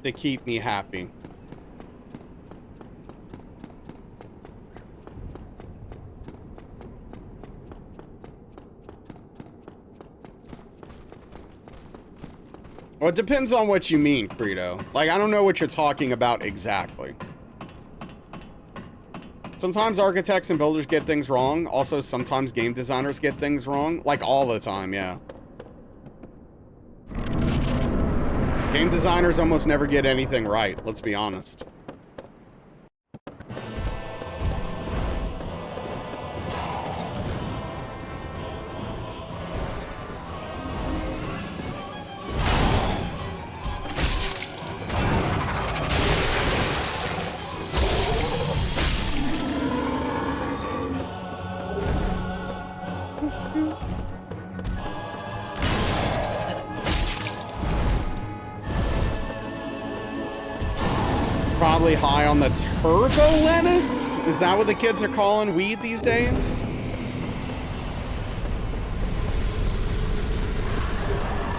Speaker 1: to keep me happy. Well, it depends on what you mean, Credo. Like, I don't know what you're talking about exactly. Sometimes architects and builders get things wrong. Also, sometimes game designers get things wrong. Like, all the time, yeah. Game designers almost never get anything right, let's be honest. Probably high on the turbo lettuce? Is that what the kids are calling weed these days?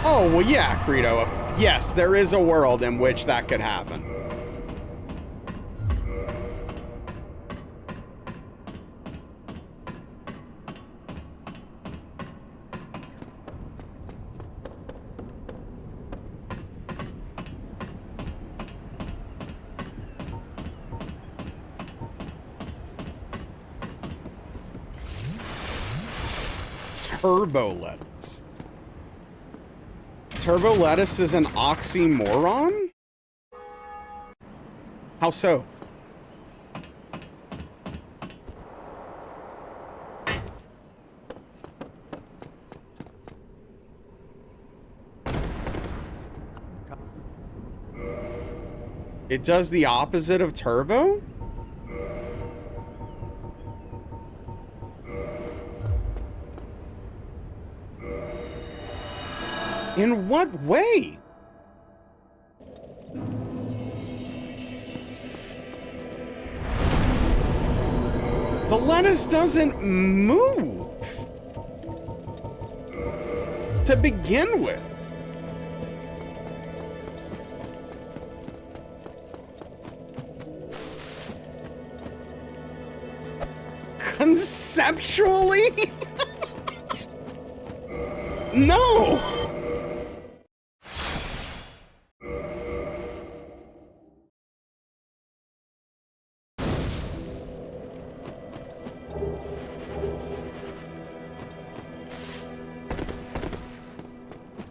Speaker 1: Oh, well, yeah, Credo. Yes, there is a world in which that could happen. Turbo lettuce. Turbo lettuce is an oxymoron? How so? It does the opposite of turbo? In what way? The lettuce doesn't move to begin with. Conceptually? No.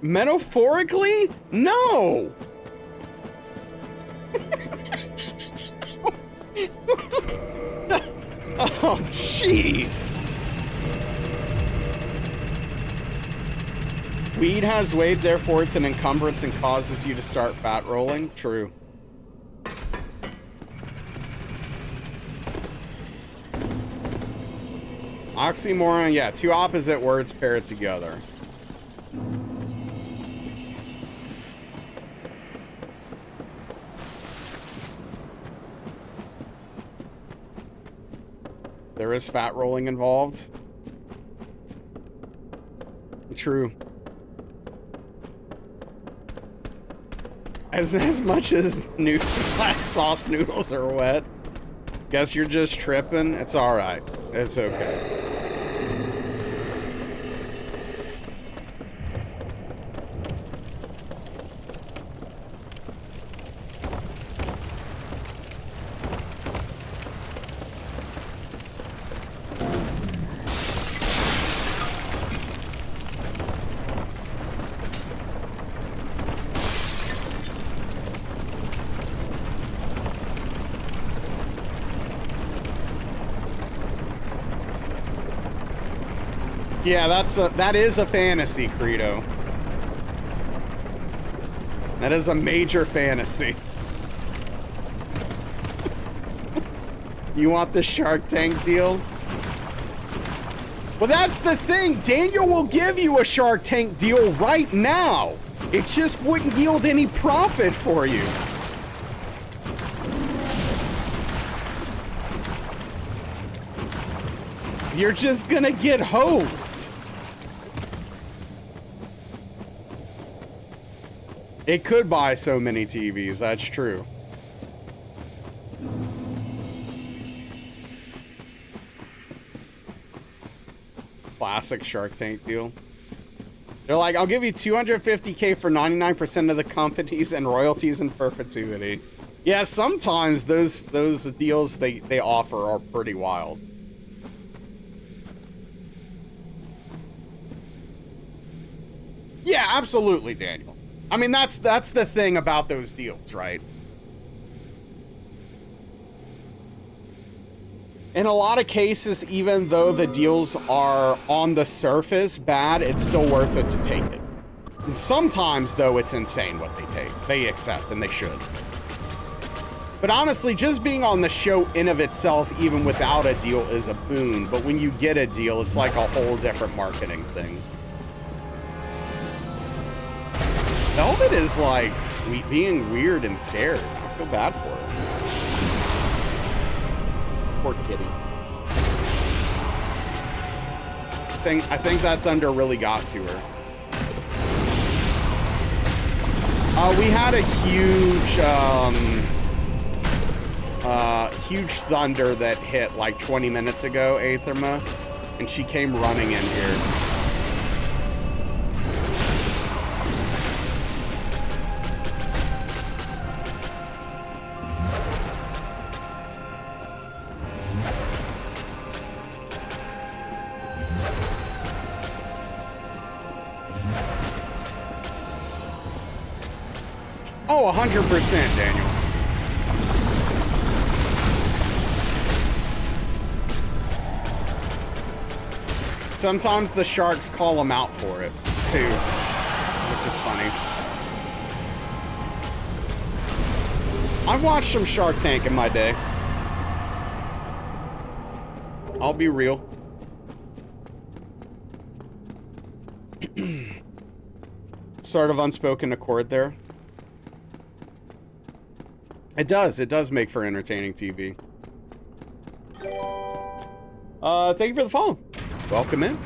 Speaker 1: Metaphorically? No! Oh, jeez. Weed has weight, therefore it's an encumbrance and causes you to start fat rolling? True. Oxymoron, yeah, two opposite words paired together. There is fat rolling involved. True. As much as sauce noodles are wet. Guess you're just tripping. It's alright. It's okay. Yeah, that is a fantasy, Credo. That is a major fantasy. You want the Shark Tank deal? Well, that's the thing. Daniel will give you a Shark Tank deal right now. It just wouldn't yield any profit for you. You're just gonna get hosed. It could buy so many TVs, that's true. Classic Shark Tank deal. They're like, I'll give you $250K for 99% of the companies and royalties in perpetuity. Yeah, sometimes those deals they offer are pretty wild. Yeah, absolutely, Daniel. I mean, that's the thing about those deals, right? In a lot of cases, even though the deals are on the surface bad, it's still worth it to take it. And sometimes, though, it's insane what they accept, and they should. But honestly, just being on the show in of itself, even without a deal, is a boon. But when you get a deal, it's like a whole different marketing thing. Velvet is like being weird and scared. I feel bad for her. Poor kitty. I think that thunder really got to her. We had a huge thunder that hit like 20 minutes ago, Aetherma, and she came running in here. Oh, 100%, Daniel. Sometimes the sharks call them out for it, too, which is funny. I've watched some Shark Tank in my day. I'll be real. Sort of unspoken accord there. It does make for entertaining TV. Thank you for the follow. Welcome in.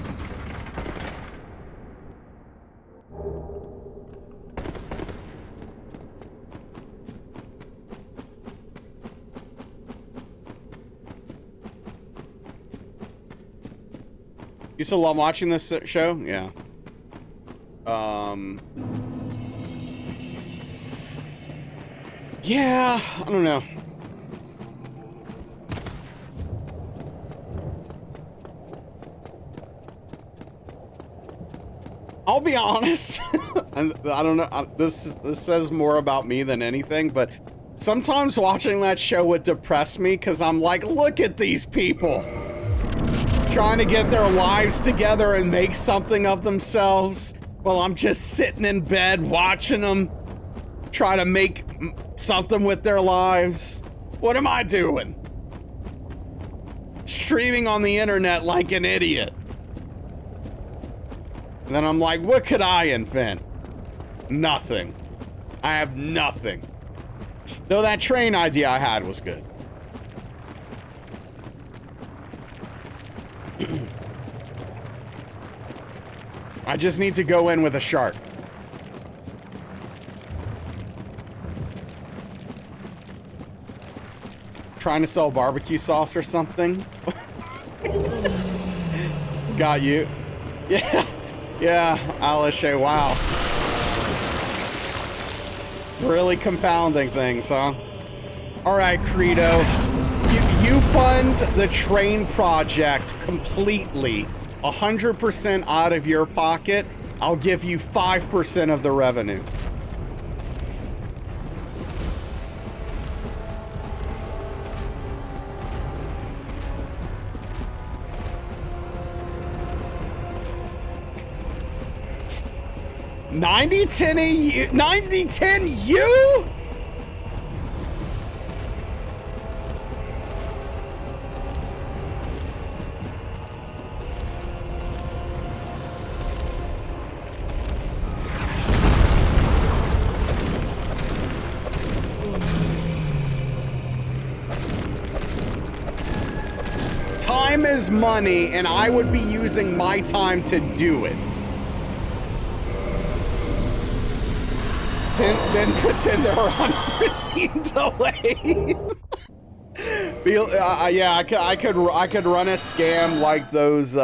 Speaker 1: You still love watching this show? Yeah. Yeah, I don't know. I'll be honest. And I don't know. This says more about me than anything, but sometimes watching that show would depress me because I'm like, look at these people trying to get their lives together and make something of themselves while I'm just sitting in bed watching them try to make something with their lives. What am I doing? Streaming on the internet like an idiot. And then I'm like, what could I invent? Nothing. I have nothing. Though that train idea I had was good. I just need to go in with a shark. Trying to sell barbecue sauce or something? Got you. Yeah. Yeah, Alice, wow. Really compounding things, huh? All right, Credo. You fund the train project completely, 100% out of your pocket. I'll give you 5% of the revenue. $90-10 $90-10 you? Time is money, and I would be using my time to do it. Then pretend there are unforeseen delays. Yeah, I could run a scam like those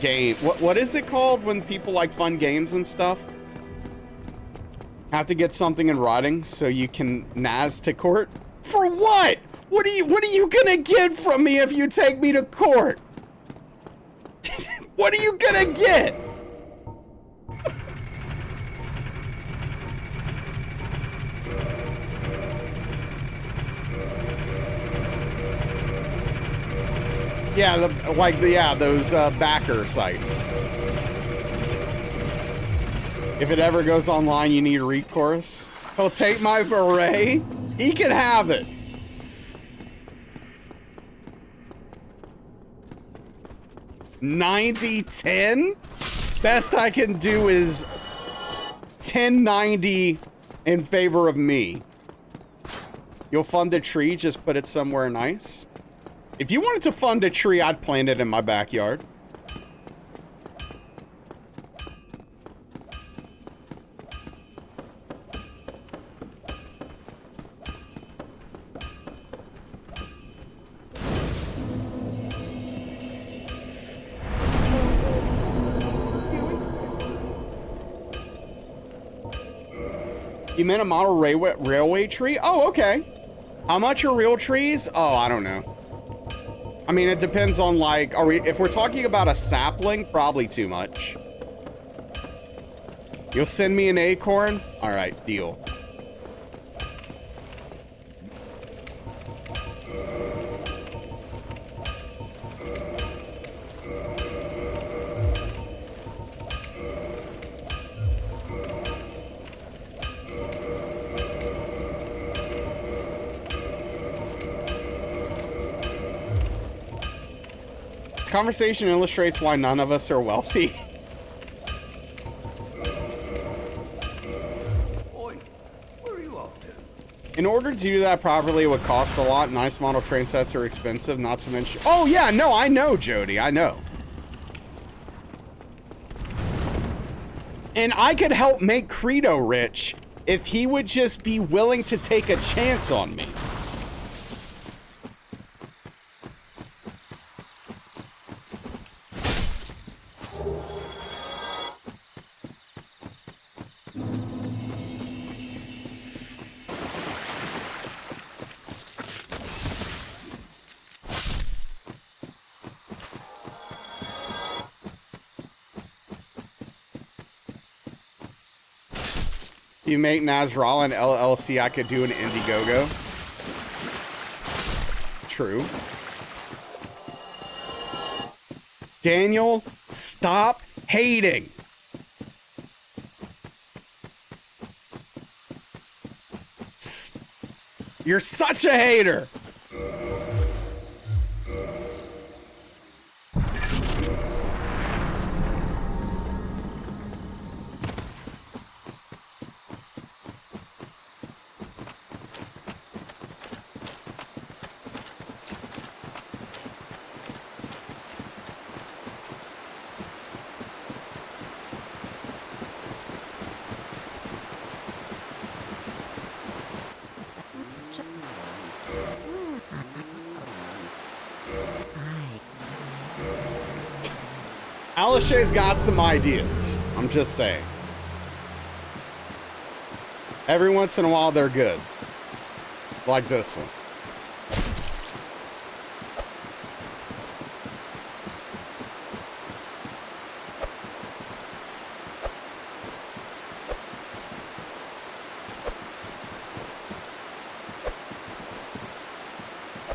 Speaker 1: game. What is it called when people like fun games and stuff? Have to get something in writing so you can NAS to court. For what? What are you gonna get from me if you take me to court? What are you gonna get? Yeah, those backer sites. If it ever goes online, you need recourse. He'll take my beret. He can have it. $90.10? Best I can do is $10.90 in favor of me. You'll fund a tree, just put it somewhere nice. If you wanted to fund a tree, I'd plant it in my backyard. You meant a model railway tree? Oh, okay. How much are real trees? Oh, I don't know. I mean, it depends on, like, if we're talking about a sapling, probably too much. You'll send me an acorn? All right, deal. Conversation illustrates why none of us are wealthy.
Speaker 2: Oi, where are you off to?
Speaker 1: In order to do that properly, it would cost a lot. Nice model train sets are expensive, not to mention... Oh, yeah, no, I know, Jody, I know. And I could help make Credo rich if he would just be willing to take a chance on me. You make Nasrallah LLC, I could do an Indiegogo. True. Daniel, stop hating. You're such a hater. Alishay's got some ideas. I'm just saying. Every once in a while, they're good. Like this one.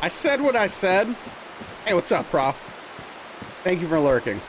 Speaker 1: I said what I said. Hey, what's up, Prof? Thank you for lurking.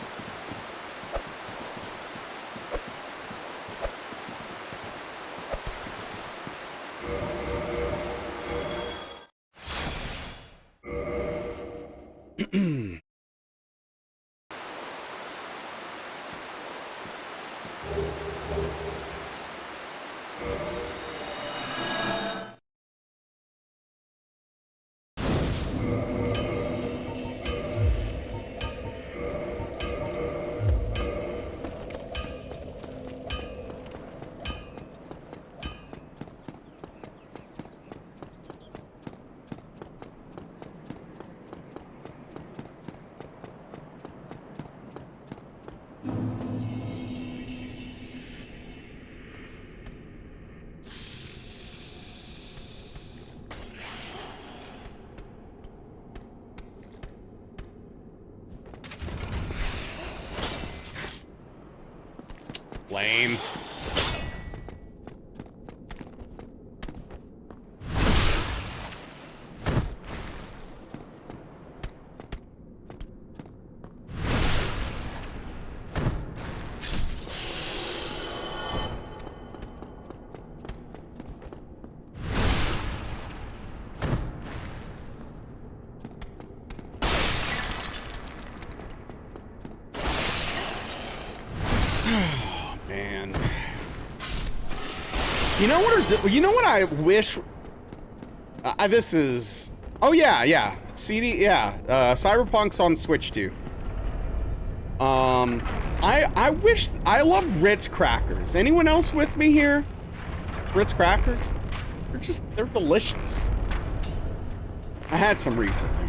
Speaker 1: Lame. Man. You know what I wish this is oh yeah, CD, yeah, Cyberpunk's on Switch too. I wish, I love Ritz crackers. Anyone else with me here? Ritz crackers? They're delicious. I had some recently.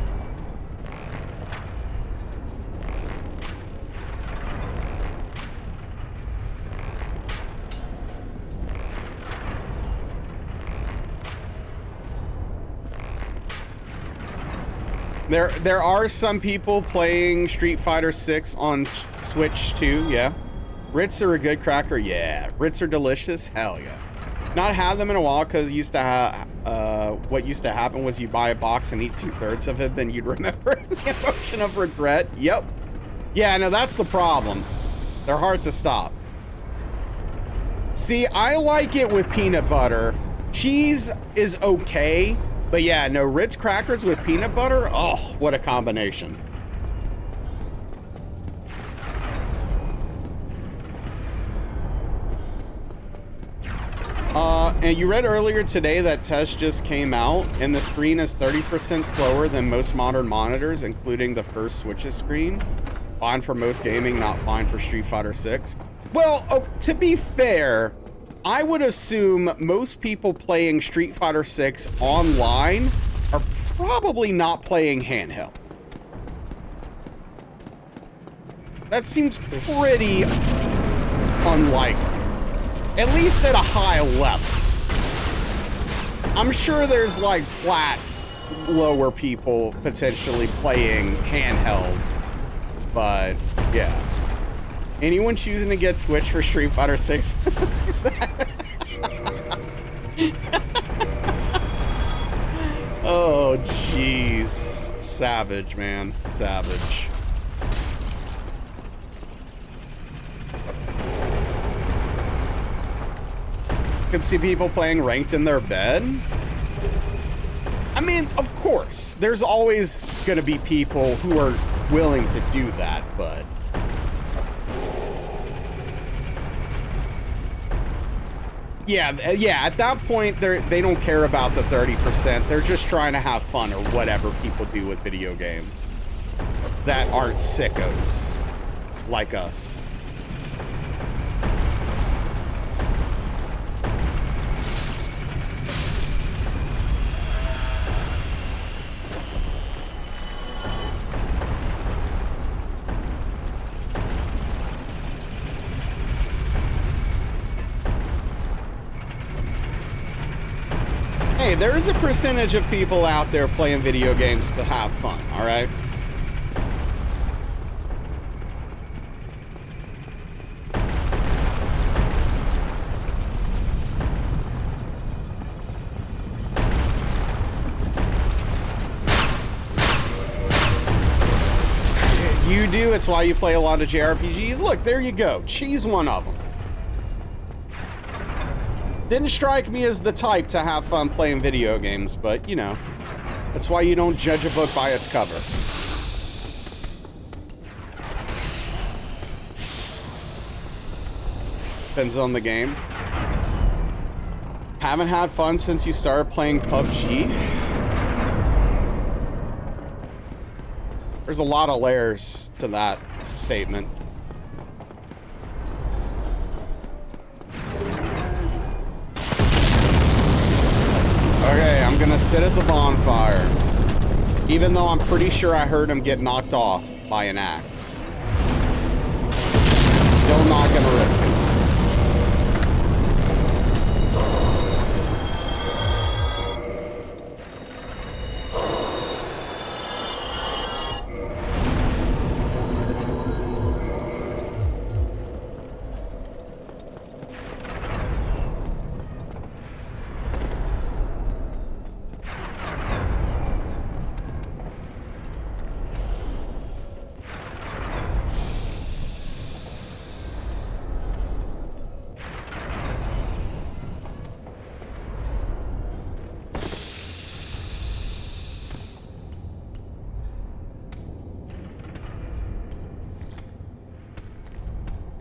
Speaker 1: There are some people playing Street Fighter 6 on Switch too, yeah. Ritz are a good cracker, yeah. Ritz are delicious, hell yeah. Not had them in a while because used to what used to happen was you buy a box and eat 2/3 of it, then you'd remember the emotion of regret. Yep. Yeah, no, that's the problem. They're hard to stop. See, I like it with peanut butter. Cheese is okay. But yeah, no, Ritz crackers with peanut butter? Oh, what a combination. And you read earlier today that test just came out, and the screen is 30% slower than most modern monitors, including the first Switch's screen. Fine for most gaming, not fine for Street Fighter 6. Well, to be fair, I would assume most people playing Street Fighter 6 online are probably not playing handheld. That seems pretty unlikely, at least at a high level. I'm sure there's like lower people potentially playing handheld, but yeah. Anyone choosing to get Switch for Street Fighter 6? Oh, jeez. Savage, man. Savage. Could see people playing ranked in their bed. I mean, of course, there's always gonna be people who are willing to do that, but yeah, at that point, they don't care about the 30%. They're just trying to have fun or whatever people do with video games that aren't sickos like us. Hey, there is a percentage of people out there playing video games to have fun, all right? You do, it's why you play a lot of JRPGs. Look, there you go. She's one of them. Didn't strike me as the type to have fun playing video games, but, you know, that's why you don't judge a book by its cover. Depends on the game. Haven't had fun since you started playing PUBG? There's a lot of layers to that statement. Okay, I'm gonna sit at the bonfire. Even though I'm pretty sure I heard him get knocked off by an axe. Still not gonna risk it.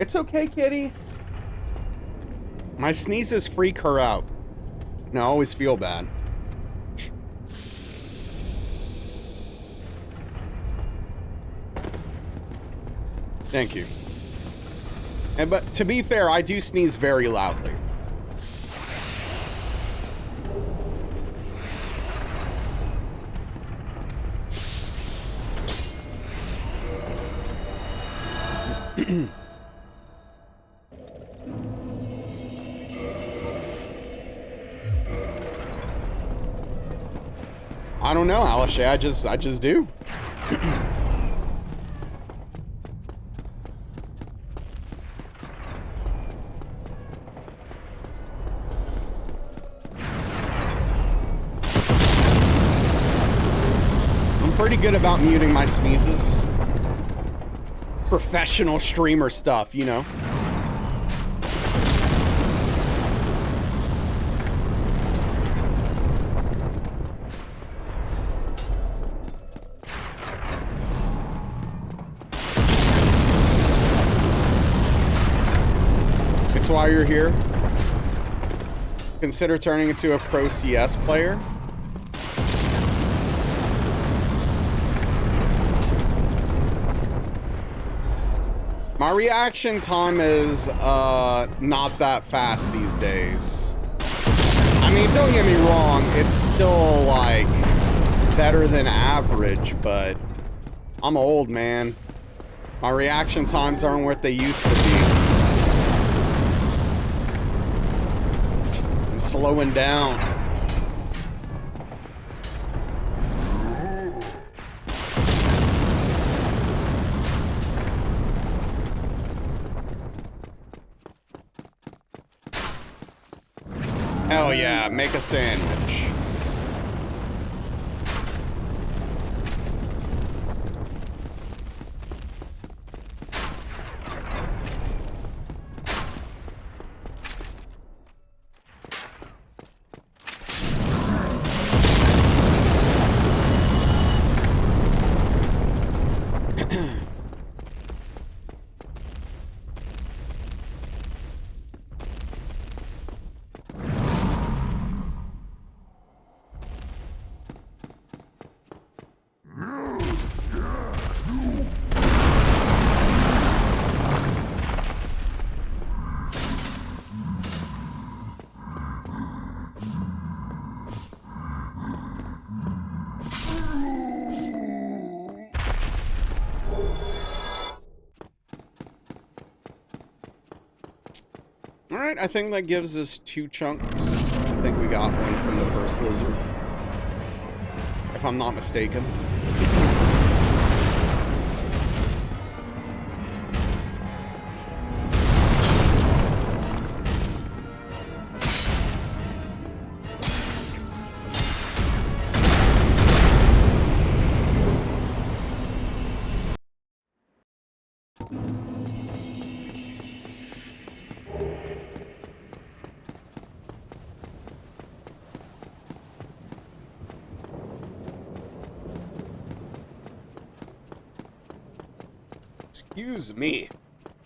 Speaker 1: It's okay, kitty. My sneezes freak her out. And I always feel bad. Thank you. But to be fair, I do sneeze very loudly. I don't know, Alicia. I just do. I'm pretty good about muting my sneezes. Professional streamer stuff, you know. It's why you're here. Consider turning into a pro CS player. My reaction time is not that fast these days. I mean, don't get me wrong, it's still like better than average, but I'm old, man. My reaction times aren't what they used to be. I'm slowing down. Hell yeah, make a sandwich. Alright, I think that gives us 2 chunks. I think we got one from the first lizard. If I'm not mistaken. Excuse me.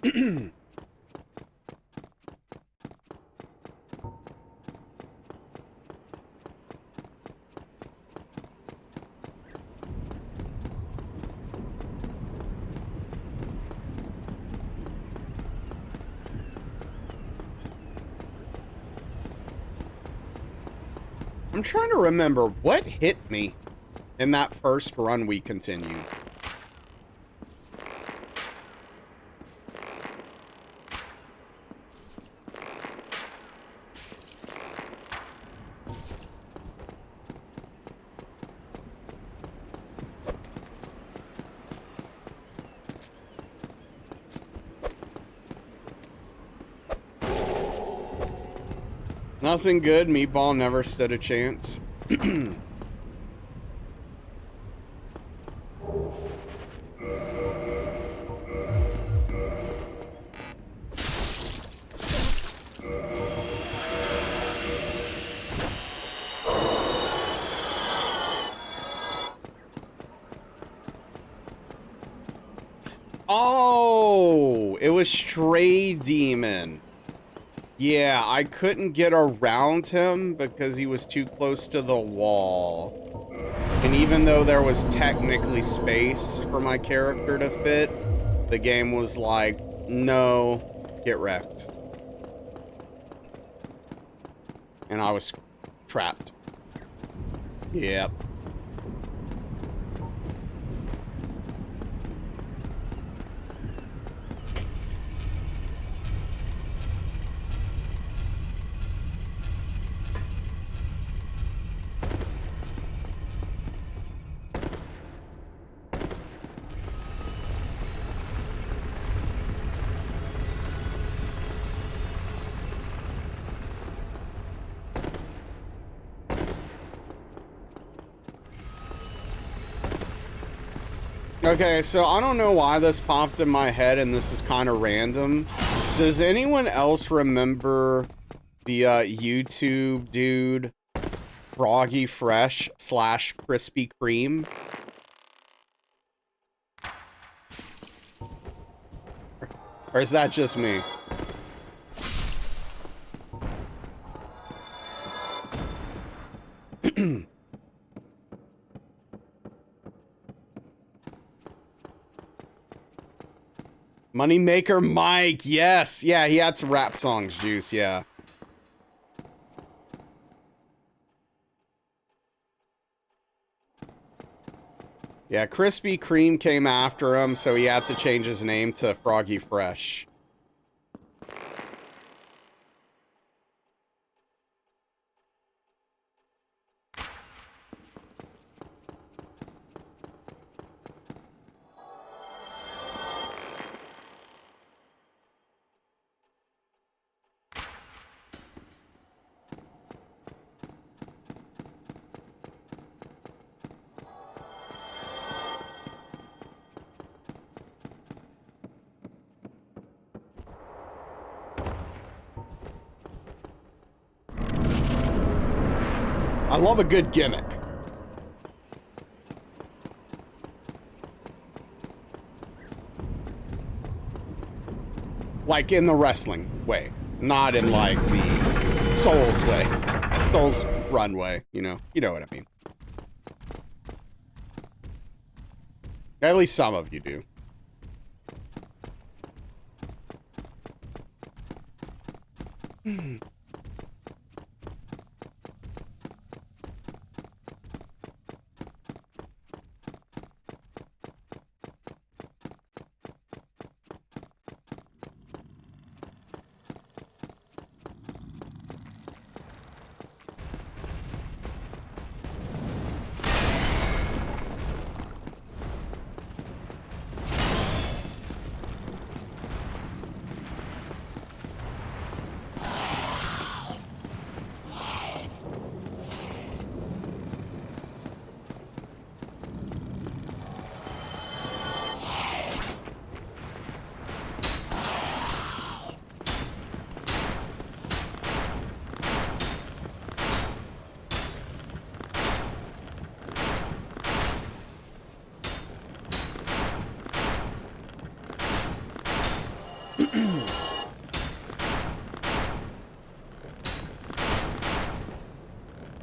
Speaker 1: I'm trying to remember what hit me in that first run we continued. Nothing good. Meatball never stood a chance. Oh, It was Stray Demon. Yeah, I couldn't get around him because he was too close to the wall. And even though there was technically space for my character to fit, the game was like, no, get wrecked. And I was trapped. Yep. Okay, so I don't know why this popped in my head, and this is kind of random. Does anyone else remember the YouTube dude, Froggy Fresh / Krispy Kreme? Or is that just me? Moneymaker Mike, yes. Yeah, he had some rap songs, Juice, yeah. Yeah, Krispy Kreme came after him, so he had to change his name to Froggy Fresh. I love a good gimmick. Like in the wrestling way, not in like the Souls way. Souls run way, you know what I mean. At least some of you do.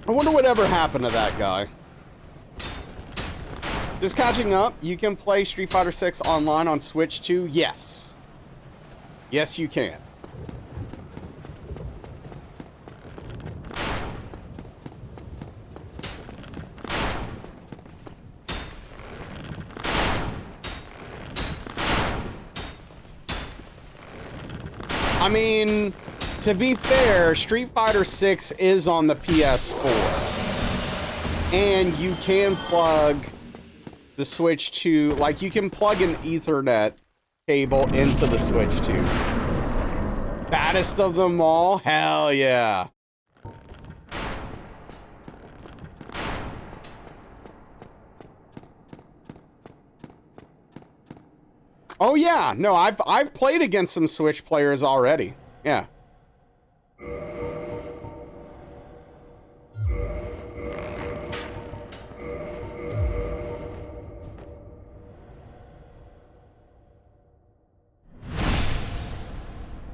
Speaker 1: I wonder whatever happened to that guy. Just catching up, you can play Street Fighter 6 online on Switch too? Yes. Yes, you can. I mean, to be fair, Street Fighter 6 is on the PS4. And you can plug the Switch to, like, you can plug an Ethernet cable into the Switch too. Baddest of them all? Hell yeah. Oh yeah, no, I've played against some Switch players already. Yeah.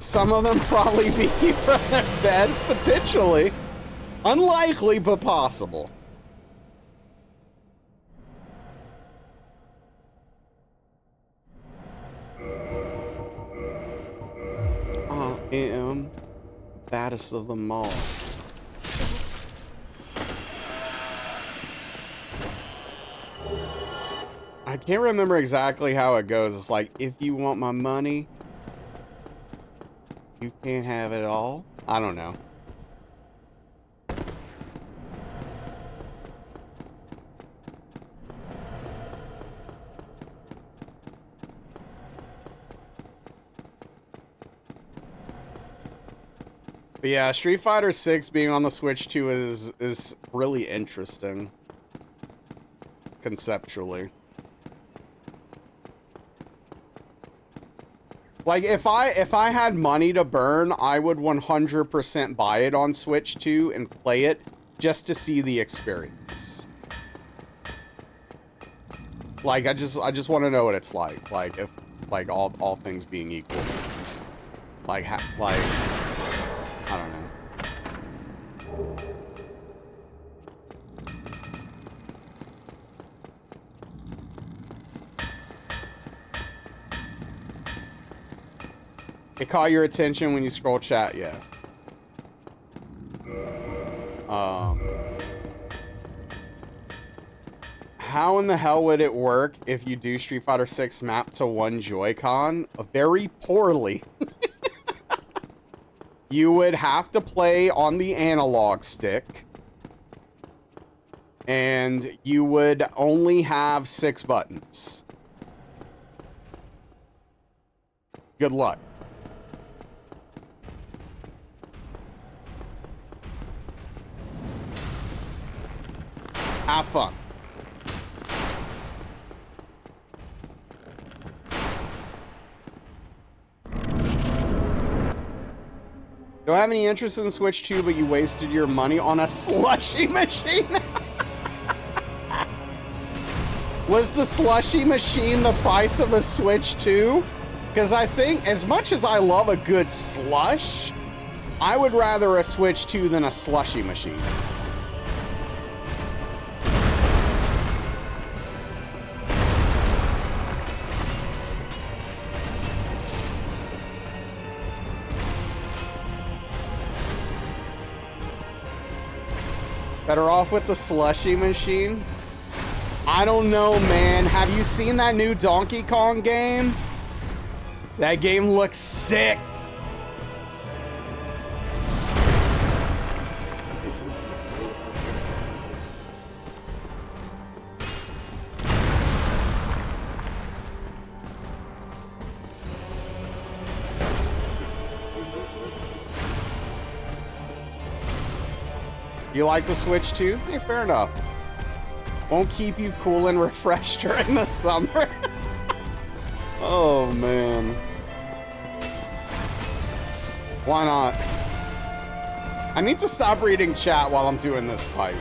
Speaker 1: some of them probably be from their bed, potentially. Unlikely, but possible. I am baddest of them all. I can't remember exactly how it goes. It's like, if you want my money, you can't have it all. I don't know. But yeah, Street Fighter 6 being on the Switch 2 is really interesting conceptually. Like, if I had money to burn, I would 100% buy it on Switch 2 and play it just to see the experience. Like, I just want to know what it's like. Like, if, like, all things being equal. Like, I don't know. It caught your attention when you scroll chat, yeah. How in the hell would it work if you do Street Fighter 6 map to one Joy-Con? Very poorly. You would have to play on the analog stick. And you would only have 6 buttons. Good luck. Have fun. Don't have any interest in Switch 2, but you wasted your money on a slushy machine. Was the slushy machine the price of a Switch 2? Because I think, as much as I love a good slush, I would rather a Switch 2 than a slushy machine. Better off with the slushy machine? I don't know, man. Have you seen that new Donkey Kong game? That game looks sick. You like the Switch too? Hey, fair enough. Won't keep you cool and refreshed during the summer. Oh, man. Why not? I need to stop reading chat while I'm doing this fight.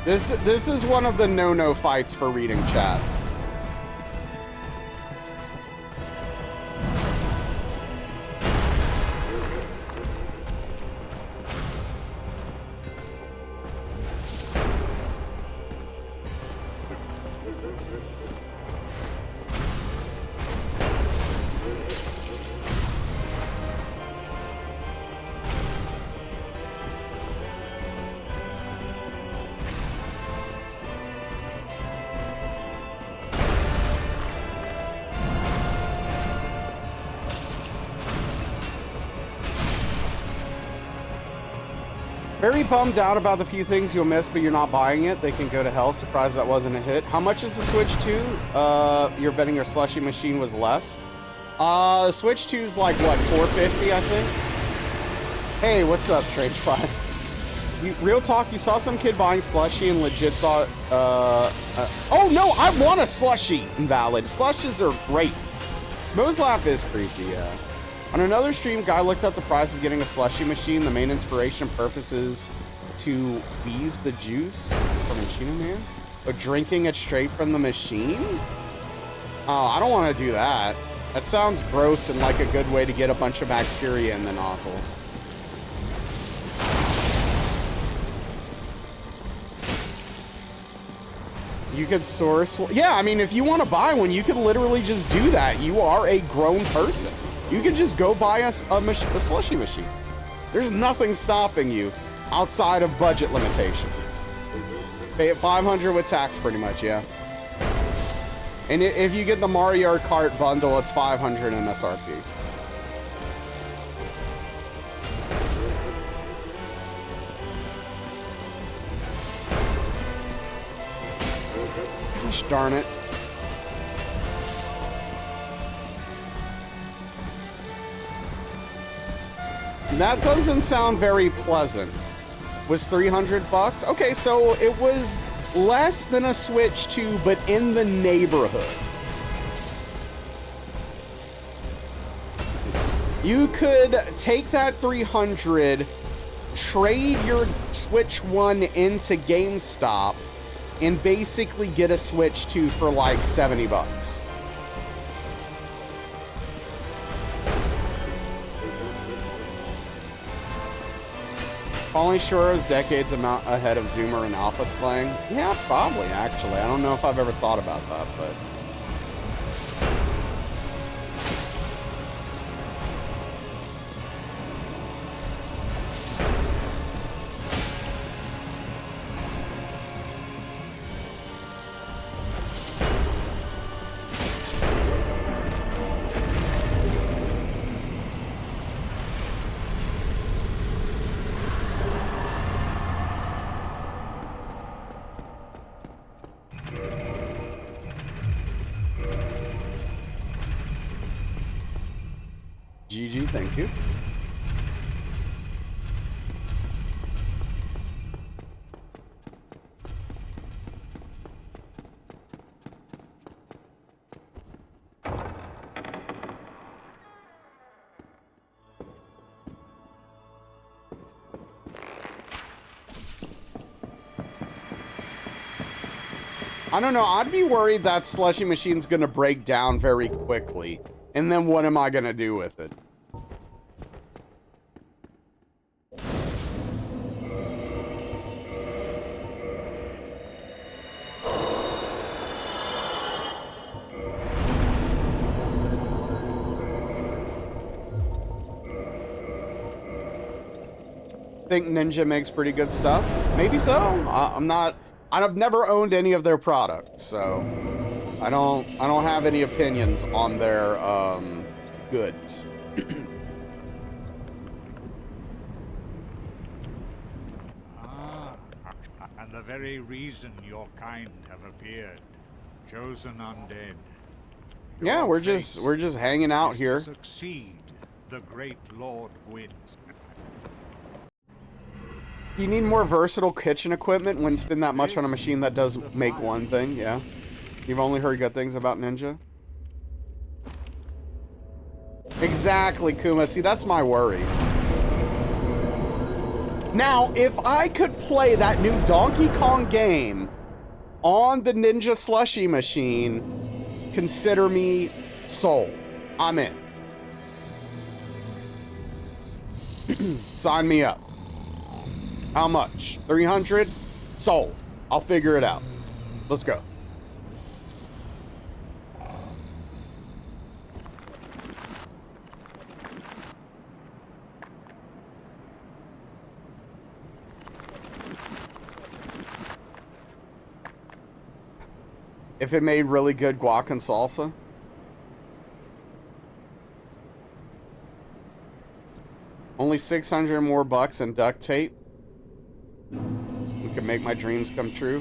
Speaker 1: This is one of the no-no fights for reading chat. Very bummed out about the few things you'll miss, but you're not buying it. They can go to hell. Surprised that wasn't a hit. How much is the Switch 2? You're betting your slushy machine was less. The Switch 2 is like, what, $450, I think? Hey, what's up, Trade Spy? Real talk, you saw some kid buying slushy and legit thought, oh no, I want a slushy. Invalid. Slushes are great. Smozlap is creepy, yeah. On another stream, guy looked up the price of getting a slushy machine. The main inspiration and purpose is to wheeze the juice from Machina Man, but drinking it straight from the machine? Oh, I don't want to do that. That sounds gross and like a good way to get a bunch of bacteria in the nozzle. You could source... Yeah, I mean, if you want to buy one, you could literally just do that. You are a grown person. You could just go buy a slushy machine. There's nothing stopping you outside of budget limitations. Pay it $500 with tax, pretty much, yeah. And if you get the Mario Kart bundle, it's $500 MSRP. Gosh darn it. That doesn't sound very pleasant. Was 300 bucks? Okay, so it was less than a Switch 2, but in the neighborhood. You could take that 300, trade your Switch 1 into GameStop, and basically get a Switch 2 for like 70 bucks. Falling Shore is decades amount ahead of Zoomer and Alpha Slang. Yeah, probably, actually. I don't know if I've ever thought about that, but... GG, thank you. I don't know, I'd be worried that slushy machine's gonna break down very quickly. And then what am I gonna do with it? Think Ninja makes pretty good stuff. Maybe so. I've never owned any of their products, so I don't have any opinions on their goods.
Speaker 3: And the very reason your kind have appeared, chosen undead.
Speaker 1: Yeah, we're just hanging out here.
Speaker 3: To succeed, the great Lord wins.
Speaker 1: You need more versatile kitchen equipment when spend that much on a machine that does make one thing, yeah. You've only heard good things about Ninja. Exactly, Kuma. See, that's my worry. Now, if I could play that new Donkey Kong game on the Ninja Slushy machine, consider me sold. I'm in. Sign me up. How much? 300? Sold. I'll figure it out. Let's go. If it made really good guac and salsa. Only 600 more bucks and duct tape. You can make my dreams come true.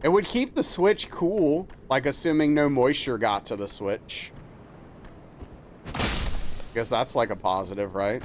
Speaker 1: It would keep the Switch cool, like assuming no moisture got to the Switch. Guess that's like a positive, right?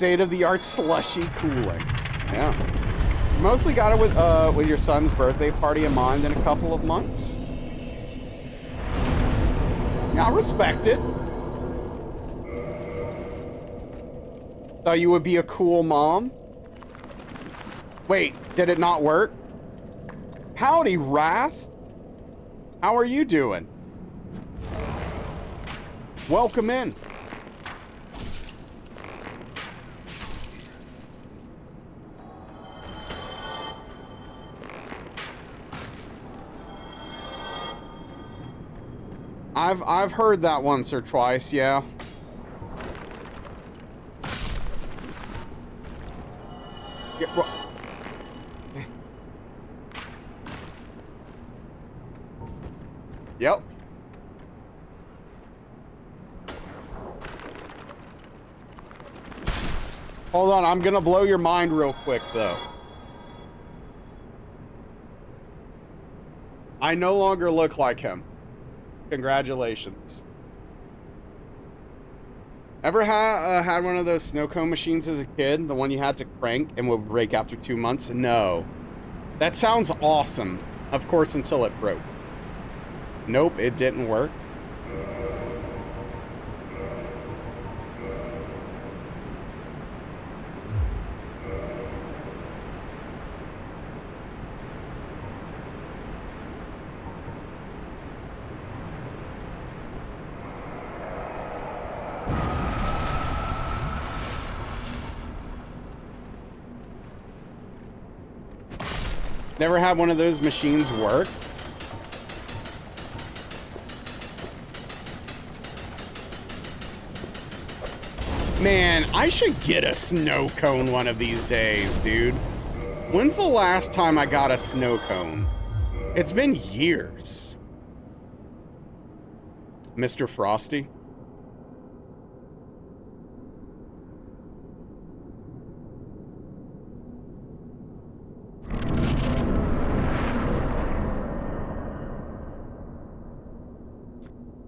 Speaker 1: State-of-the-art slushy cooling. Yeah. Mostly got it with your son's birthday party in mind in a couple of months. Yeah, I respect it. Thought you would be a cool mom. Wait, did it not work? Howdy, Wrath. How are you doing? Welcome in. I've heard that once or twice, yeah. Yeah, well, yep. Hold on, I'm gonna blow your mind real quick, though. I no longer look like him. Congratulations. Ever had one of those snow cone machines as a kid? The one you had to crank and would break after 2 months? No. That sounds awesome. Of course, until it broke. Nope, it didn't work. Never had one of those machines work? Man, I should get a snow cone one of these days, dude. When's the last time I got a snow cone? It's been years. Mr. Frosty?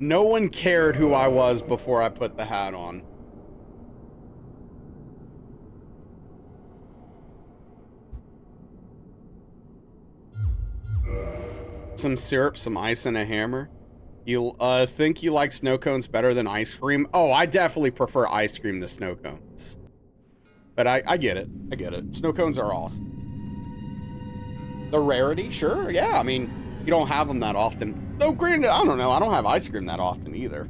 Speaker 1: No one cared who I was before I put the hat on. Some syrup, some ice, and a hammer. You think you like snow cones better than ice cream? Oh, I definitely prefer ice cream to snow cones. But I get it. I get it. Snow cones are awesome. The rarity? Sure, yeah. I mean, you don't have them that often. Though, granted, I don't know. I don't have ice cream that often either.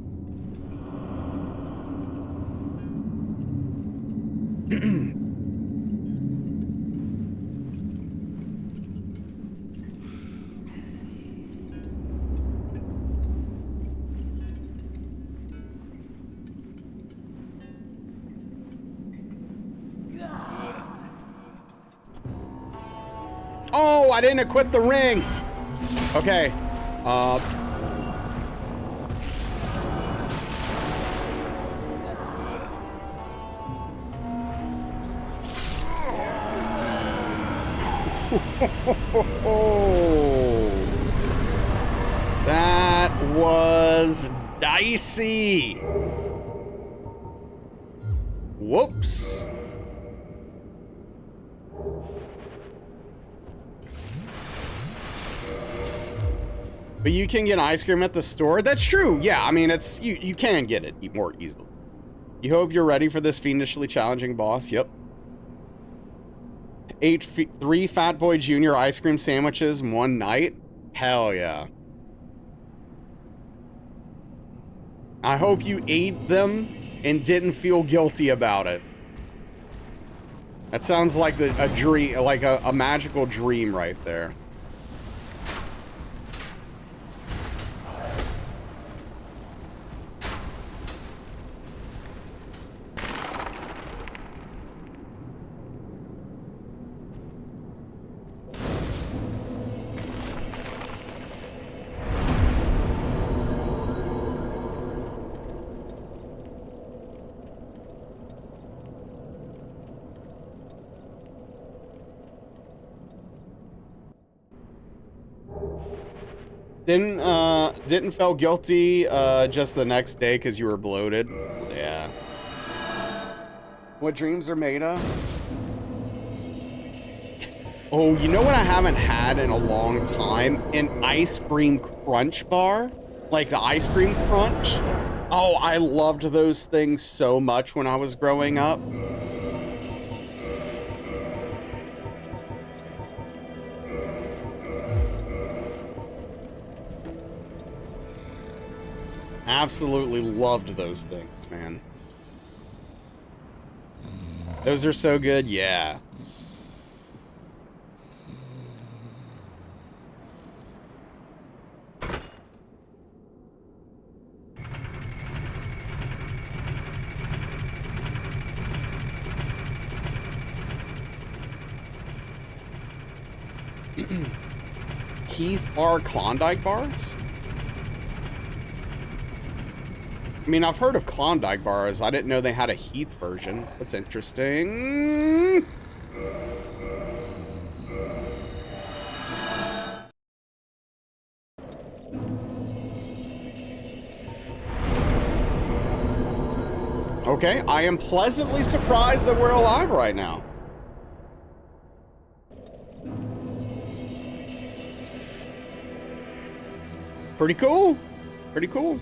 Speaker 1: Oh, I didn't equip the ring. Okay. That was dicey. Whoops. But you can get ice cream at the store? That's true. Yeah, I mean, it's you can get it more easily. You hope you're ready for this fiendishly challenging boss? Yep. 3 Fat Boy Jr. ice cream sandwiches in one night? Hell yeah. I hope you ate them and didn't feel guilty about it. That sounds like a dream, like a magical dream right there. Didn't feel guilty just the next day because you were bloated. Yeah. What dreams are made of? Oh, you know what I haven't had in a long time? An ice cream crunch bar? Like the ice cream crunch? Oh, I loved those things so much when I was growing up. Absolutely loved those things, man. Those are so good, yeah. Keith Bar Klondike bars? I mean, I've heard of Klondike bars. I didn't know they had a Heath version. That's interesting. Okay, I am pleasantly surprised that we're alive right now. Pretty cool. Pretty cool.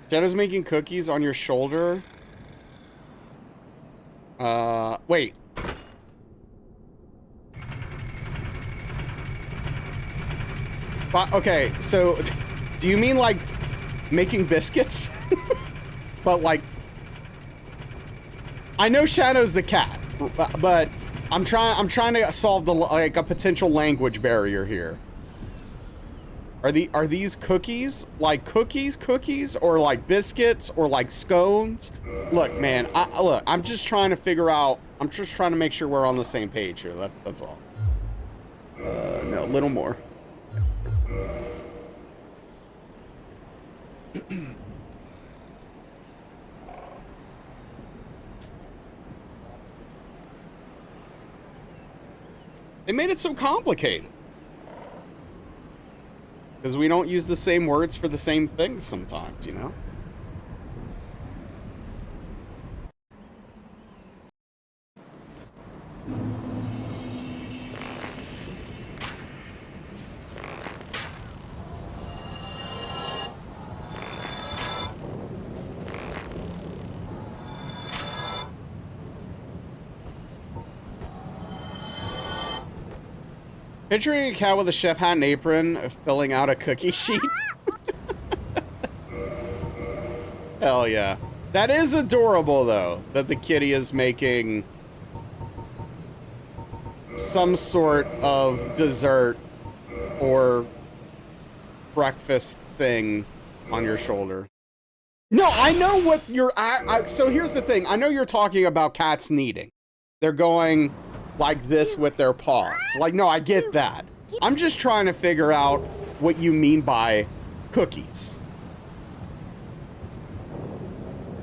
Speaker 1: Shadow's making cookies on your shoulder. Wait. But, okay, so do you mean like making biscuits? But like, I know Shadow's the cat, but I'm trying to solve the like a potential language barrier here. Are these cookies? Like cookies or like biscuits or like scones? Look, man, look, I'm just trying to figure out, I'm just trying to make sure we're on the same page here. That's all. No, a little more. They made it so complicated. Because we don't use the same words for the same things sometimes, you know? Picturing a cat with a chef hat and apron filling out a cookie sheet. Hell yeah. That is adorable, though, that the kitty is making some sort of dessert or breakfast thing on your shoulder. No, I know what you're... so here's the thing. I know you're talking about cats kneading. They're going like this with their paws. Like, no, I get that. I'm just trying to figure out what you mean by cookies.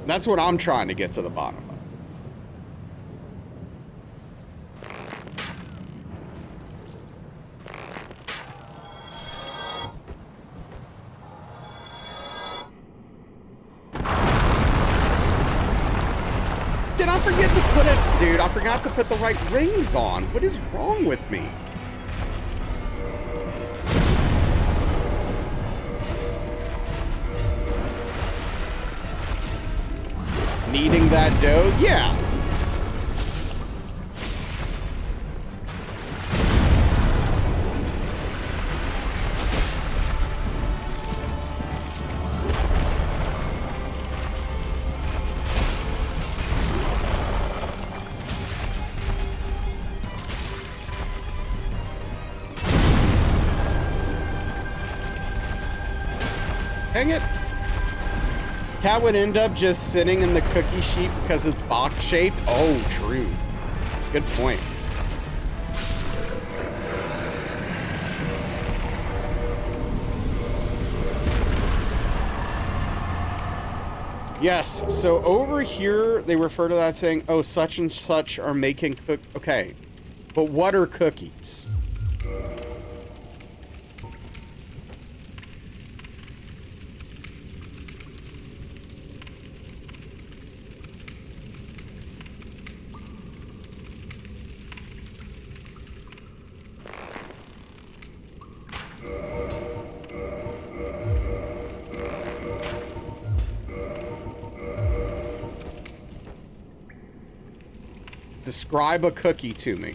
Speaker 1: That's what I'm trying to get to the bottom of. Did I forget to put it? Dude, I forgot to put the right rings on. What is wrong with me? Kneading that dough? Yeah. Dang it. Cat would end up just sitting in the cookie sheet because it's box shaped. Oh, true. Good point. Yes, so over here they refer to that saying, oh, such and such are making okay, but what are cookies? Describe a cookie to me.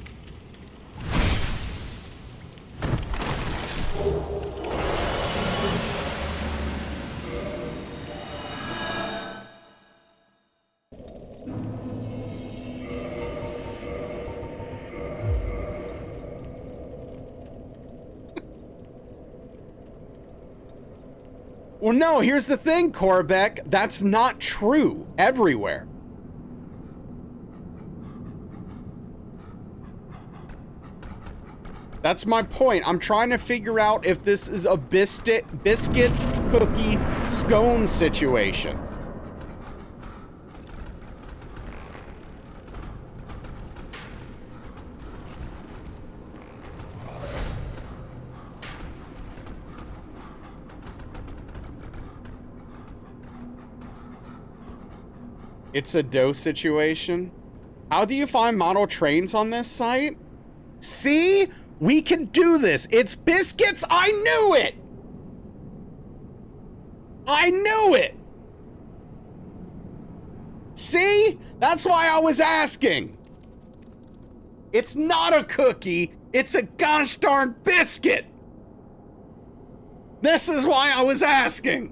Speaker 1: Well, no, here's the thing, Korbeck. That's not true everywhere. That's my point. I'm trying to figure out if this is a biscuit cookie scone situation. It's a dough situation. How do you find model trains on this site? See? We can do this. It's biscuits. I knew it. I knew it. See? That's why I was asking. It's not a cookie. It's a gosh darn biscuit. This is why I was asking.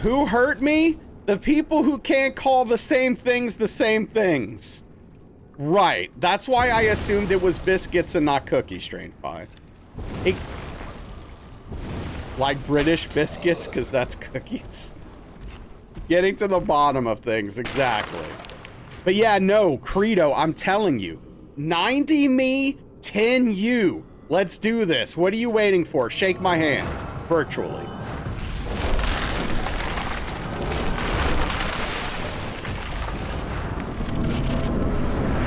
Speaker 1: Who hurt me? The people who can't call the same things the same things. Right. That's why I assumed it was biscuits and not cookie, Strange Pie. Like British biscuits, because that's cookies. Getting to the bottom of things, exactly. But yeah, no, Credo, I'm telling you. 90 me, 10 you. Let's do this. What are you waiting for? Shake my hand. Virtually.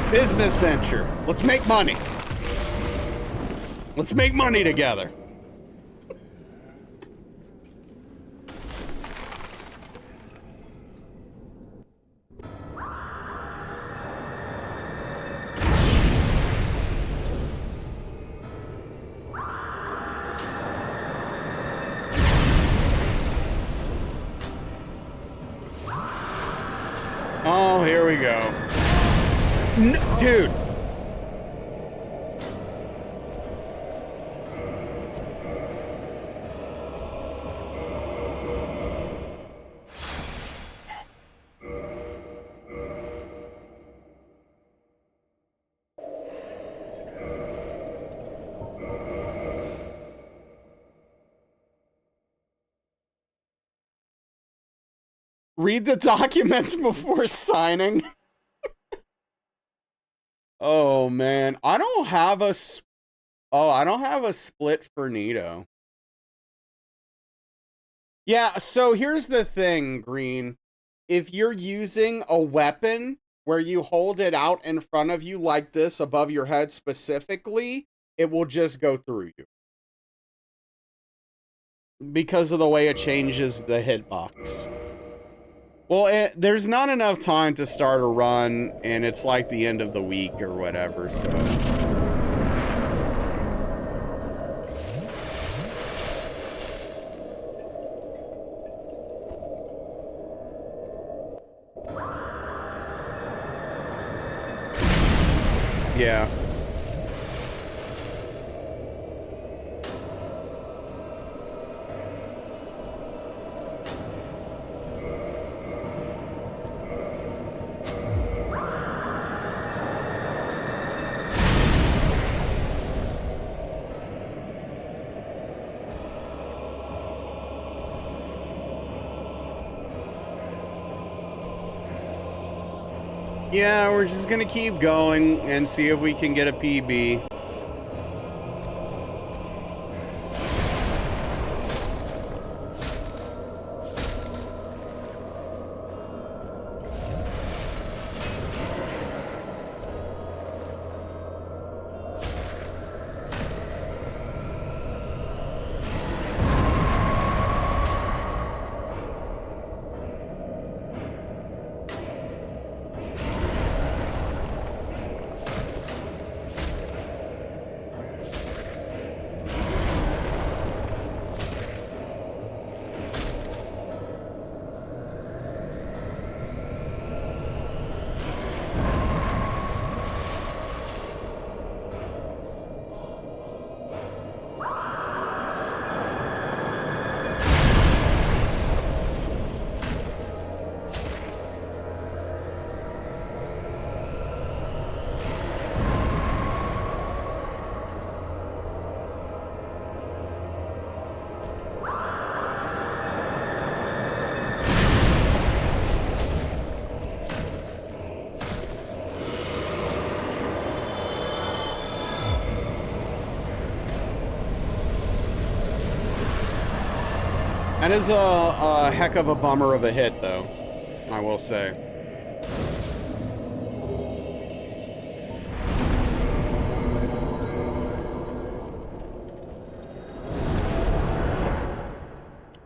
Speaker 1: Business venture. Let's make money. Let's make money together. Oh, here we go. Dude. Read the documents before signing. Oh man, I don't have a split for Nito. Yeah, so here's the thing, Green. If you're using a weapon where you hold it out in front of you like this above your head specifically, it will just go through you. Because of the way it changes the hitbox. Well, there's not enough time to start a run, and it's like the end of the week or whatever, so... Yeah. Yeah, we're just gonna keep going and see if we can get a PB. That is a heck of a bummer of a hit, though, I will say.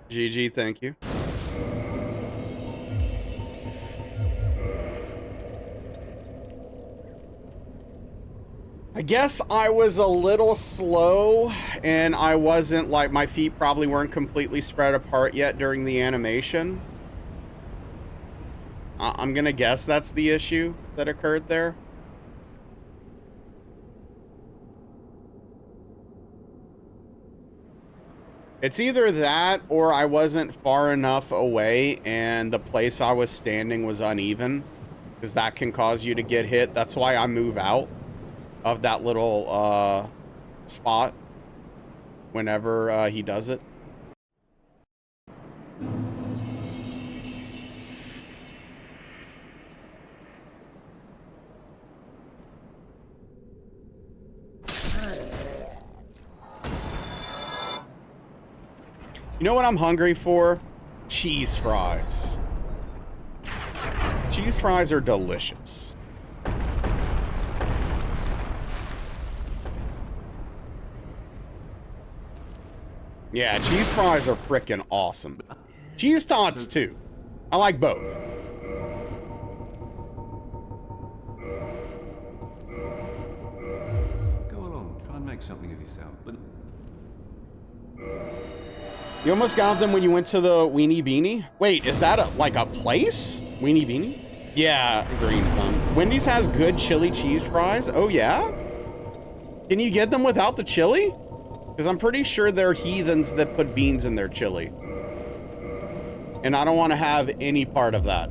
Speaker 1: GG, thank you. I guess I was a little slow and I wasn't like, my feet probably weren't completely spread apart yet during the animation. I'm gonna guess that's the issue that occurred there. It's either that or I wasn't far enough away and the place I was standing was uneven, because that can cause you to get hit. That's why I move out of that little spot whenever he does it. You know what I'm hungry for? Cheese fries. Cheese fries are delicious. Yeah, cheese fries are frickin' awesome. Cheese tots too. I like both.
Speaker 4: Go along, try and make something of yourself, but...
Speaker 1: You almost got them when you went to the Weenie Beanie? Wait, is that like a place? Weenie Beanie? Yeah, green thumb. Wendy's has good chili cheese fries. Oh yeah? Can you get them without the chili? Because I'm pretty sure they're heathens that put beans in their chili. And I don't want to have any part of that.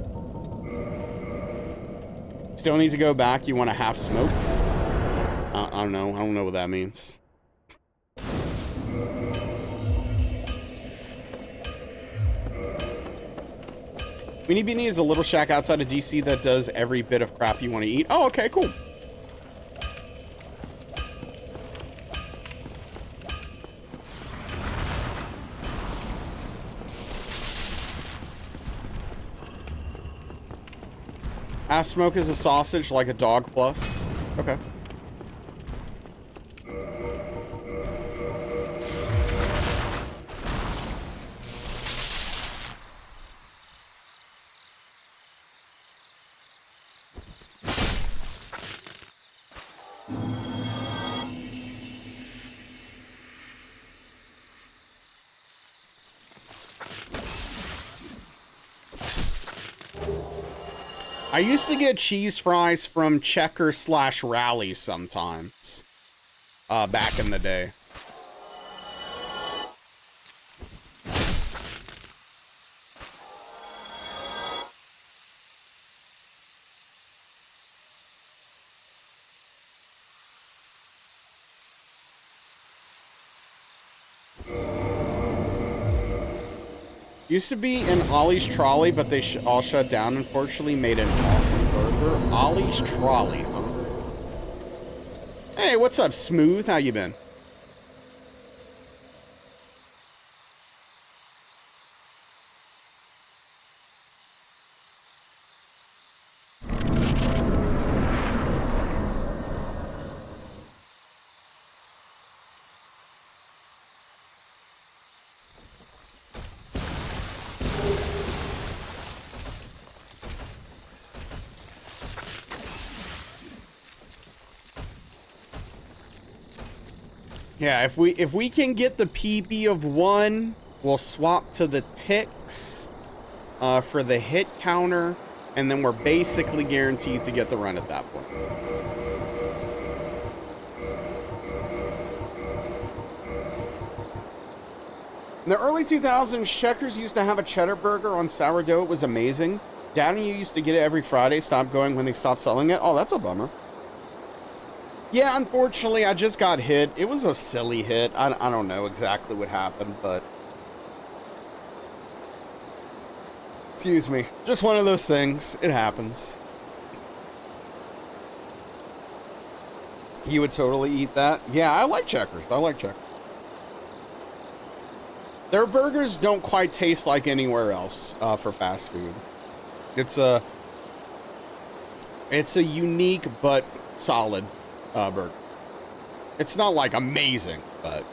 Speaker 1: Still need to go back. You want a half smoke? I don't know. I don't know what that means. Weenie Beanie is a little shack outside of DC that does every bit of crap you want to eat. Oh, okay, cool. Half smoke is a sausage like a dog plus. Okay. I used to get cheese fries from Checker/Rally sometimes. Back in the day. Used to be in Ollie's Trolley, but they all shut down. Unfortunately, made an awesome burger. Ollie's Trolley, huh? Hey, what's up, Smooth? How you been? Yeah, if we can get the PP of 1, we'll swap to the ticks for the hit counter, and then we're basically guaranteed to get the run at that point. In the early 2000s, Checkers used to have a cheddar burger on sourdough. It was amazing. Dad and you used to get it every Friday. Stopped going when they stopped selling it. Oh, that's a bummer. Yeah, unfortunately, I just got hit. It was a silly hit. I don't know exactly what happened, but... Excuse me. Just one of those things. It happens. You would totally eat that? Yeah, I like Checkers. I like Checkers. Their burgers don't quite taste like anywhere else for fast food. It's a unique but solid burger. It's not like amazing, but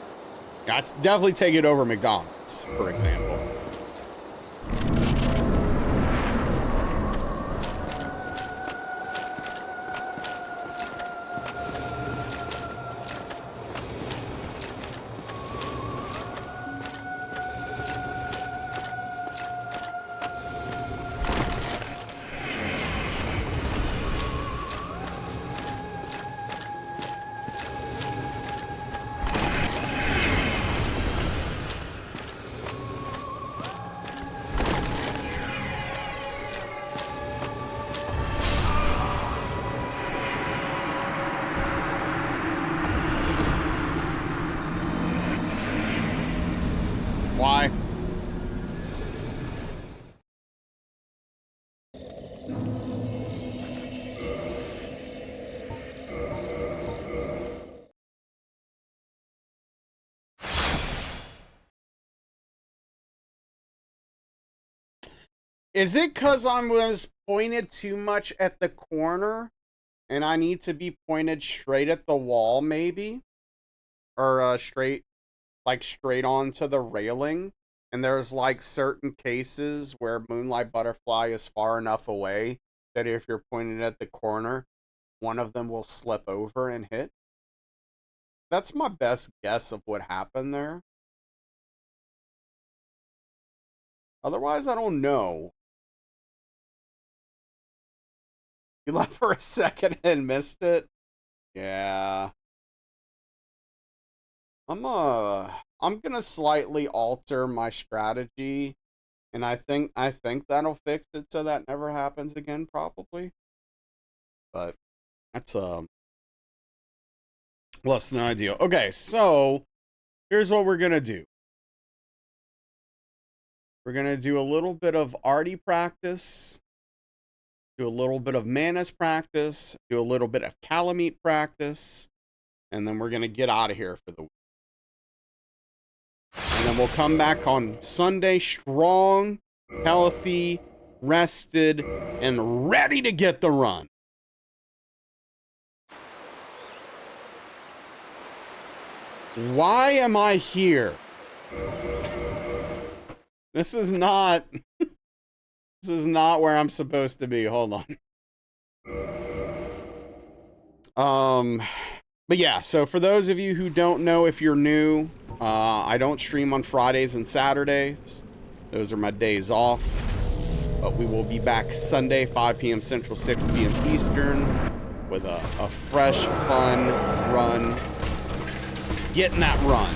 Speaker 1: yeah, it's definitely take it over McDonald's, for example. Why? Is it because I was pointed too much at the corner and I need to be pointed straight at the wall, maybe? Or straight onto the railing? And there's like certain cases where Moonlight Butterfly is far enough away that if you're pointed at the corner, one of them will slip over and hit. That's my best guess of what happened there. Otherwise, I don't know. You left for a second and missed it? Yeah. I'm gonna slightly alter my strategy, and I think that'll fix it so that never happens again, probably. But that's less than ideal. Okay, so here's what we're gonna do. We're gonna do a little bit of arty practice, do a little bit of Manus practice, do a little bit of Calamite practice, and then we're gonna get out of here for the week. And then we'll come back on Sunday strong, healthy, rested, and ready to get the run. Why am I here? This is not this is not where I'm supposed to be. Hold on. But yeah, so for those of you who don't know, if you're new, I don't stream on Fridays and Saturdays. Those are my days off. But we will be back Sunday, 5 p.m. Central, 6 p.m. Eastern, with a fresh, fun run. It's getting that run,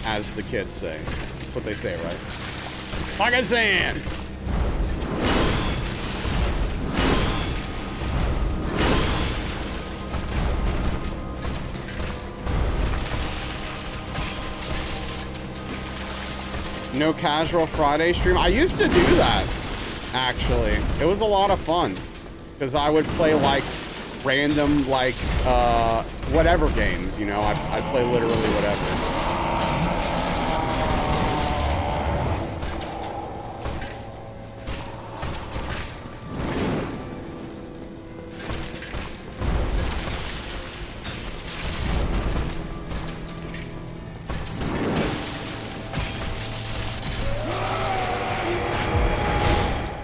Speaker 1: as the kids say. That's what they say, right? Pocket sand! No casual Friday stream. I used to do that, actually. It was a lot of fun because I would play like random, like whatever games, you know. I'd play literally whatever.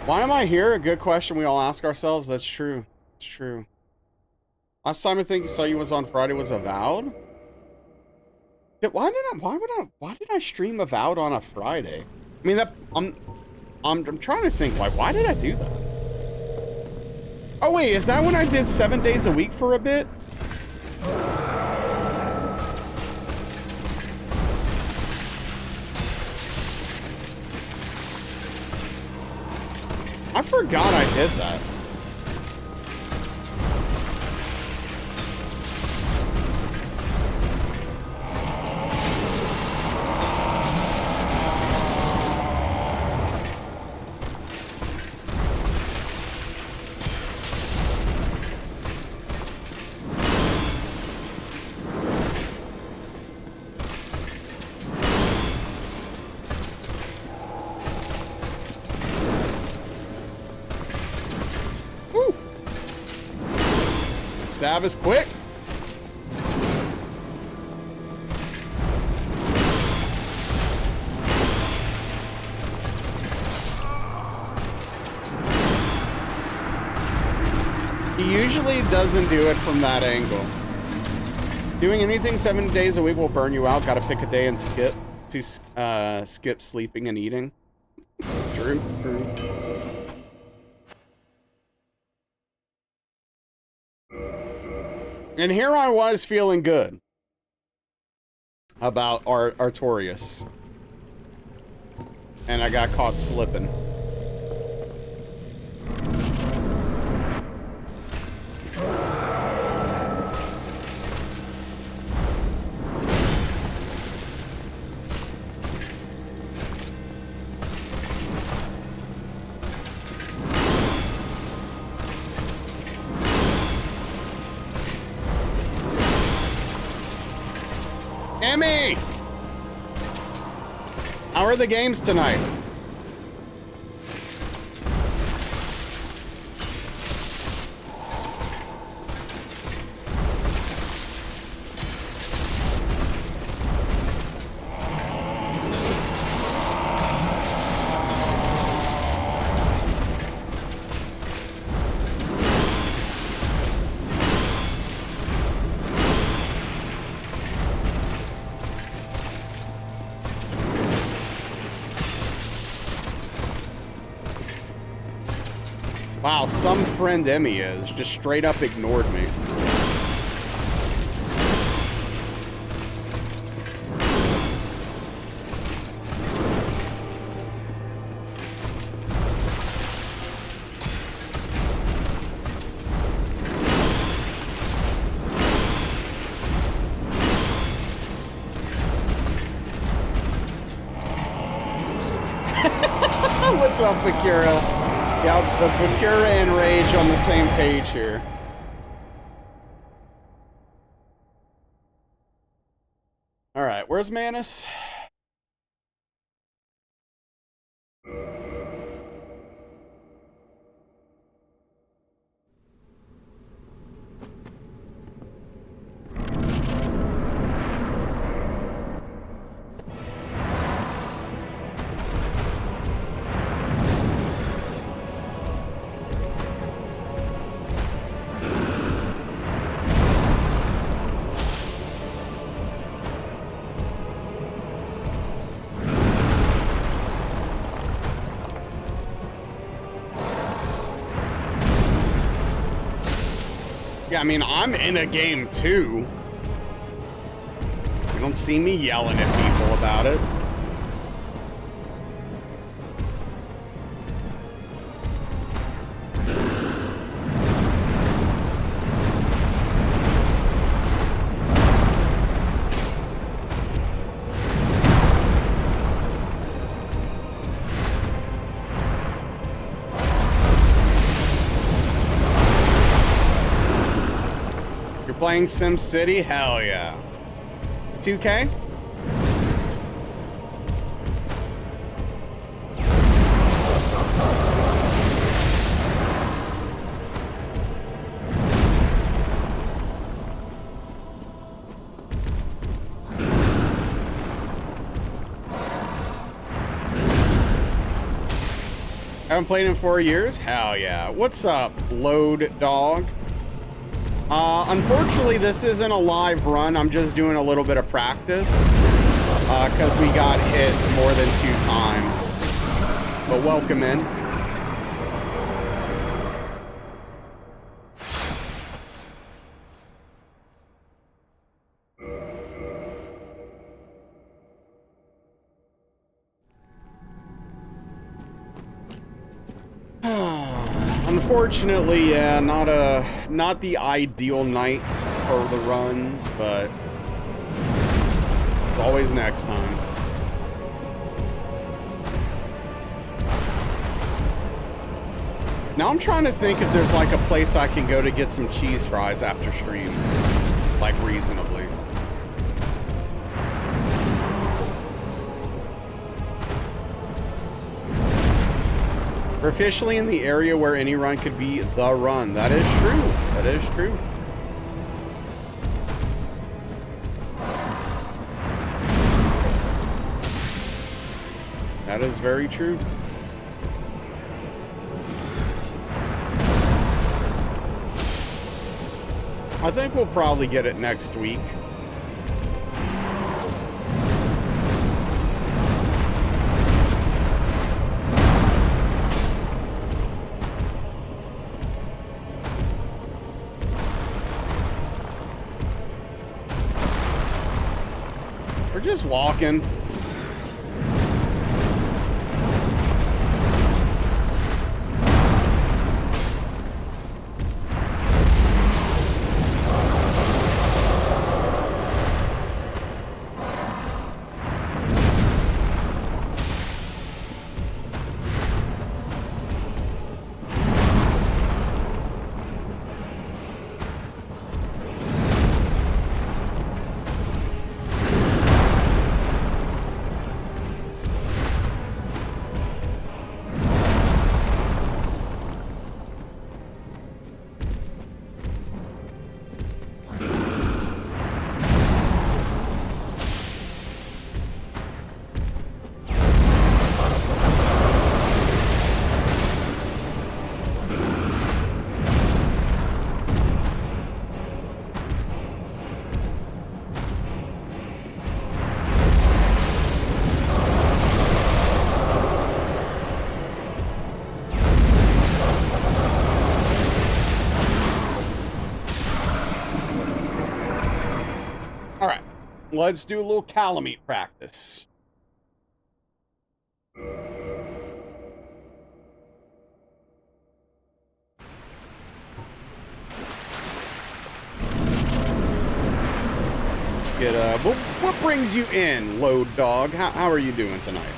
Speaker 1: Why am I here? A good question we all ask ourselves. That's true. It's true. Last time I think I saw you was on Friday was Avowed. Why did I stream Avowed on a Friday? I mean, I'm trying to think, like, why did I do that? Oh wait, is that when I did 7 days a week for a bit? I forgot I did that. stab is quick. He usually doesn't do it from that angle. Doing anything 7 days a week will burn you out. Gotta pick a day and skip sleeping and eating. True. And here I was feeling good about Artorias. And I got caught slipping. Emmy! How are the games tonight? Wow, some friend Emmy is just straight up ignored me. What's up, Bakura? Yeah, the Bakura and Rage on the same page here. Alright, where's Manus? Yeah, I mean, I'm in a game too. You don't see me yelling at people about it. Playing SimCity? Hell yeah. 2K? Haven't played in 4 years? Hell yeah. What's up, Load Dog? Unfortunately, this isn't a live run. I'm just doing a little bit of practice because we got hit more than 2 times. But welcome in. Unfortunately, yeah, not the ideal night for the runs, but it's always next time. Now I'm trying to think if there's like a place I can go to get some cheese fries after stream, like reasonably. We're officially in the area where any run could be the run. That is true. That is true. That is very true. I think we'll probably get it next week. We're just walking. All right, let's do a little calamite practice. Let's get what brings you in, Load Dog? How are you doing tonight?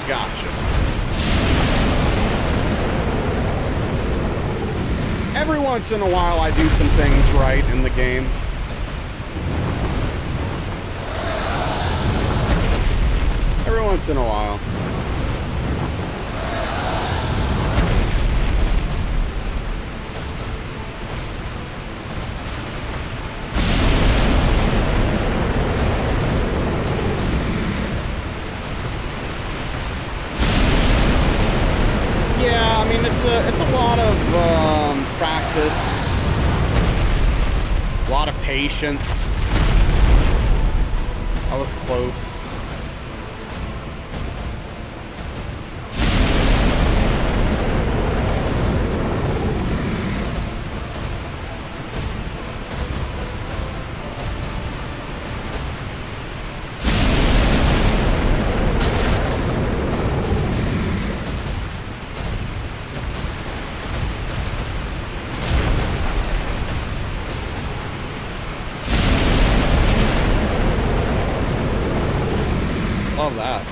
Speaker 1: Gotcha. Every once in a while, I do some things right in the game. Every once in a while. It's a lot of practice, a lot of patience. I was close. Love that.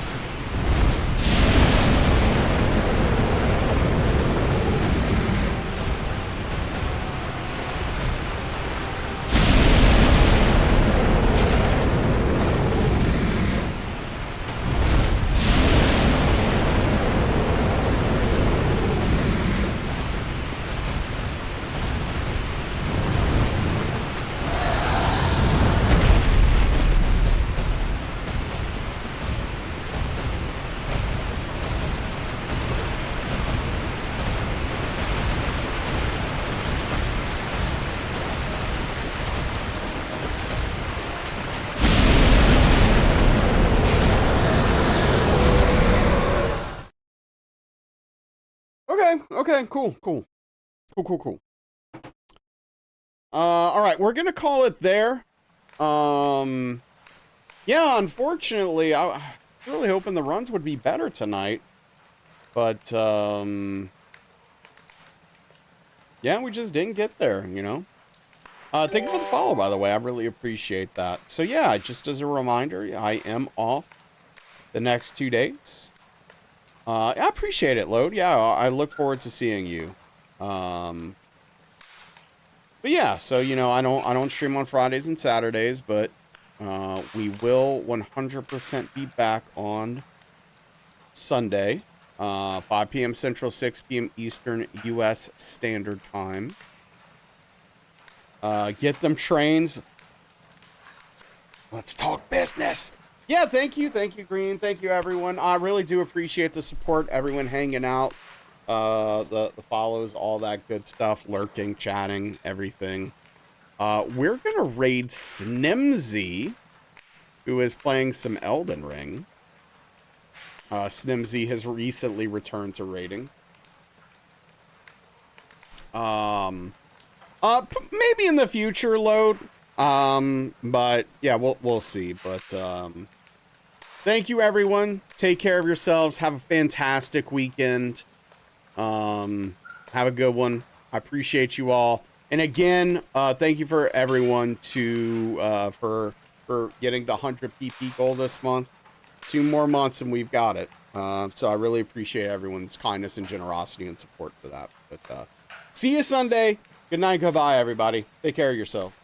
Speaker 1: Okay, cool. All right, we're gonna call it there. Yeah, unfortunately, I was really hoping the runs would be better tonight. But, yeah, we just didn't get there, you know? Thank you for the follow, by the way. I really appreciate that. So, yeah, just as a reminder, I am off the next 2 days. I appreciate it, Load. Yeah, I look forward to seeing you. But yeah, so, you know, I don't stream on Fridays and Saturdays, but we will 100% be back on Sunday, 5 p.m. Central, 6 p.m. Eastern, U.S. Standard Time. Get them trains. Let's talk business. Yeah, thank you, Green. Thank you, everyone. I really do appreciate the support. Everyone hanging out, the follows, all that good stuff, lurking, chatting, everything. We're gonna raid Snimsy, who is playing some Elden Ring. Snimsy has recently returned to raiding. Maybe in the future, Load. But yeah, we'll see. But thank you, everyone. Take care of yourselves. Have a fantastic weekend. Have a good one. I appreciate you all. And again, thank you for everyone for getting the 100 PP goal this month. 2 more months and we've got it. So I really appreciate everyone's kindness and generosity and support for that. But see you Sunday. Good night, goodbye, everybody. Take care of yourself.